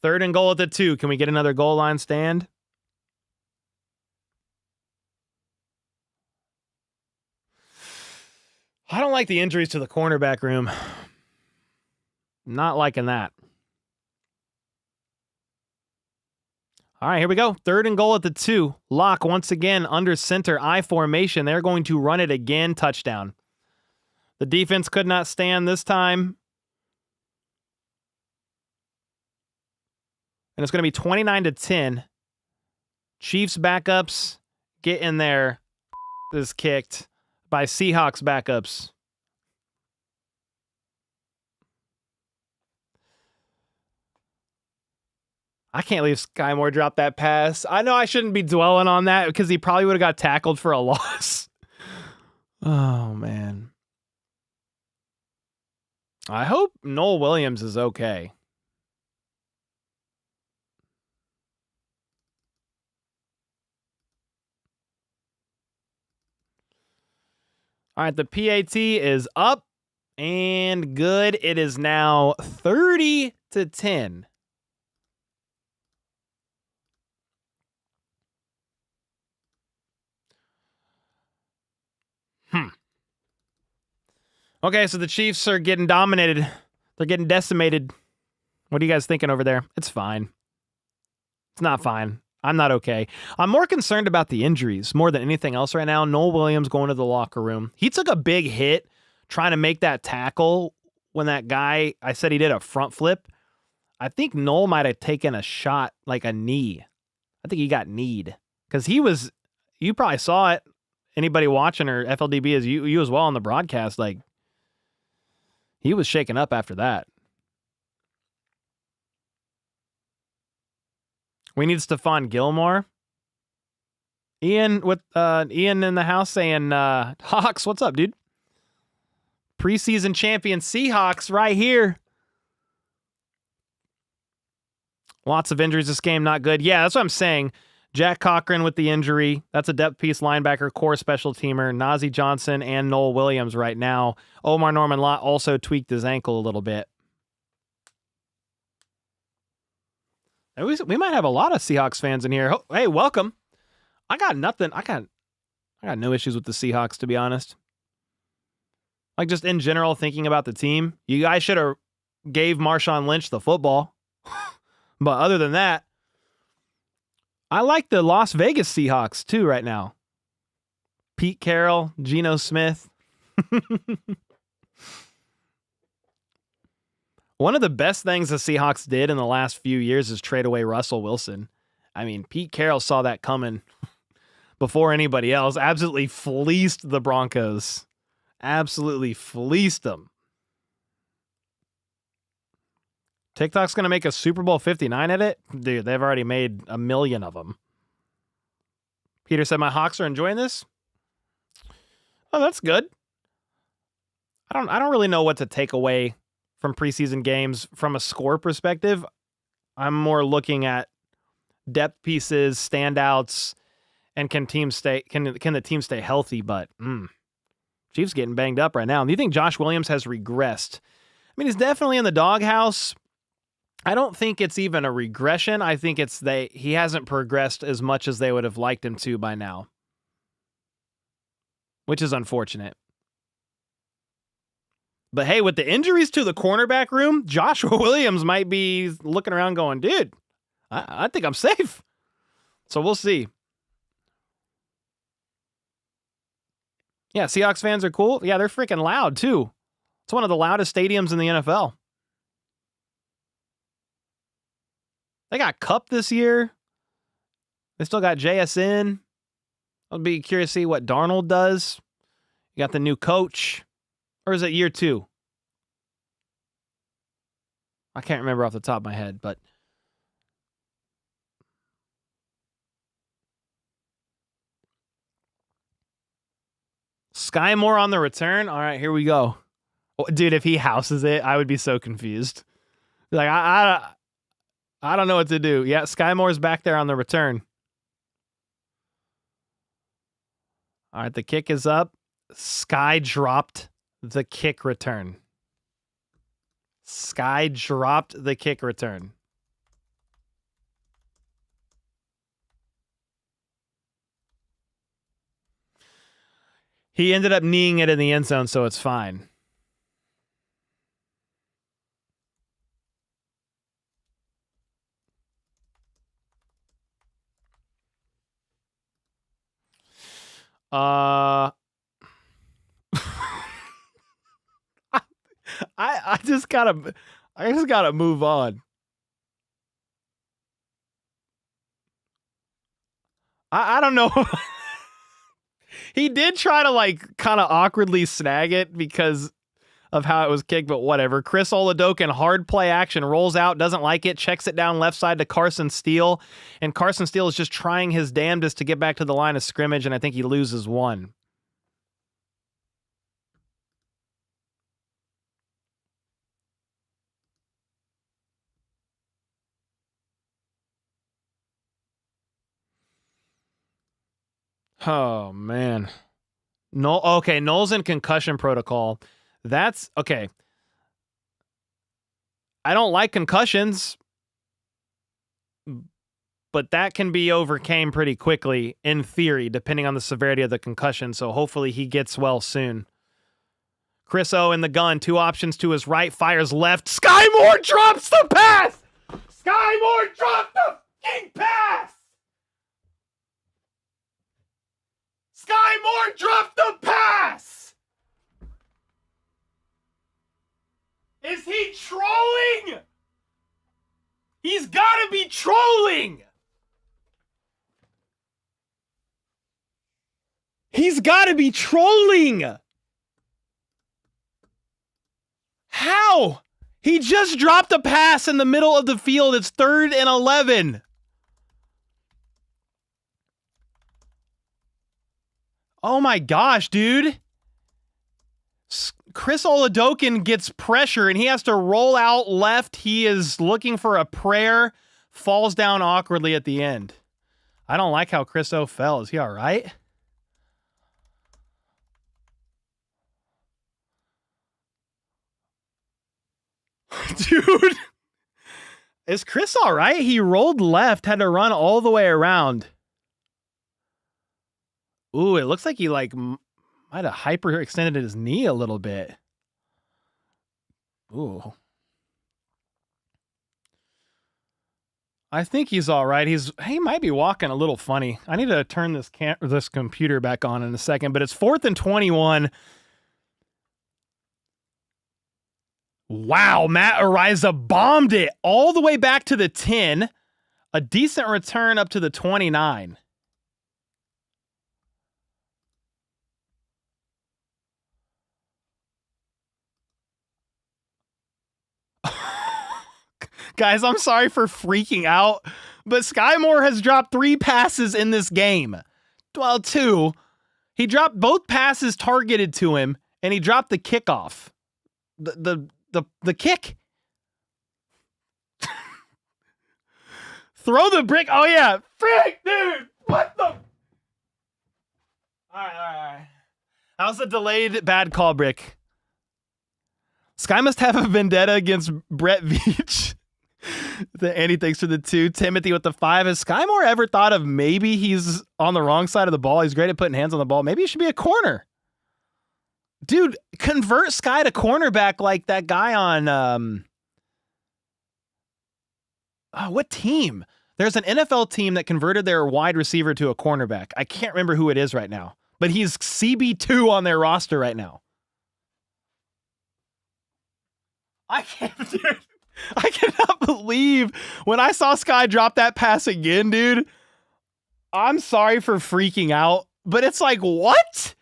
Third and goal at the 2. Can we get another goal line stand? I don't like the injuries to the cornerback room. Not liking that. All right, here we go. 3rd and goal at the 2. Lock once again under center, I formation. They're going to run it again. Touchdown. The defense could not stand this time. And it's going to be 29-10. Chiefs backups get in there. Is kicked by Seahawks backups. I can't believe Sky Moore dropped that pass. I know I shouldn't be dwelling on that because he probably would have got tackled for a loss. Oh, man. I hope Noel Williams is okay. All right, the PAT is up and good. It is now 30-10. Okay, so the Chiefs are getting dominated. They're getting decimated. What are you guys thinking over there? It's fine. It's not fine. I'm not okay. I'm more concerned about the injuries more than anything else right now. Noel Williams going to the locker room. He took a big hit trying to make that tackle when that guy, I said he did a front flip. I think Noel might have taken a shot, like a knee. I think he got kneed because he was, you probably saw it. Anybody watching or FLDB as you as well on the broadcast, like he was shaken up after that. We need Stephon Gilmore. Ian in the house saying, Hawks, what's up, dude? Preseason champion Seahawks right here. Lots of injuries this game, not good. Yeah, that's what I'm saying. Jack Cochran with the injury. That's a depth piece linebacker, core special teamer. Najee Johnson and Noel Williams right now. Omar Norman Lott also tweaked his ankle a little bit. We might have a lot of Seahawks fans in here. Hey, welcome. I got nothing. I got no issues with the Seahawks, to be honest. Like just in general, thinking about the team, you guys should have gave Marshawn Lynch the football. But other than that, I like the Las Vegas Seahawks too right now. Pete Carroll, Geno Smith. One of the best things the Seahawks did in the last few years is trade away Russell Wilson. I mean, Pete Carroll saw that coming before anybody else. Absolutely fleeced the Broncos. Absolutely fleeced them. TikTok's going to make a Super Bowl 59 edit? Dude, they've already made 1 million of them. Peter said, my Hawks are enjoying this? Oh, that's good. I don't really know what to take away from preseason games from a score perspective. I'm more looking at depth pieces, standouts, and can the team stay healthy? But Chiefs getting banged up right now. Do you think Josh Williams has regressed? I mean, he's definitely in the doghouse. I don't think it's even a regression. I think it's he hasn't progressed as much as they would have liked him to by now, which is unfortunate. But hey, with the injuries to the cornerback room, Joshua Williams might be looking around going, dude, I think I'm safe. So we'll see. Yeah, Seahawks fans are cool. Yeah, they're freaking loud too. It's one of the loudest stadiums in the NFL. They got Cup this year. They still got JSN. I'll be curious to see what Darnold does. You got the new coach. Or is it year 2? I can't remember off the top of my head, but Sky Moore on the return. All right, here we go. Oh, dude, if he houses it, I would be so confused. Like I don't know what to do. Yeah, Sky Moore's back there on the return. All right, the kick is up. Sky dropped the kick return. Sky dropped the kick return. He ended up kneeing it in the end zone, so it's fine. I just gotta move on. I don't know. He did try to like kind of awkwardly snag it because of how it was kicked, but whatever. Chris Oladokun, hard play action, rolls out, doesn't like it, checks it down left side to Carson Steele, and Carson Steele is just trying his damnedest to get back to the line of scrimmage, and I think he loses one. Oh, man. No, okay, Noel's in concussion protocol. That's okay. I don't like concussions, but that can be overcame pretty quickly, in theory, depending on the severity of the concussion, so hopefully he gets well soon. Chris O in the gun, 2 options to his right, fires left. Sky Moore drops the pass! Sky Moore dropped the fucking pass! Sky Moore dropped the pass! Is he trolling? He's gotta be trolling! He's gotta be trolling! How? He just dropped a pass in the middle of the field. It's 3rd and 11. Oh my gosh, dude. Chris Oladokun gets pressure and he has to roll out left. He is looking for a prayer, falls down awkwardly at the end. I don't like how Chris O fell. Is he all right? Dude. Is Chris all right? He rolled left, had to run all the way around. Ooh, it looks like he like might have hyperextended his knee a little bit. Ooh. I think he's all right. He might be walking a little funny. I need to turn this computer back on in a second, but it's 4th and 21. Wow, Matt Ariza bombed it all the way back to the 10. A decent return up to the 29. Guys, I'm sorry for freaking out, but Sky Moore has dropped 3 passes in this game. Well, 2. He dropped both passes targeted to him, and he dropped the kickoff. The kick. Throw the brick. Oh, yeah. Frick, dude. What the? All right. How's the delayed bad call, Brick? Sky must have a vendetta against Brett Veach. Andy, thanks for the 2. Timothy with the 5. Has Sky Moore ever thought of maybe he's on the wrong side of the ball? He's great at putting hands on the ball. Maybe he should be a corner. Dude, convert Sky to cornerback like that guy on what team? There's an NFL team that converted their wide receiver to a cornerback. I can't remember who it is right now, but he's CB2 on their roster right now. I cannot believe when I saw Sky drop that pass again, dude. I'm sorry for freaking out, but it's like, what?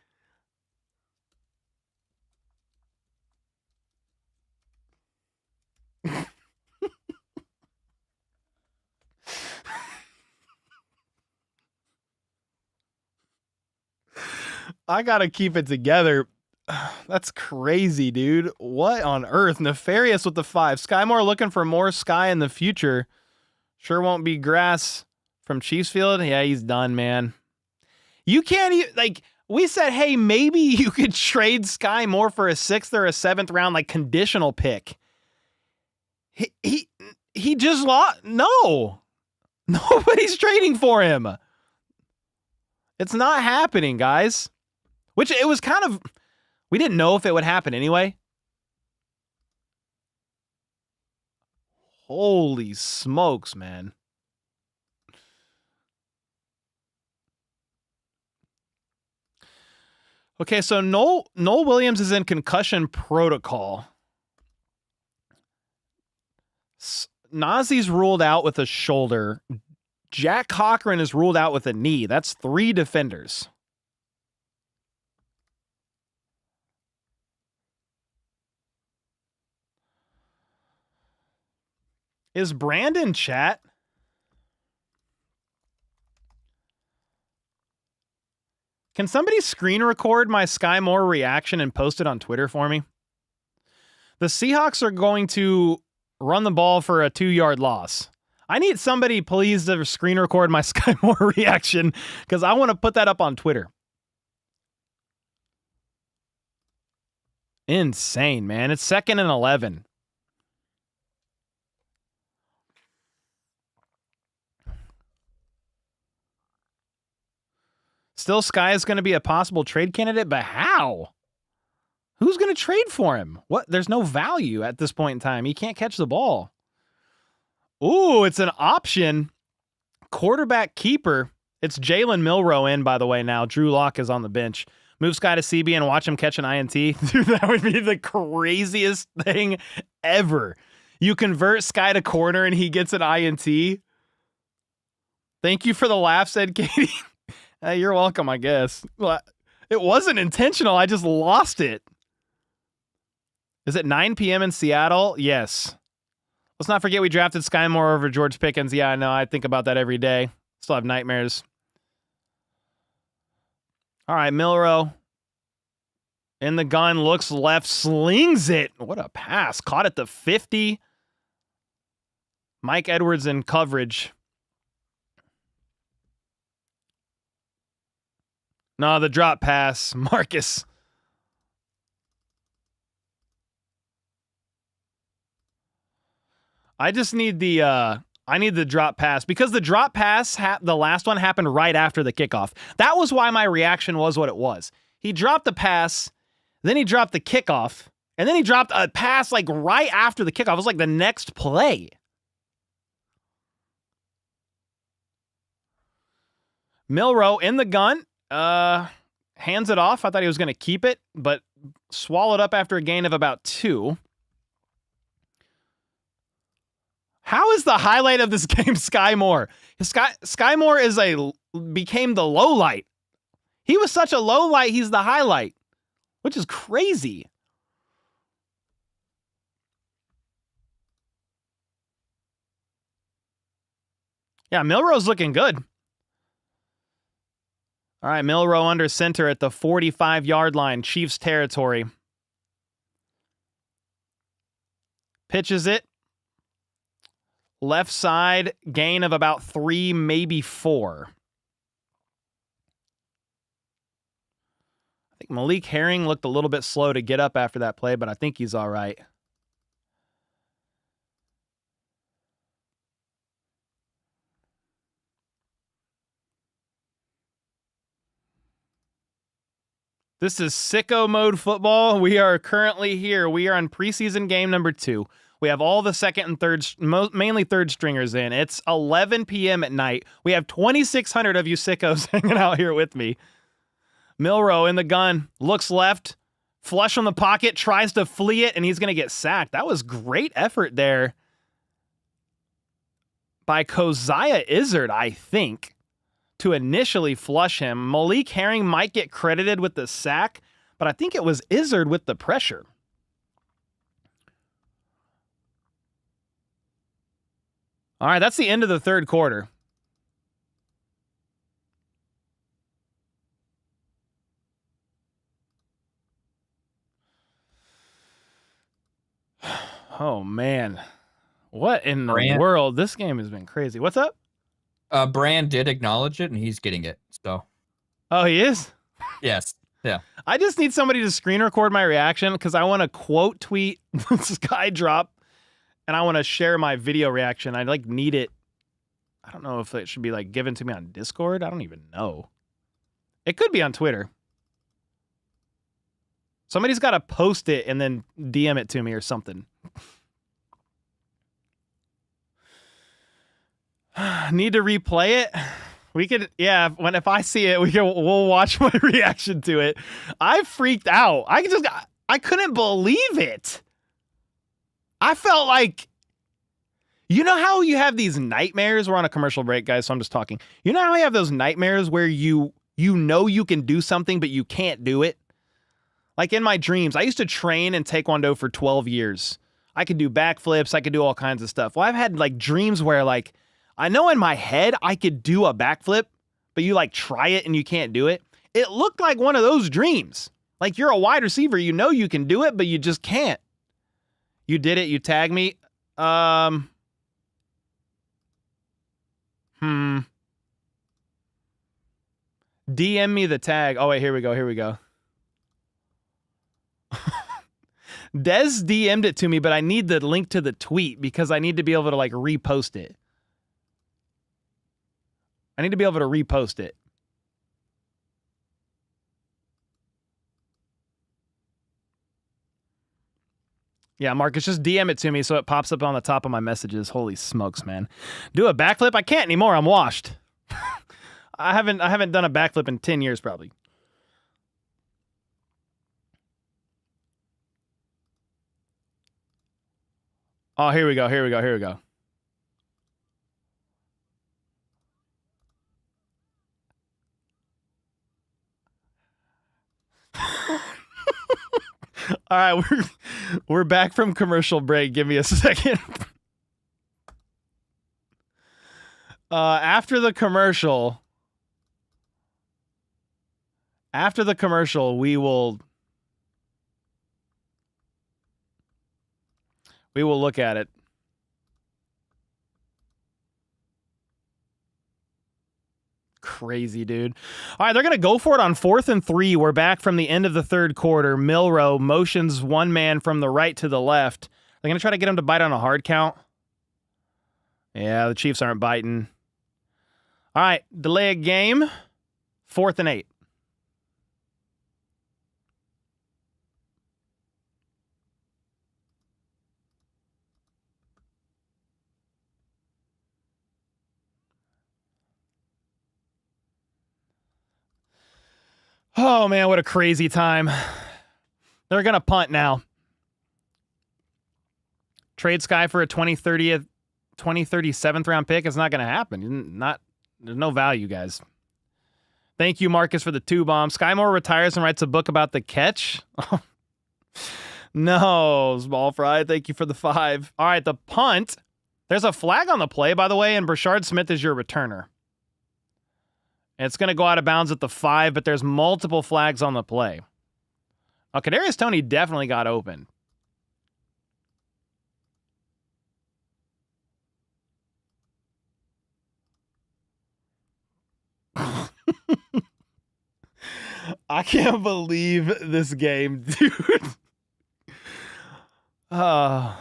I gotta keep it together. That's crazy, dude. What on earth? Nefarious with the 5. Sky Moore looking for more Sky in the future. Sure won't be grass from Chiefsfield. Yeah, he's done, man. You can't even, like, we said, hey, maybe you could trade Sky Moore for a 6th or a 7th round, like, conditional pick. He just lost. No. Nobody's trading for him. It's not happening, guys. Which it was kind of, we didn't know if it would happen anyway. Holy smokes, man. Okay, so Noel Williams is in concussion protocol. Nazi's ruled out with a shoulder. Jack Cochran is ruled out with a knee. That's 3 defenders. Is Brandon chat? Can somebody screen record my Sky Moore reaction and post it on Twitter for me? The Seahawks are going to run the ball for a 2-yard loss. I need somebody, please, to screen record my Sky Moore reaction because I want to put that up on Twitter. Insane, man. It's 2nd and 11. Still, Sky is going to be a possible trade candidate, but how? Who's going to trade for him? What? There's no value at this point in time. He can't catch the ball. Ooh, it's an option. Quarterback keeper. It's Jalen Milroe in, by the way, now. Drew Lock is on the bench. Move Sky to CB and watch him catch an INT. Dude, that would be the craziest thing ever. You convert Sky to corner and he gets an INT. Thank you for the laugh, said Katie. You're welcome, I guess. Well, it wasn't intentional. I just lost it. Is it 9 p.m. in Seattle? Yes. Let's not forget we drafted Sky Moore over George Pickens. Yeah, I know. I think about that every day. Still have nightmares. All right, Milroe. In the gun, looks left, slings it. What a pass. Caught at the 50. Mike Edwards in coverage. No, the drop pass. Marcus. I just need the I need the drop pass because the drop pass, the last one happened right after the kickoff. That was why my reaction was what it was. He dropped the pass, then he dropped the kickoff, and then he dropped a pass like right after the kickoff. It was like the next play. Milroe in the gun. Hands it off. I thought he was going to keep it, but swallowed up after a gain of about 2. How is the highlight of this game Sky Moore? Sky Moore became the low light. He was such a low light, he's the highlight, which is crazy. Yeah, Milroe's looking good. All right, Milroe under center at the 45-yard line, Chiefs territory. Pitches it. Left side, gain of about 3, maybe 4. I think Malik Herring looked a little bit slow to get up after that play, but I think he's all right. This is sicko mode football. We are currently here. We are on preseason game number 2. We have all the second and third, mainly third stringers in. It's 11 p.m. at night. We have 2,600 of you sickos hanging out here with me. Milroe in the gun, looks left, flush from the pocket, tries to flee it, and he's going to get sacked. That was great effort there by Keziah Izzard, I think, to initially flush him. Malik Herring might get credited with the sack, but I think it was Izzard with the pressure. All right, that's the end of the third quarter. Oh, man. What in the world? This game has been crazy. What's up? Brand did acknowledge it, and he's getting it. So. Oh, he is? Yes. Yeah. I just need somebody to screen record my reaction because I want to quote tweet Sky Drop, and I want to share my video reaction. I need it. I don't know if it should be given to me on Discord. I don't even know. It could be on Twitter. Somebody's got to post it and then DM it to me or something. Need to replay it? We could, yeah. If I see it, we'll watch my reaction to it. I freaked out. I couldn't believe it. I felt like, you know how you have these nightmares? We're on a commercial break, guys, so I'm just talking. You know how you have those nightmares where you know you can do something, but you can't do it? Like in my dreams, I used to train in Taekwondo for 12 years. I could do backflips. I could do all kinds of stuff. Well, I've had like dreams where like, I know in my head I could do a backflip, but you like try it and you can't do it. It looked like one of those dreams. Like you're a wide receiver, you know you can do it, but you just can't. You did it, you tag me. DM me the tag. Oh wait, here we go. Dez DM'd it to me, but I need the link to the tweet because I need to be able to like repost it. Yeah, Marcus, just DM it to me so it pops up on the top of my messages. Holy smokes, man. Do a backflip? I can't anymore. I'm washed. I haven't done a backflip in 10 years probably. Oh, here we go. All right, we're back from commercial break. Give me a second. After the commercial, we will look at it. Crazy, dude. All right, they're going to go for it on 4th and 3. We're back from the end of the third quarter. Milrow motions one man from the right to the left. They're going to try to get him to bite on a hard count. Yeah, the Chiefs aren't biting. All right, delay a game. 4th and 8. Oh, man, what a crazy time. They're going to punt now. Trade Sky for a 2037th round pick. It's not going to happen. There's no value, guys. Thank you, Marcus, for the 2 bombs. Sky Moore retires and writes a book about the catch. No, Small Fry, thank you for the 5. All right, the punt. There's a flag on the play, by the way, and Brashard Smith is your returner. And it's going to go out of bounds at the 5, but there's multiple flags on the play. Oh, Kadarius Toney definitely got open. I can't believe this game, dude. I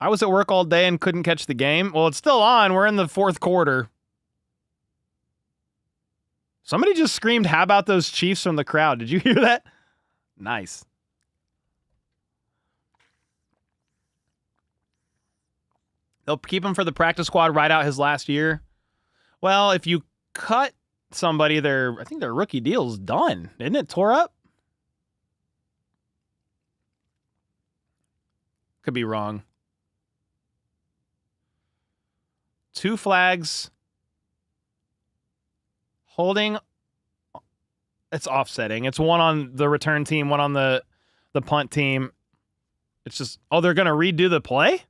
was at work all day and couldn't catch the game. Well, it's still on. We're in the 4th quarter. Somebody just screamed, "How about those Chiefs?" from the crowd. Did you hear that? Nice. They'll keep him for the practice squad right out his last year. Well, if you cut somebody, I think their rookie deal's done. Isn't it tore up? Could be wrong. 2 flags. Holding. It's offsetting. It's one on the return team, one on the punt team. It's just, they're going to redo the play?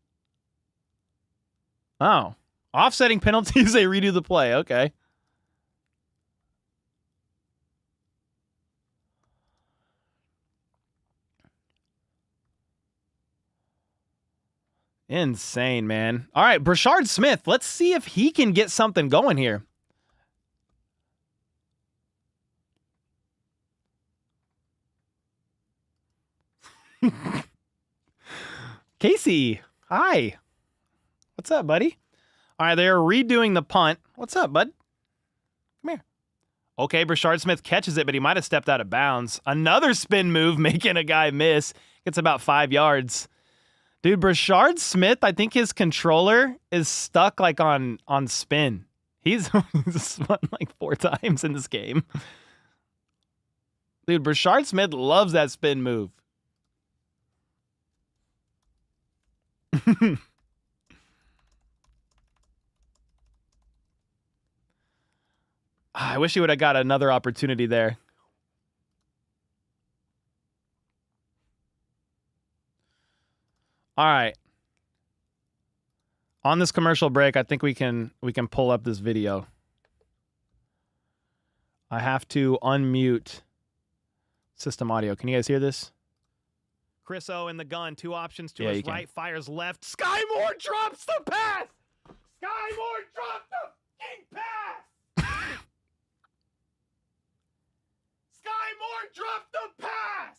Oh. Offsetting penalties, they redo the play. Okay. Insane, man. All right, Brashard Smith. Let's see if he can get something going here. Casey, hi. What's up, buddy? All right, they're redoing the punt. What's up, bud? Come here. Okay, Brashard Smith catches it, but he might have stepped out of bounds. Another spin move, making a guy miss. Gets about 5 yards. Dude, Brashard Smith, I think his controller is stuck like on spin. He's spun like 4 times in this game. Dude, Brashard Smith loves that spin move. I wish he would have got another opportunity there. All right. On this commercial break, I think we can pull up this video. I have to unmute system audio. Can you guys hear this? Chris O in the gun, 2 options to his right, fires left. Sky Moore drops the pass. Sky Moore drops the fucking pass. Sky Moore dropped the pass.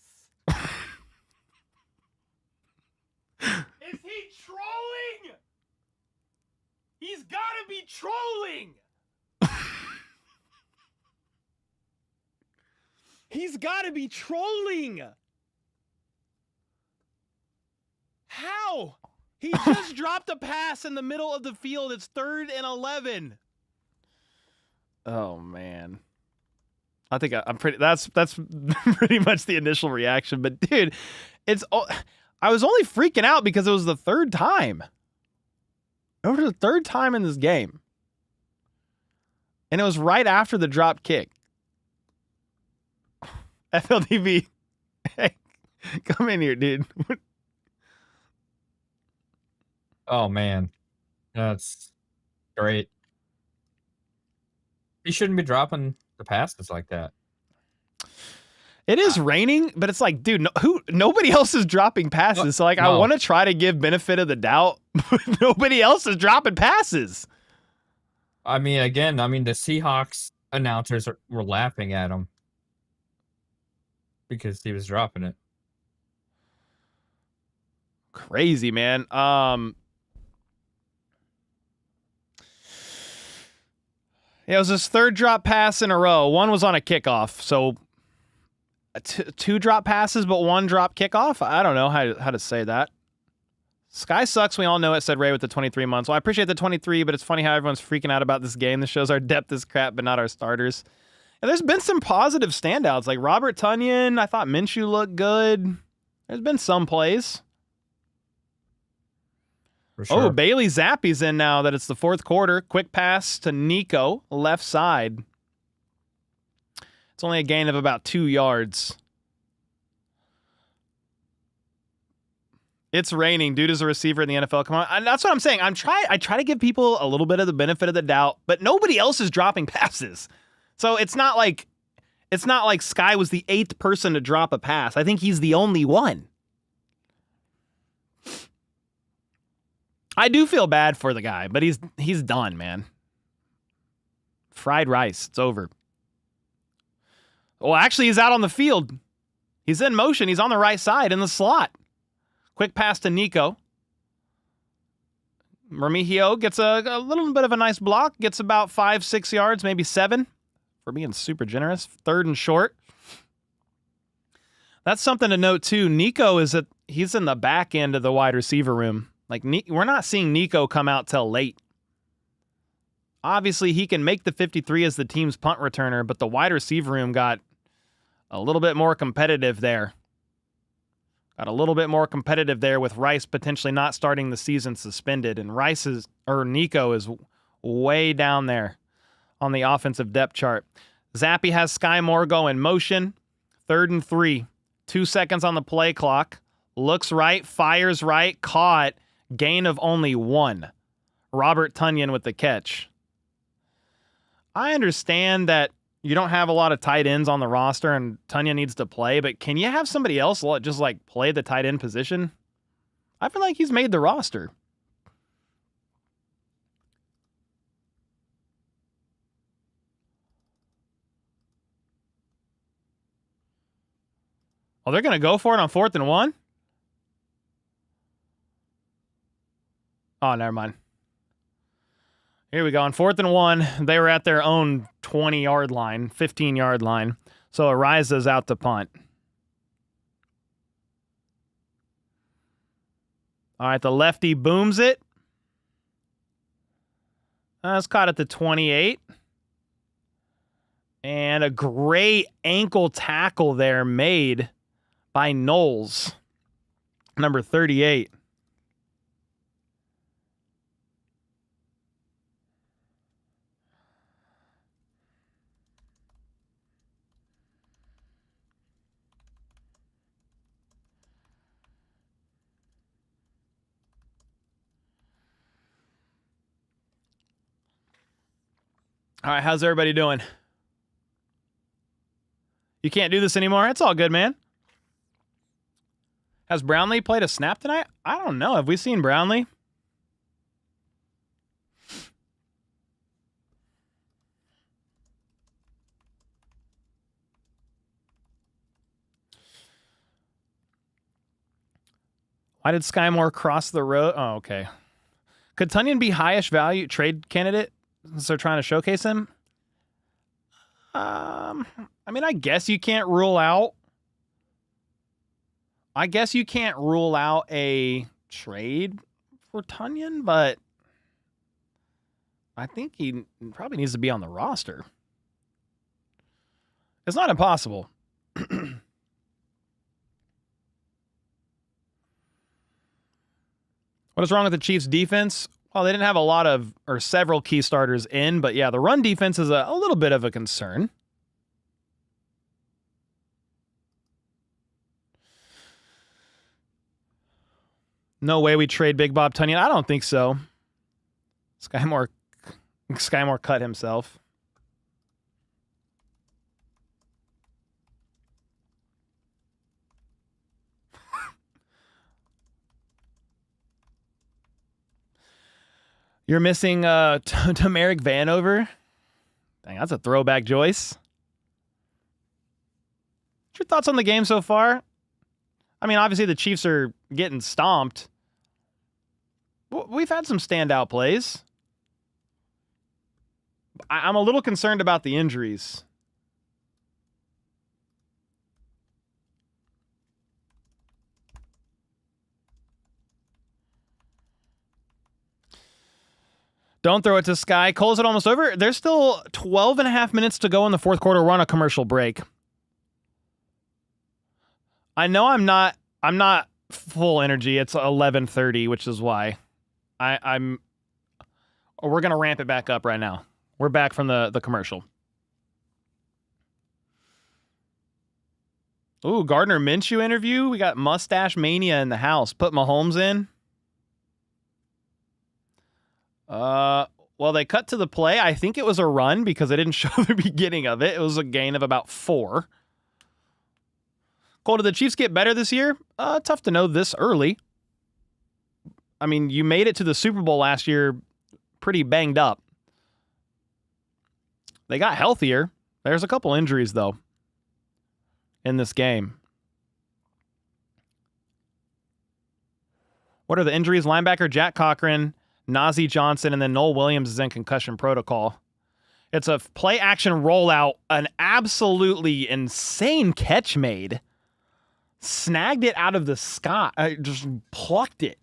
Is he trolling? He's got to be trolling. He's got to be trolling. How? He just dropped a pass in the middle of the field. It's 3rd and 11. Oh man. I think I'm pretty that's pretty much the initial reaction, but dude, I was only freaking out because it was the 3rd time. It was the 3rd time in this game. And it was right after the drop kick. FLDV. Hey, come in here, dude. Oh man, that's great. He shouldn't be dropping the passes like that. It is raining, but it's like, dude, nobody else is dropping passes. So like, I want to try to give benefit of the doubt, but nobody else is dropping passes. I mean, again, the Seahawks announcers were laughing at him because he was dropping it. Crazy, man. It was his 3rd drop pass in a row. One was on a kickoff, so 2 drop passes, but 1 drop kickoff. I don't know how to say that. Sky sucks. We all know it, said Ray with the 23 months. Well, I appreciate the 23, but it's funny how everyone's freaking out about this game. This shows our depth is crap, but not our starters. And there's been some positive standouts, like Robert Tonyan. I thought Minshew looked good. There's been some plays. For sure. Oh, Bailey Zappi's in now that it's the 4th quarter. Quick pass to Nico, left side. It's only a gain of about 2 yards. It's raining. Dude is a receiver in the NFL. Come on. And that's what I'm saying. I try to give people a little bit of the benefit of the doubt, but nobody else is dropping passes. So it's not like Sky was the 8th person to drop a pass. I think he's the only one. I do feel bad for the guy, but he's done, man. Fried rice. It's over. Well, actually, he's out on the field. He's in motion. He's on the right side in the slot. Quick pass to Nico. Remigio gets a little bit of a nice block. Gets about 5-6 yards, maybe 7. For being super generous. 3rd and short. That's something to note, too. Nico he's in the back end of the wide receiver room. Like, we're not seeing Nico come out till late. Obviously, he can make the 53 as the team's punt returner, but the wide receiver room got a little bit more competitive there. Got a little bit more competitive there with Rice potentially not starting the season suspended, and Nico is way down there on the offensive depth chart. Zappy has Sky Moore go in motion. 3rd and 3. 2 seconds on the play clock. Looks right, fires right, caught. Gain of only 1. Robert Tonyan with the catch. I understand that you don't have a lot of tight ends on the roster and Tonyan needs to play, but can you have somebody else just like play the tight end position? I feel like he's made the roster. Oh, they're going to go for it on 4th and 1? Oh, never mind. Here we go. On 4th and 1, they were at their own 20-yard line, 15-yard line. So Ariza's out to punt. All right, the lefty booms it. That's caught at the 28. And a great ankle tackle there made by Knowles, number 38. All right, how's everybody doing? You can't do this anymore? It's all good, man. Has Brownlee played a snap tonight? I don't know. Have we seen Brownlee? Why did Skymore cross the road? Oh, okay. Could Tunyon be highest value trade candidate since they're trying to showcase him? I mean, I guess you can't rule out. I guess you can't rule out a trade for Tunyon, but I think he probably needs to be on the roster. It's not impossible. What is wrong with the Chiefs' defense? Well, they didn't have a lot of, or several key starters in, but yeah, the run defense is a little bit of a concern. No way we trade Big Bob Tunyon. I don't think so. Skymore cut himself. You're missing Tamarick Vanover. Dang, that's a throwback, Joyce. What's your thoughts on the game so far? I mean, obviously the Chiefs are getting stomped. We've had some standout plays. I'm a little concerned about the injuries. Don't throw it to Sky. Cole's it almost over. There's still 12 and a half minutes to go in the fourth quarter. We're on a commercial break. I know I'm not full energy. It's 11:30, which is why we're going to ramp it back up right now. We're back from the commercial. Ooh, Gardner Minshew interview. We got Mustache Mania in the house. Put Mahomes in. Well, they cut to the play. I think it was a run because they didn't show the beginning of it. It was a gain of about 4. Cole, did the Chiefs get better this year? Tough to know this early. I mean, you made it to the Super Bowl last year pretty banged up. They got healthier. There's a couple injuries, though, in this game. What are the injuries? Linebacker Jack Cochran, Najee Johnson, and then Noel Williams is in concussion protocol. It's a play-action rollout. An absolutely insane catch made. Snagged it out of the sky. Just plucked it. It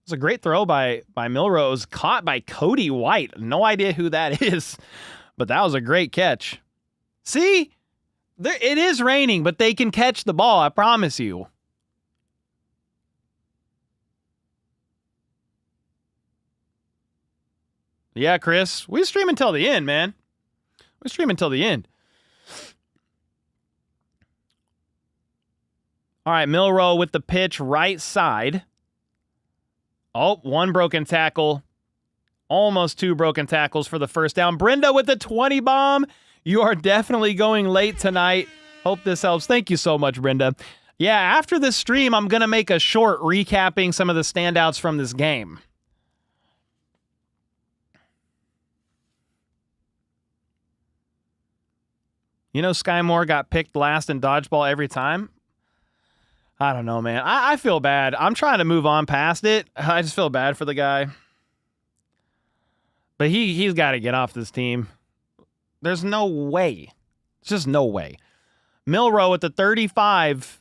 was a great throw by Milrose. Caught by Cody White. No idea who that is, but that was a great catch. See? It is raining, but they can catch the ball. I promise you. Yeah, Chris. We stream until the end, man. We stream until the end. All right, Milroe with the pitch right side. Oh, 1 broken tackle. Almost 2 broken tackles for the first down. Brenda with the 20 bomb. You are definitely going late tonight. Hope this helps. Thank you so much, Brenda. Yeah, after this stream, I'm going to make a short recapping some of the standouts from this game. You know, Sky Moore got picked last in dodgeball every time. I don't know, man. I feel bad. I'm trying to move on past it. I just feel bad for the guy. But he's got to get off this team. There's no way. It's just no way. Milroe at the 35.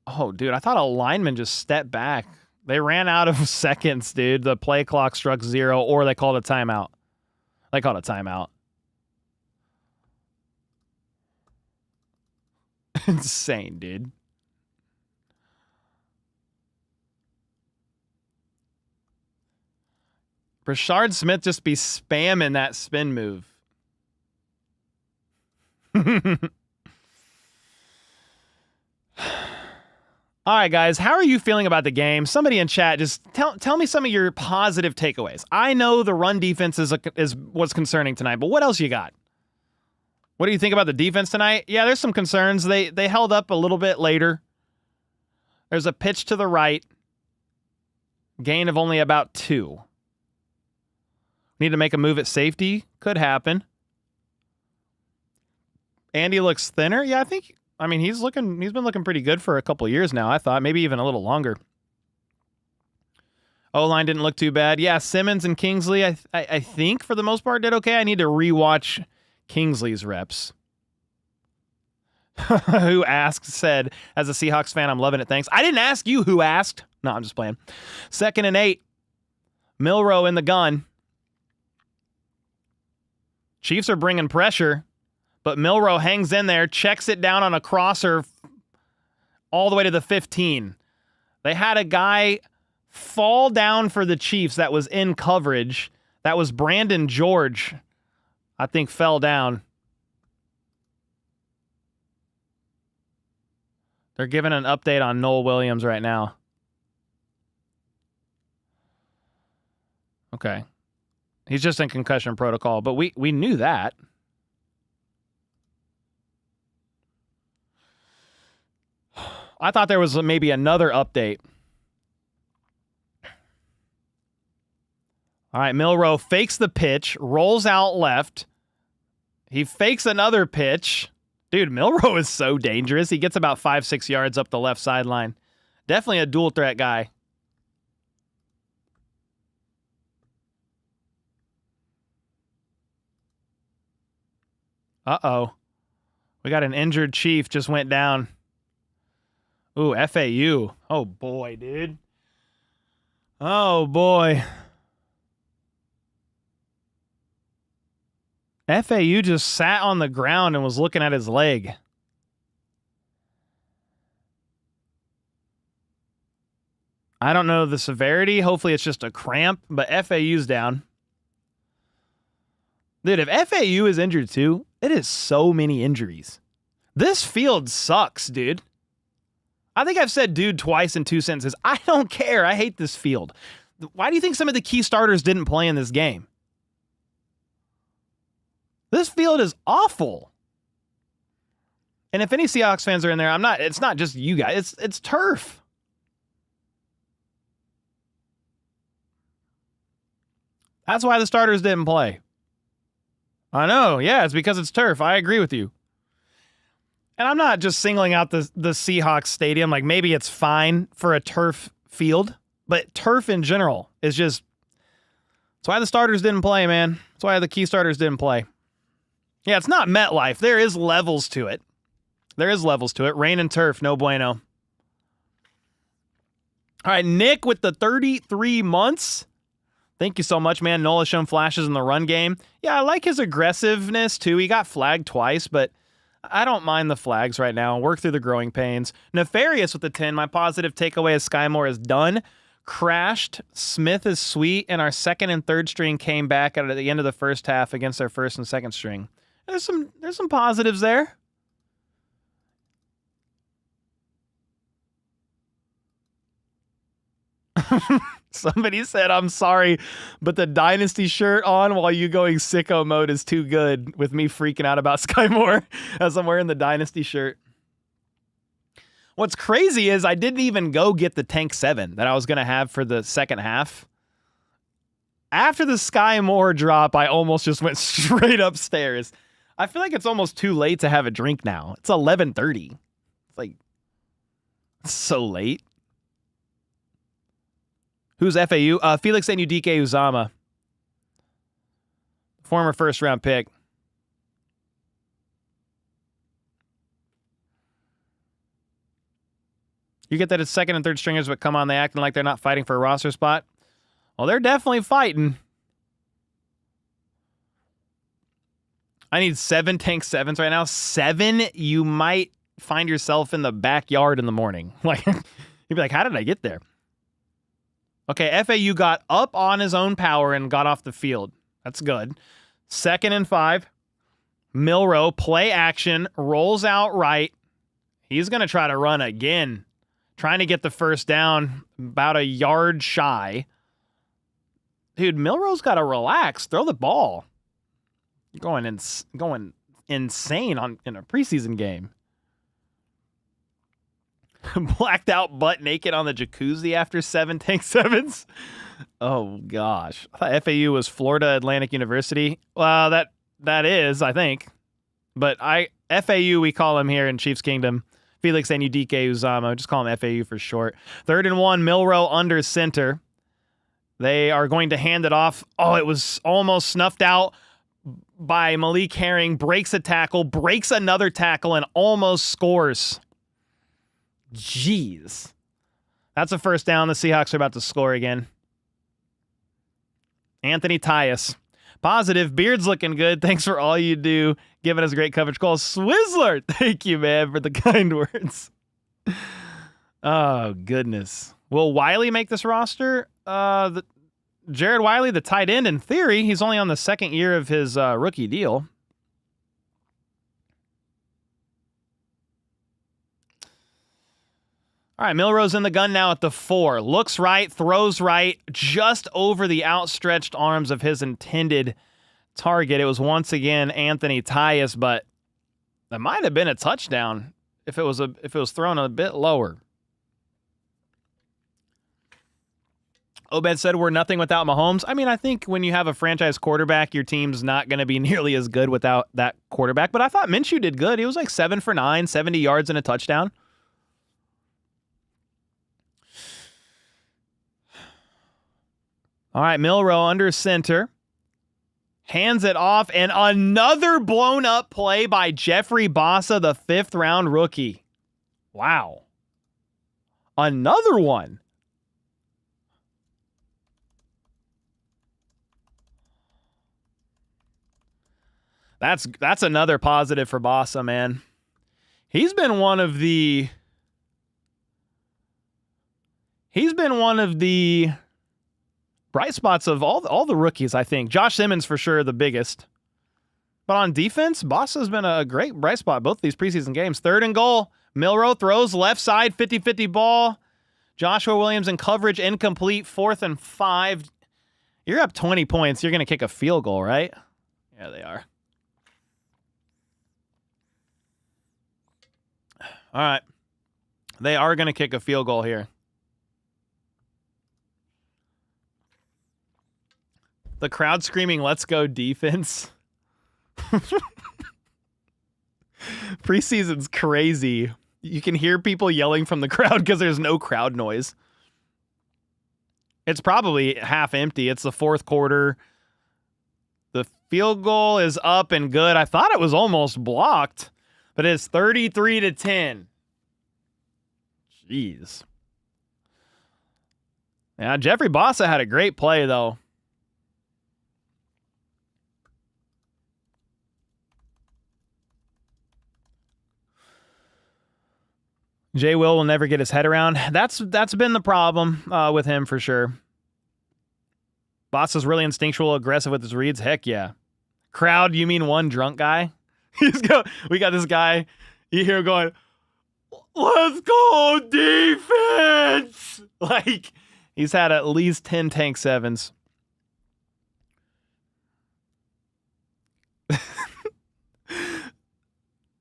Oh, dude, I thought a lineman just stepped back They ran out of seconds, dude. The play clock struck 0, or they called a timeout. They called a timeout. Insane, dude. Rashard Smith just be spamming that spin move. All right, guys, how are you feeling about the game? Somebody in chat, just tell me some of your positive takeaways. I know the run defense is what's concerning tonight, but what else you got? What do you think about the defense tonight? Yeah, there's some concerns. They held up a little bit later. There's a pitch to the right. Gain of only about 2. Need to make a move at safety. Could happen. Andy looks thinner. Yeah, I mean, he's been looking pretty good for a couple years now, I thought. Maybe even a little longer. O-line didn't look too bad. Yeah, Simmons and Kingsley, I think, for the most part, did okay. I need to rewatch Kingsley's reps. Who asked, said, as a Seahawks fan, I'm loving it, thanks. I didn't ask you who asked. No, I'm just playing. 2nd and 8. Milroe in the gun. Chiefs are bringing pressure. But Milroe hangs in there, checks it down on a crosser all the way to the 15. They had a guy fall down for the Chiefs that was in coverage. That was Brandon George, I think, fell down. They're giving an update on Noel Williams right now. Okay. He's just in concussion protocol, but we knew that. I thought there was maybe another update. All right, Milroe fakes the pitch, rolls out left. He fakes another pitch. Dude, Milroe is so dangerous. He gets about 5-6 yards up the left sideline. Definitely a dual threat guy. Uh-oh. We got an injured Chief just went down. Ooh, FAU. Oh, boy, dude. Oh, boy. FAU just sat on the ground and was looking at his leg. I don't know the severity. Hopefully it's just a cramp, but FAU's down. Dude, if FAU is injured too, it is so many injuries. This field sucks, dude. I think I've said dude twice in 2 sentences. I don't care. I hate this field. Why do you think some of the key starters didn't play in this game? This field is awful. And if any Seahawks fans are in there, it's not just you guys. It's turf. That's why the starters didn't play. I know. Yeah, it's because it's turf. I agree with you. And I'm not just singling out the Seahawks stadium. Like, maybe it's fine for a turf field, but turf in general is just... That's why the starters didn't play, man. That's why the key starters didn't play. Yeah, it's not MetLife. There is levels to it. There is levels to it. Rain and turf, no bueno. All right, Nick with the 33 months. Thank you so much, man. Nola shown flashes in the run game. Yeah, I like his aggressiveness, too. He got flagged twice, but I don't mind the flags right now. Work through the growing pains. Nefarious with the 10. My positive takeaway is Sky Moore is done. Crashed. Smith is sweet. And our second and third string came back at the end of the first half against our first and second string. There's some positives there. Somebody said, I'm sorry, but the Dynasty shirt on while you going sicko mode is too good, with me freaking out about Sky Moore as I'm wearing the Dynasty shirt. What's crazy is I didn't even go get the Tank 7 that I was going to have for the second half. After the Sky Moore drop, I almost just went straight upstairs. I feel like it's almost too late to have a drink now. It's 11:30. It's like, it's so late. Who's FAU? Felix Anudike Uzama. Former first-round pick. You get that it's second and third stringers, but come on, they acting like they're not fighting for a roster spot. Well, they're definitely fighting. I need 7 tank 7s right now. 7, you might find yourself in the backyard in the morning. Like, you'd be like, how did I get there? Okay, FAU got up on his own power and got off the field. That's good. 2nd and 5. Milroe, play action, rolls out right. He's going to try to run again. Trying to get the first down, about a yard shy. Dude, Milroe's got to relax. Throw the ball. You're going insane in a preseason game. Blacked out butt naked on the jacuzzi after 7 tank 7s. Oh, gosh. I thought FAU was Florida Atlantic University. Well, that is, I think. But FAU, we call him here in Chiefs Kingdom. Felix Anudike Uzama. Just call him FAU for short. 3rd and 1, Milroe under center. They are going to hand it off. Oh, it was almost snuffed out by Malik Herring. Breaks a tackle, breaks another tackle, and almost scores. Jeez. That's a first down. The Seahawks are about to score again. Anthony Tyus. Positive. Beard's looking good. Thanks for all you do. Giving us great coverage. Call Swizzler. Thank you, man, for the kind words. Oh, goodness. Will Wiley make this roster? Jared Wiley, the tight end, in theory, he's only on the 2nd year of his rookie deal. All right, Milroe's in the gun now at the 4. Looks right, throws right, just over the outstretched arms of his intended target. It was once again Anthony Tyus, but that might have been a touchdown if it was thrown a bit lower. Obed said we're nothing without Mahomes. I mean, I think when you have a franchise quarterback, your team's not going to be nearly as good without that quarterback. But I thought Minshew did good. He was like 7 for 9, 70 yards and a touchdown. All right, Milroe under center. Hands it off, and another blown up play by Jeffrey Bossa, the 5th round rookie. Wow. Another one. That's another positive for Bossa, man. He's been one of the bright spots of all the rookies, I think. Josh Simmons for sure the biggest. But on defense, Bossa's been a great bright spot both these preseason games. 3rd and goal. Milroe throws left side, 50-50 ball. Joshua Williams in coverage, incomplete. 4th and 5. You're up 20 points. You're going to kick a field goal, right? Yeah, they are. All right. They are going to kick a field goal here. The crowd screaming, "Let's go defense." Preseason's crazy. You can hear people yelling from the crowd because there's no crowd noise. It's probably half empty. It's the 4th quarter. The field goal is up and good. I thought it was almost blocked, but it's 33-10. Jeez. Yeah, Jeffrey Bossa had a great play, though. Jay will never get his head around. That's been the problem with him for sure. Bossa's really instinctual, aggressive with his reads. Heck yeah. Crowd, you mean one drunk guy? We got this guy. You hear him going, "Let's go defense!" Like, he's had at least 10 tank 7s.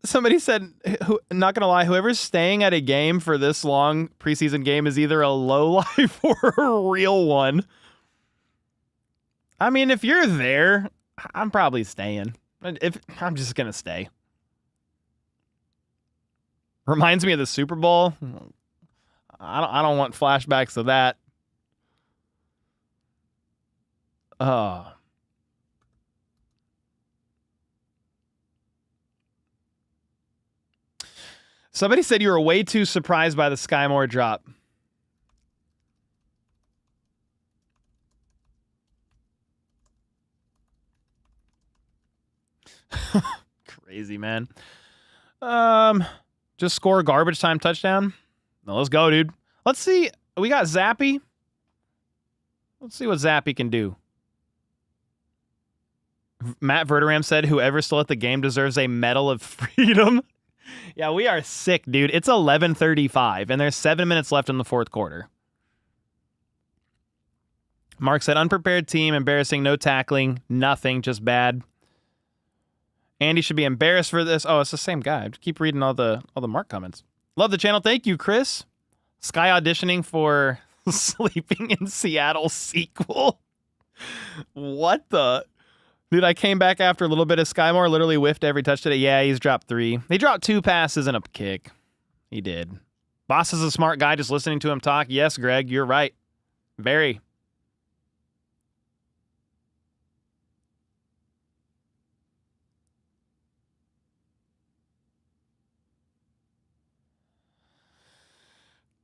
Somebody said, not going to lie, whoever's staying at a game for this long preseason game is either a low life or a real one. I mean, if you're there, I'm probably staying. I'm just going to stay. Reminds me of the Super Bowl. I don't want flashbacks of that. Somebody said you were way too surprised by the Sky Moore drop. Crazy, man. Just score a garbage time touchdown. No, let's go, dude. Let's see. We got Zappy. Let's see what Zappy can do. Matt Verderam said, whoever still at the game deserves a Medal of Freedom. Yeah, we are sick, dude. It's 11:35, and there's 7 minutes left in the fourth quarter. Mark said, unprepared team, embarrassing, no tackling, nothing, just bad. Andy should be embarrassed for this. Oh, it's the same guy. Just keep reading all the Mark comments. Love the channel. Thank you, Chris. Sky auditioning for Sleeping in Seattle sequel. What the? Dude, I came back after a little bit of Sky Moore, literally whiffed every touch today. Yeah, he's dropped 3. He dropped 2 passes and a kick. He did. Boss is a smart guy, just listening to him talk. Yes, Greg, you're right. Very.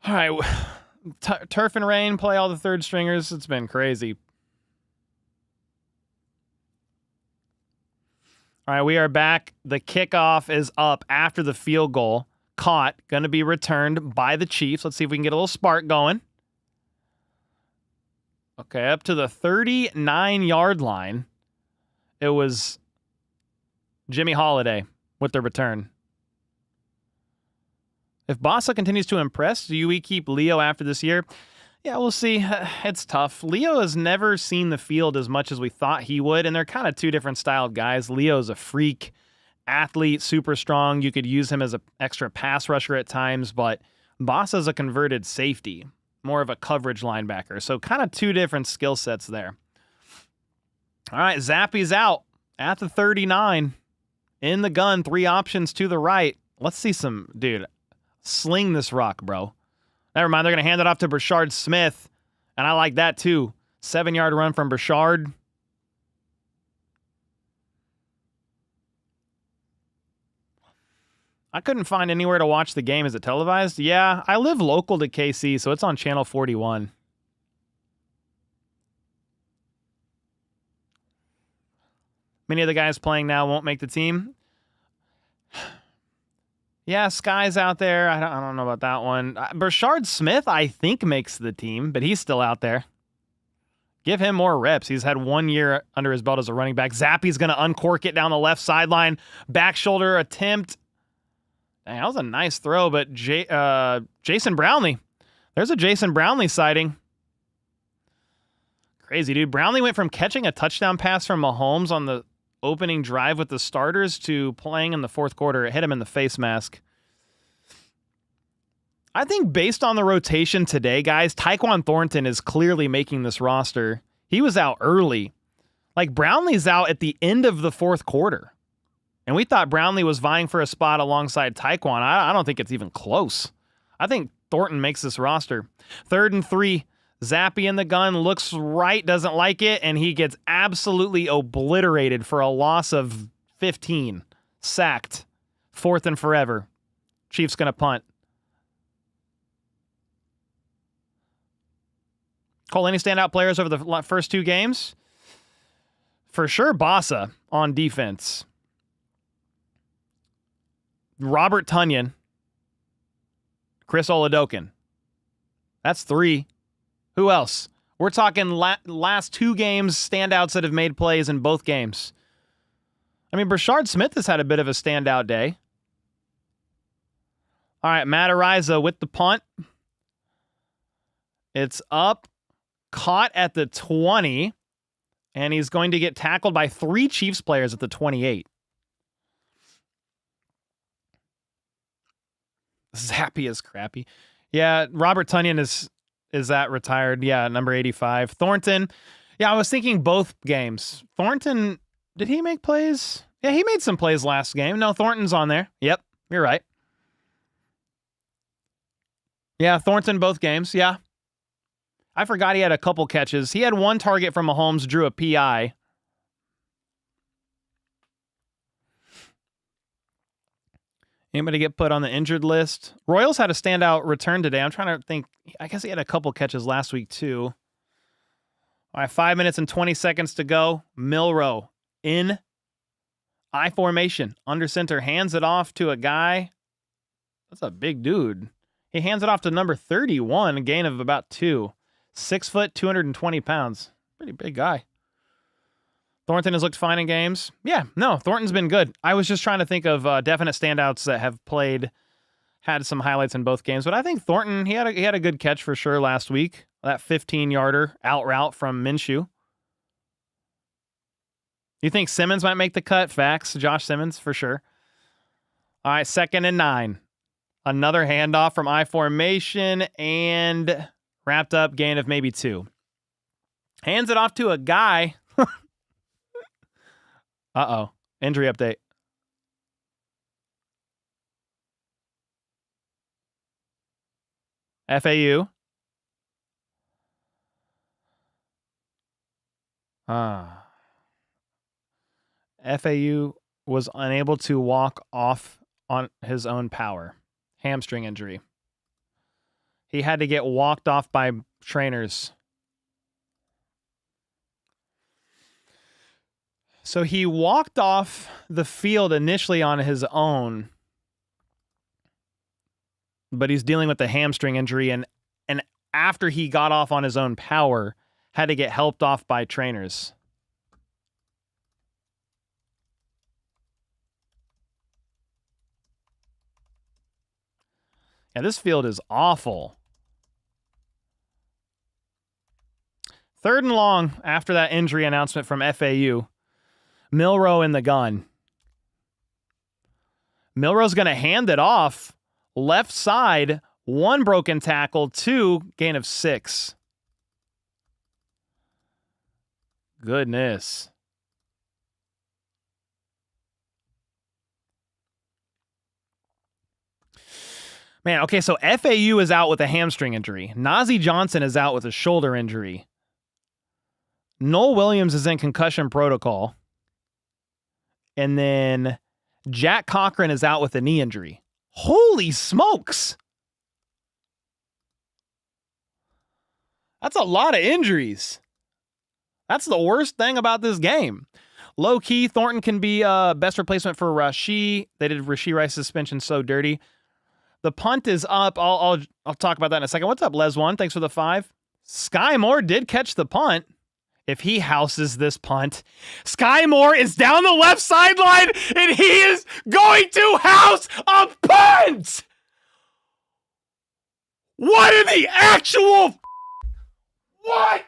All right, Turf and Rain, play all the third stringers. It's been crazy. All right, we are back. The kickoff is up after the field goal. Caught, going to be returned by the Chiefs. Let's see if we can get a little spark going. Okay, up to the 39-yard line. It was Jimmy Holiday with the return. If Bossa continues to impress, do we keep Leo after this year? Yeah, we'll see. It's tough. Leo has never seen the field as much as we thought he would, and they're kind of two different styled guys. Leo's a freak athlete, super strong. You could use him as an extra pass rusher at times, but Bossa's a converted safety, more of a coverage linebacker. So kind of two different skill sets there. All right, Zappy's out at the 39. In the gun, 3 options to the right. Let's see some, dude. Sling this rock, bro. Never mind, they're going to hand it off to Brashard Smith, and I like that too. 7-yard run from Brashard. I couldn't find anywhere to watch the game. Is it televised? Yeah, I live local to KC, so it's on channel 41. Many of the guys playing now won't make the team. Yeah, Sky's out there. I don't know about that one. Brashard Smith, I think, makes the team, but he's still out there. Give him more reps. He's had 1 year under his belt as a running back. Zappy's going to uncork it down the left sideline. Back shoulder attempt. Dang, that was a nice throw, but Jason Brownlee. There's a Jason Brownlee sighting. Crazy, dude. Brownlee went from catching a touchdown pass from Mahomes on the opening drive with the starters to playing in the fourth quarter. It hit him in the face mask. I think based on the rotation today, guys, Tyquan Thornton is clearly making this roster. He was out early. Like, Brownlee's out at the end of the fourth quarter. And we thought Brownlee was vying for a spot alongside Tyquan. I don't think it's even close. I think Thornton makes this roster. 3rd and 3. Zappy in the gun, looks right, doesn't like it, and he gets absolutely obliterated for a loss of 15. Sacked. 4th and forever. Chiefs going to punt. Cole, any standout players over the first 2 games? For sure, Bossa on defense. Robert Tonyan. Chris Oladokun. That's 3. Who else? We're talking last 2 games, standouts that have made plays in both games. I mean, Brashard Smith has had a bit of a standout day. All right, Matt Ariza with the punt. It's up, caught at the 20, and he's going to get tackled by 3 Chiefs players at the 28. Zappy is crappy. Yeah, Robert Tonyan is that retired? Yeah, number 85. Thornton. Yeah, I was thinking both games. Thornton, did he make plays? Yeah, he made some plays last game. No, Thornton's on there. Yep, you're right. Yeah, Thornton both games. Yeah. I forgot he had a couple catches. He had 1 target from Mahomes, drew a PI. Anybody get put on the injured list? Royals had a standout return today. I'm trying to think. I guess he had a couple catches last week, too. All right, 5 minutes and 20 seconds to go. Milroe in I formation. Under center, hands it off to a guy. That's a big dude. He hands it off to number 31, a gain of about 2. 6 foot, 220 pounds. Pretty big guy. Thornton has looked fine in games. Yeah, no, Thornton's been good. I was just trying to think of definite standouts that have played, had some highlights in both games. But I think Thornton, he had a good catch for sure last week. That 15-yarder out route from Minshew. You think Simmons might make the cut? Facts. Josh Simmons, for sure. All right, 2nd and 9. Another handoff from I formation and wrapped up gain of maybe 2. Hands it off to a guy. Uh-oh. Injury update. FAU. FAU was unable to walk off on his own power. Hamstring injury. He had to get walked off by trainers. So he walked off the field initially on his own, but he's dealing with the hamstring injury, and after he got off on his own power, had to get helped off by trainers. Yeah, this field is awful. 3rd and long after that injury announcement from FAU. Milroe in the gun. Milroe's going to hand it off. Left side, 1 broken tackle, 2, gain of 6. Goodness. Man, okay, so FAU is out with a hamstring injury. Nazeeh Johnson is out with a shoulder injury. Noel Williams is in concussion protocol. And then Jack Cochran is out with a knee injury. Holy smokes! That's a lot of injuries. That's the worst thing about this game. Low key, Thornton can be best replacement for Rashee. They did Rashee Rice's suspension so dirty. The punt is up. I'll talk about that in a second. What's up, Les One? Thanks for the 5. Sky Moore did catch the punt. If he houses this punt, Sky Moore is down the left sideline, and he is going to house a punt! What in the actual... What?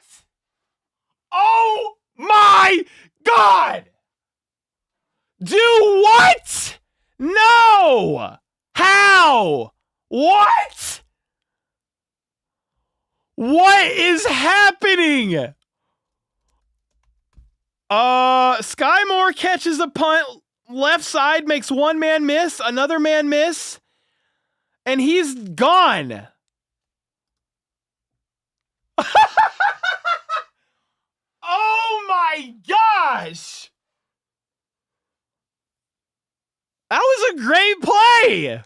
Oh my God! Do what? No! How? What? What is happening? Sky Moore catches a punt, left side, makes one man miss, another man miss, and he's gone. Oh my gosh! That was a great play!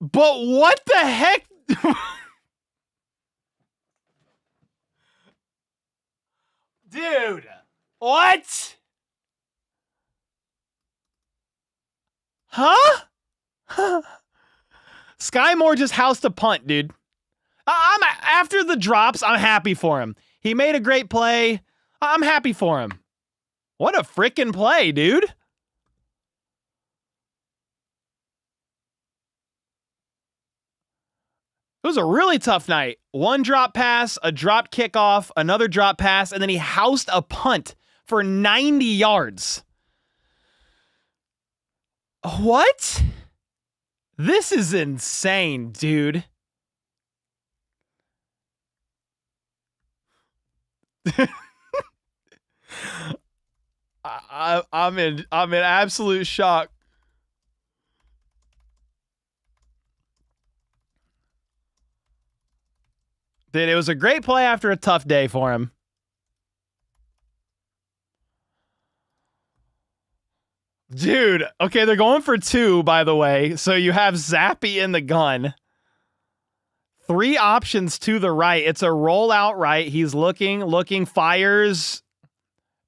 But what the heck? Dude! What? Huh? Sky Moore just housed a punt, dude. I'm after the drops, I'm happy for him. He made a great play. I'm happy for him. What a freaking play, dude. It was a really tough night. 1 drop pass, a drop kickoff, another drop pass, and then he housed a punt for 90 yards. What? This is insane, dude. I'm in absolute shock. Dude, it was a great play after a tough day for him. Dude, okay, they're going for 2, by the way. So you have Zappy in the gun. 3 options to the right. It's a rollout right. He's looking, fires.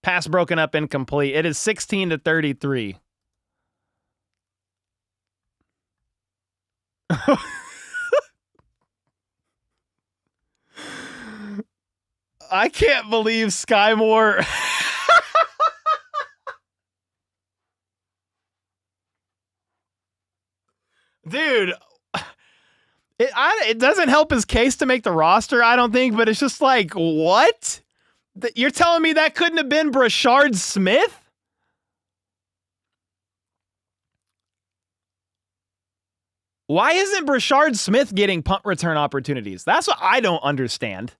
Pass broken up, incomplete. It is 16-33. I can't believe Sky Moore. Dude, it doesn't help his case to make the roster, I don't think, but it's just like, what? You're telling me that couldn't have been Brashard Smith? Why isn't Brashard Smith getting punt return opportunities? That's what I don't understand.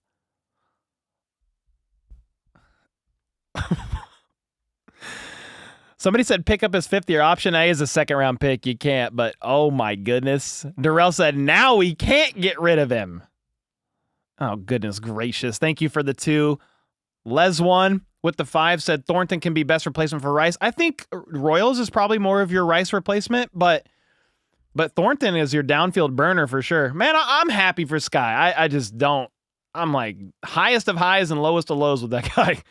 Somebody said pick up his 5th-year option. A is a 2nd-round pick. You can't, but oh my goodness. Darrell said now we can't get rid of him. Oh, goodness gracious. Thank you for the 2. Les 1 with the 5 said Thornton can be best replacement for Rice. I think Royals is probably more of your Rice replacement, but Thornton is your downfield burner for sure. Man, I'm happy for Sky. I just don't. I'm like highest of highs and lowest of lows with that guy.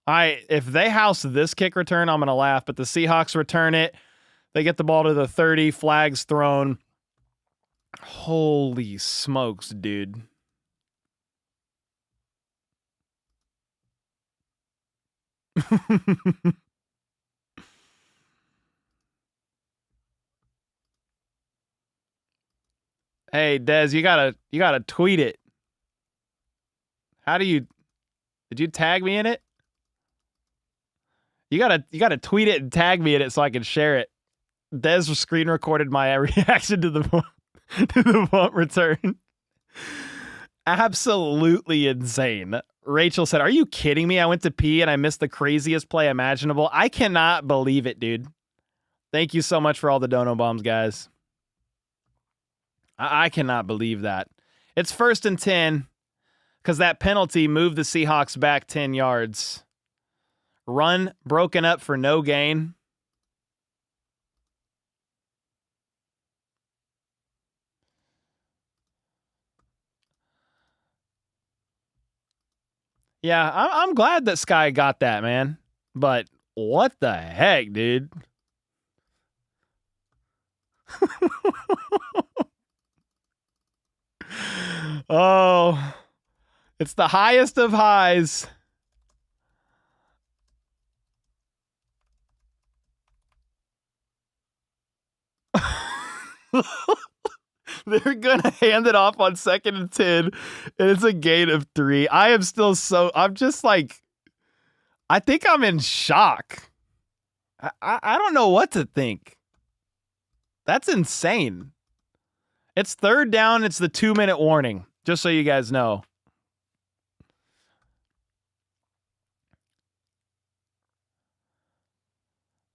If they house this kick return, I'm going to laugh, but the Seahawks return it. They get the ball to the 30, flags thrown. Holy smokes, dude. Hey, Dez, you gotta tweet it. Did you tag me in it? You gotta tweet it and tag me in it so I can share it. Dez screen recorded my reaction to the punt return. Absolutely insane. Rachel said, "Are you kidding me? I went to pee and I missed the craziest play imaginable." I cannot believe it, dude. Thank you so much for all the dono bombs, guys. I cannot believe that. It's 1st and 10 because that penalty moved the Seahawks back 10 yards. Run broken up for no gain. Yeah, I'm glad that Sky got that, man. But what the heck, dude? Oh, it's the highest of highs. They're going to hand it off on 2nd and 10, and it's a gain of 3. I'm just like, I think I'm in shock. I don't know what to think. That's insane. It's 3rd down. It's the 2-minute warning, just so you guys know.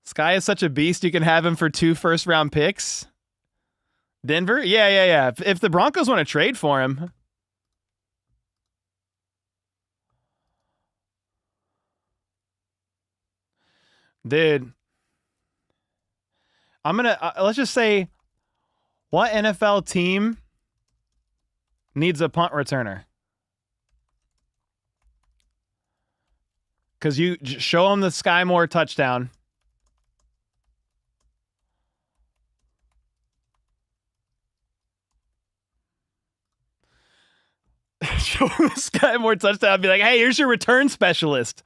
Sky is such a beast. You can have him for 2 first-round picks. Denver? Yeah. If the Broncos want to trade for him. Dude. I'm going to, let's just say, what NFL team needs a punt returner? Because you show them the Sky Moore touchdown. Show him the Sky Moore touchdown. Be like, hey, here's your return specialist.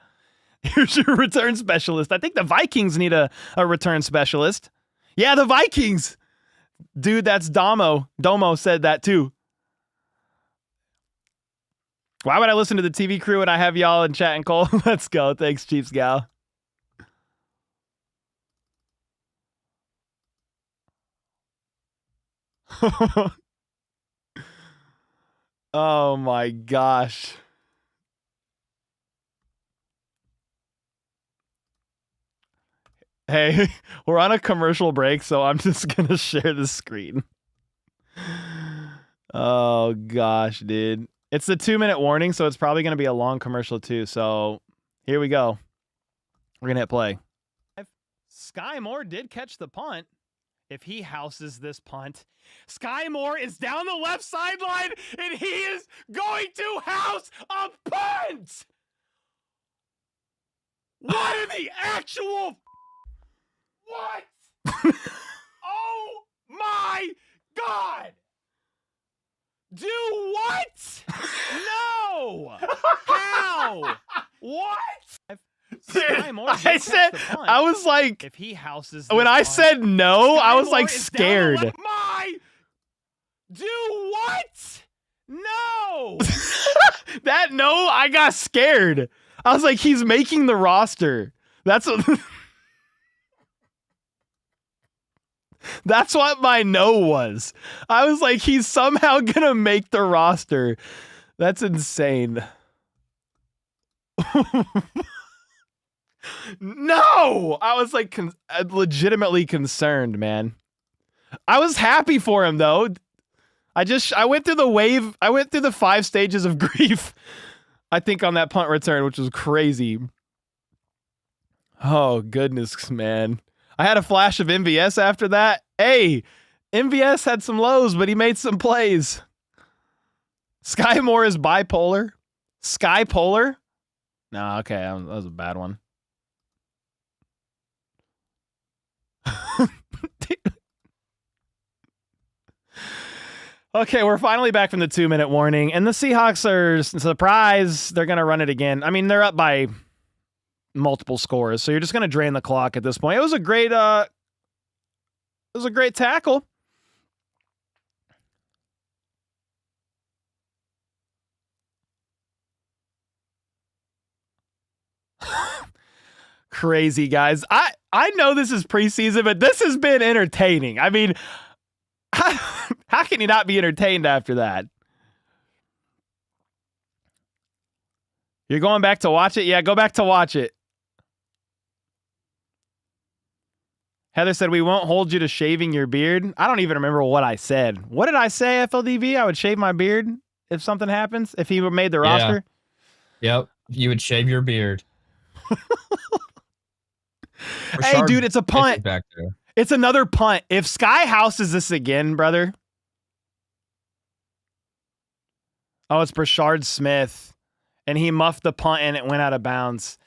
Here's your return specialist. I think the Vikings need a return specialist. Yeah, the Vikings. Dude, that's Domo. Domo said that too. Why would I listen to the TV crew when I have y'all in chat and Cole? Let's go. Thanks, Chiefs gal. Oh my gosh. Hey, we're on a commercial break, so I'm just going to share the screen. Oh gosh, dude. It's the 2-minute warning, so it's probably going to be a long commercial too. So here we go. We're going to hit play. 5 Sky Moore did catch the punt. If he houses this punt, Sky Moore is down the left sideline, and he is going to house a punt! What in the actual... What? Oh my God! Do what? No! How? What? Sky Moore did catch the punt. I was like, If he houses when this I punt, said no, I Sky was Moore like is down the scared. left- Do what? No! That no, I got scared. I was like, he's making the roster. That's what That's what my no was. I was like, he's somehow gonna make the roster. That's insane. No! I was like legitimately concerned, man. I was happy for him though. I went through the wave. I went through the 5 stages of grief, I think, on that punt return, which was crazy. Oh, goodness, man. I had a flash of MVS after that. Hey, MVS had some lows, but he made some plays. Sky Moore is bipolar. Skypolar? No, okay, that was a bad one. Okay, we're finally back from the 2-minute warning, and the Seahawks are surprised. They're going to run it again. I mean, they're up by multiple scores, so you're just going to drain the clock at this point. It was a great tackle. Crazy, guys. I know this is preseason, but this has been entertaining. I mean, how can you not be entertained after that? You're going back to watch it? Yeah, go back to watch it. Heather said, we won't hold you to shaving your beard. I don't even remember what I said. What did I say, FLDV? I would shave my beard if something happens? If he made the roster? Yep. You would shave your beard. Hey, dude, it's a punt. Back there. It's another punt. If Sky houses this again, brother. Oh, it's Brashard Smith. And he muffed the punt and it went out of bounds.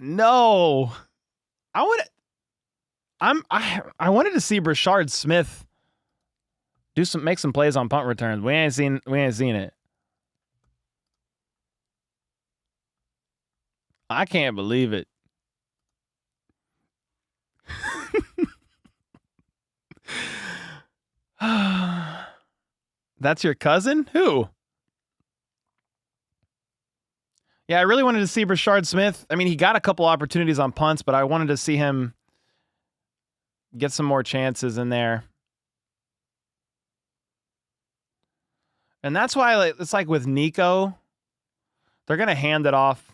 No. I wanted to see Brashard Smith make some plays on punt returns. We ain't seen it. I can't believe it. That's your cousin? Who? Yeah, I really wanted to see Brashard Smith. I mean, he got a couple opportunities on punts, but I wanted to see him get some more chances in there. And that's why it's like with Nico, they're going to hand it off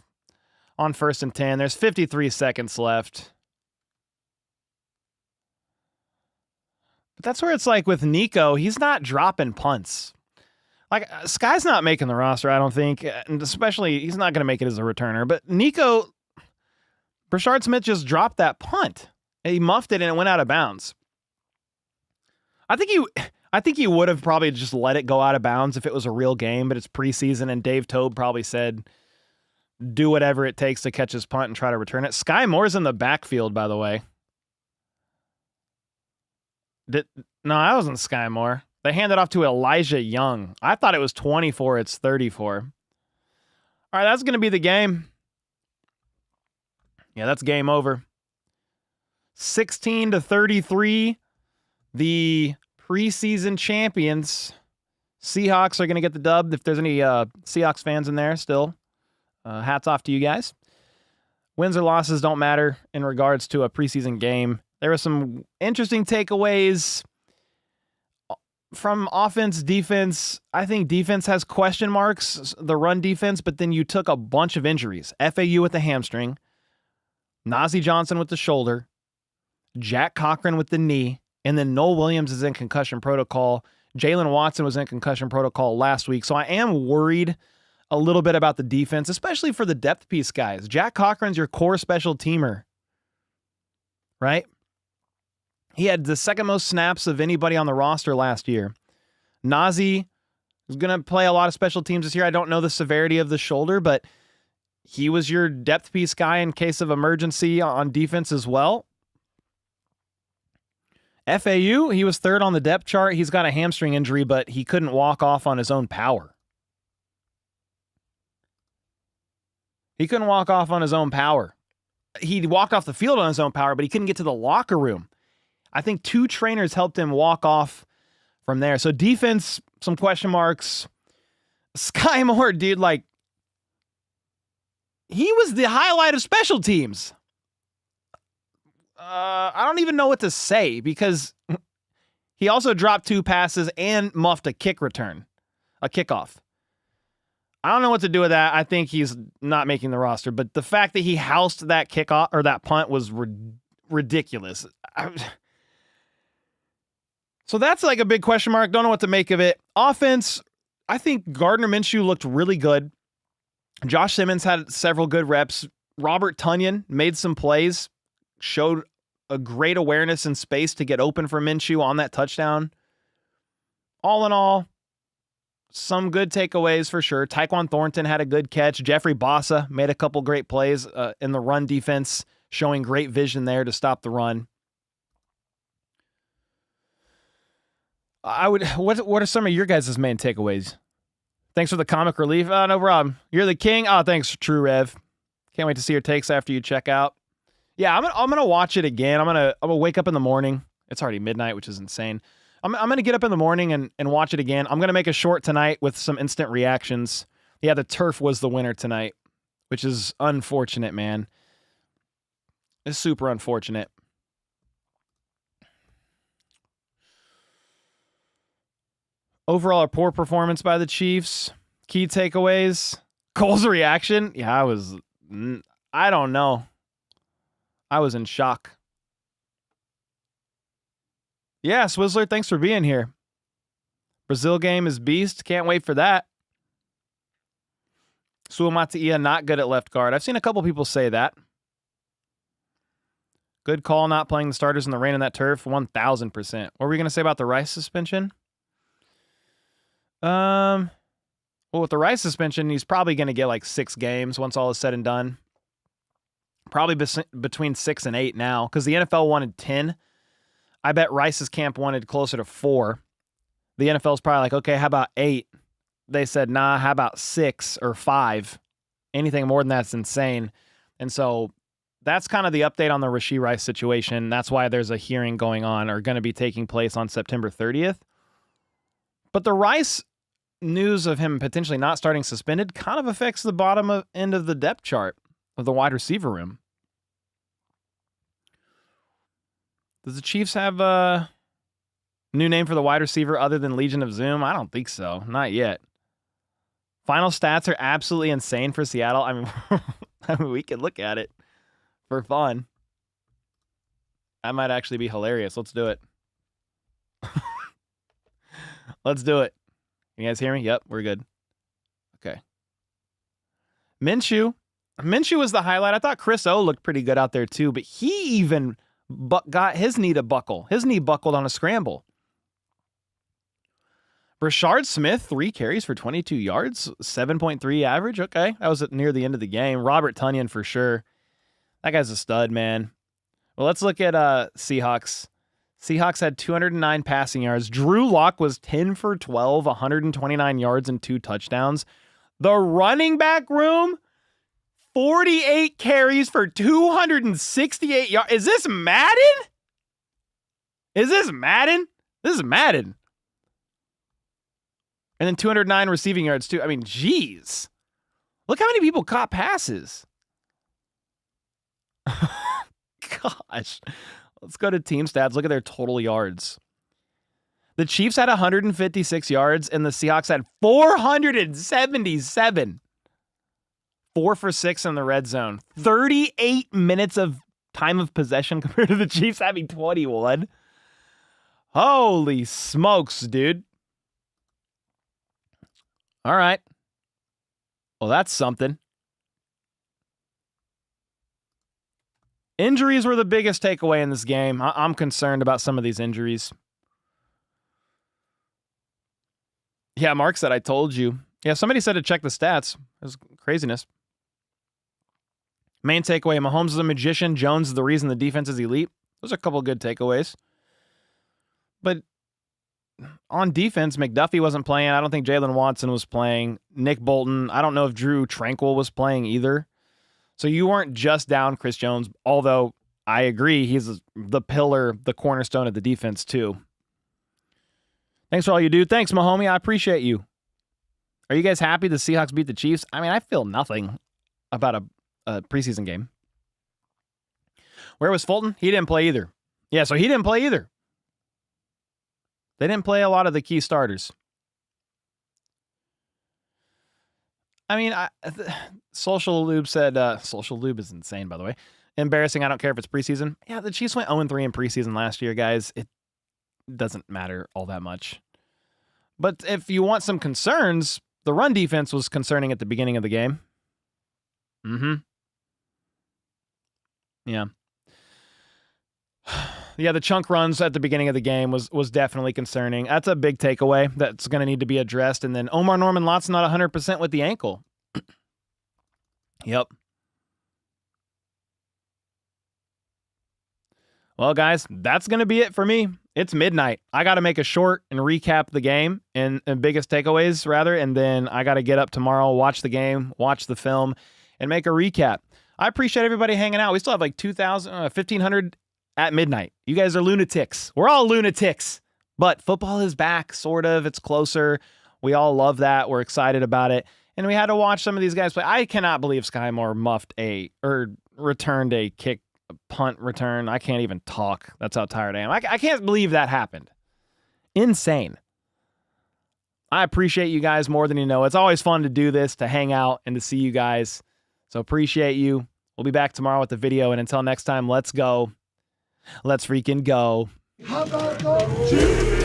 on 1st and 10. There's 53 seconds left. But that's where it's like with Nico, he's not dropping punts. Like, Sky's not making the roster, I don't think. And especially, he's not going to make it as a returner. But Nico, Brashard Smith just dropped that punt. He muffed it and it went out of bounds. I think he would have probably just let it go out of bounds if it was a real game, but it's preseason, and Dave Tobe probably said, do whatever it takes to catch his punt and try to return it. Sky Moore's in the backfield, by the way. No, I wasn't Sky Moore. They handed off to Elijah Young. I thought it was 24. It's 34. All right, that's going to be the game. Yeah, that's game over. 16-33. The preseason champions. Seahawks are going to get the dub. If there's any Seahawks fans in there still, hats off to you guys. Wins or losses don't matter in regards to a preseason game. There were some interesting takeaways from offense, defense. I think defense has question marks, the run defense, but then you took a bunch of injuries. FAU with the hamstring, Najee Johnson with the shoulder, Jack Cochran with the knee, and then Noel Williams is in concussion protocol. Jalen Watson was in concussion protocol last week. So I am worried a little bit about the defense, especially for the depth piece guys. Jack Cochran's your core special teamer. right? He had the second most snaps of anybody on the roster last year. Nazi is going to play a lot of special teams this year. I don't know the severity of the shoulder, but he was your depth piece guy in case of emergency on defense as well. FAU, he was third on the depth chart. He's got a hamstring injury, but he couldn't walk off on his own power. He couldn't walk off on his own power. He walked off the field on his own power, but he couldn't get to the locker room. I think 2 trainers helped him walk off from there. So defense, some question marks. Sky Moore, dude, like, he was the highlight of special teams. I don't even know what to say because he also dropped 2 passes and muffed a kick return, a kickoff. I don't know what to do with that. I think he's not making the roster, but the fact that he housed that kickoff or that punt was ridiculous. So that's like a big question mark. Don't know what to make of it. Offense, I think Gardner Minshew looked really good. Josh Simmons had several good reps. Robert Tonyan made some plays, showed a great awareness in space to get open for Minshew on that touchdown. All in all, some good takeaways for sure. Tyquan Thornton had a good catch. Jeffrey Bossa made a couple great plays in the run defense, showing great vision there to stop the run. What are some of your guys' main takeaways? Thanks for the comic relief. No problem. You're the king. Oh, thanks, True Rev. Can't wait to see your takes after you check out. Yeah, I'm gonna watch it again. I'm gonna wake up in the morning. It's already midnight, which is insane. I'm gonna get up in the morning and watch it again. I'm gonna make a short tonight with some instant reactions. Yeah, the turf was the winner tonight, which is unfortunate, man. It's super unfortunate. Overall, a poor performance by the Chiefs. Key takeaways. Cole's reaction. Yeah, I don't know. I was in shock. Yeah, Swizzler, thanks for being here. Brazil game is beast. Can't wait for that. Suamatia not good at left guard. I've seen a couple people say that. Good call not playing the starters in the rain on that turf. 1,000%. What were we going to say about the Rice suspension? Well, with the Rice suspension, he's probably going to get like 6 games once all is said and done. Probably between 6 and 8 now, because the NFL wanted 10. I bet Rice's camp wanted closer to 4. The NFL's probably like, okay, how about 8? They said, nah, how about 6 or 5? Anything more than that's insane. And so that's kind of the update on the Rashee Rice situation. That's why there's a hearing going on or going to be taking place on September 30th. But the Rice news of him potentially not starting suspended kind of affects the bottom end of the depth chart of the wide receiver room. Does the Chiefs have a new name for the wide receiver other than Legion of Zoom? I don't think so. Not yet. Final stats are absolutely insane for Seattle. I mean, we could look at it for fun. That might actually be hilarious. Let's do it. Let's do it. You guys hear me? Yep, we're good. Okay. Minshew was the highlight. I thought Chris O looked pretty good out there too, but he even got his knee to buckle. His knee buckled on a scramble. Rashard Smith, 3 carries for 22 yards, 7.3 average. Okay, that was near the end of the game. Robert Tonyan for sure. That guy's a stud, man. Well, let's look at Seahawks. Seahawks had 209 passing yards. Drew Lock was 10 for 12, 129 yards and 2 touchdowns. The running back room, 48 carries for 268 yards. Is this Madden? This is Madden. And then 209 receiving yards too. I mean, geez. Look how many people caught passes. Gosh. Let's go to team stats. Look at their total yards. The Chiefs had 156 yards, and the Seahawks had 477. 4 for 6 in the red zone. 38 minutes of time of possession compared to the Chiefs having 21. Holy smokes, dude. All right. Well, that's something. Injuries were the biggest takeaway in this game. I'm concerned about some of these injuries. Yeah, Mark said, I told you. Yeah, somebody said to check the stats. It was craziness. Main takeaway, Mahomes is a magician. Jones is the reason the defense is elite. Those are a couple of good takeaways. But on defense, McDuffie wasn't playing. I don't think Jalen Watson was playing. Nick Bolton. I don't know if Drew Tranquil was playing either. So you weren't just down Chris Jones, although I agree he's the pillar, the cornerstone of the defense too. Thanks for all you do. Thanks, Mahomie. I appreciate you. Are you guys happy the Seahawks beat the Chiefs? I mean, I feel nothing about a preseason game. Where was Fulton? He didn't play either. Yeah, so he didn't play either. They didn't play a lot of the key starters. I mean, Social Lube said, Social Lube is insane, by the way. Embarrassing. I don't care if it's preseason. Yeah, the Chiefs went 0-3 in preseason last year, guys. It doesn't matter all that much. But if you want some concerns, the run defense was concerning at the beginning of the game. Yeah. Yeah, the chunk runs at the beginning of the game was definitely concerning. That's a big takeaway that's going to need to be addressed. And then Omar Norman Lott's not 100% with the ankle. Yep. Well, guys, that's going to be it for me. It's midnight. I got to make a short and recap the game and biggest takeaways, rather. And then I got to get up tomorrow, watch the game, watch the film, and make a recap. I appreciate everybody hanging out. We still have like 1,500 at midnight. You guys are lunatics. We're all lunatics. But football is back, sort of. It's closer. We all love that. We're excited about it. And we had to watch some of these guys play. I cannot believe Sky Moore returned a kick, a punt return. I can't even talk. That's how tired I am. I can't believe that happened. Insane. I appreciate you guys more than you know. It's always fun to do this, to hang out, and to see you guys. So appreciate you. We'll be back tomorrow with the video. And until next time, let's go. Let's freaking go. How about those Chiefs?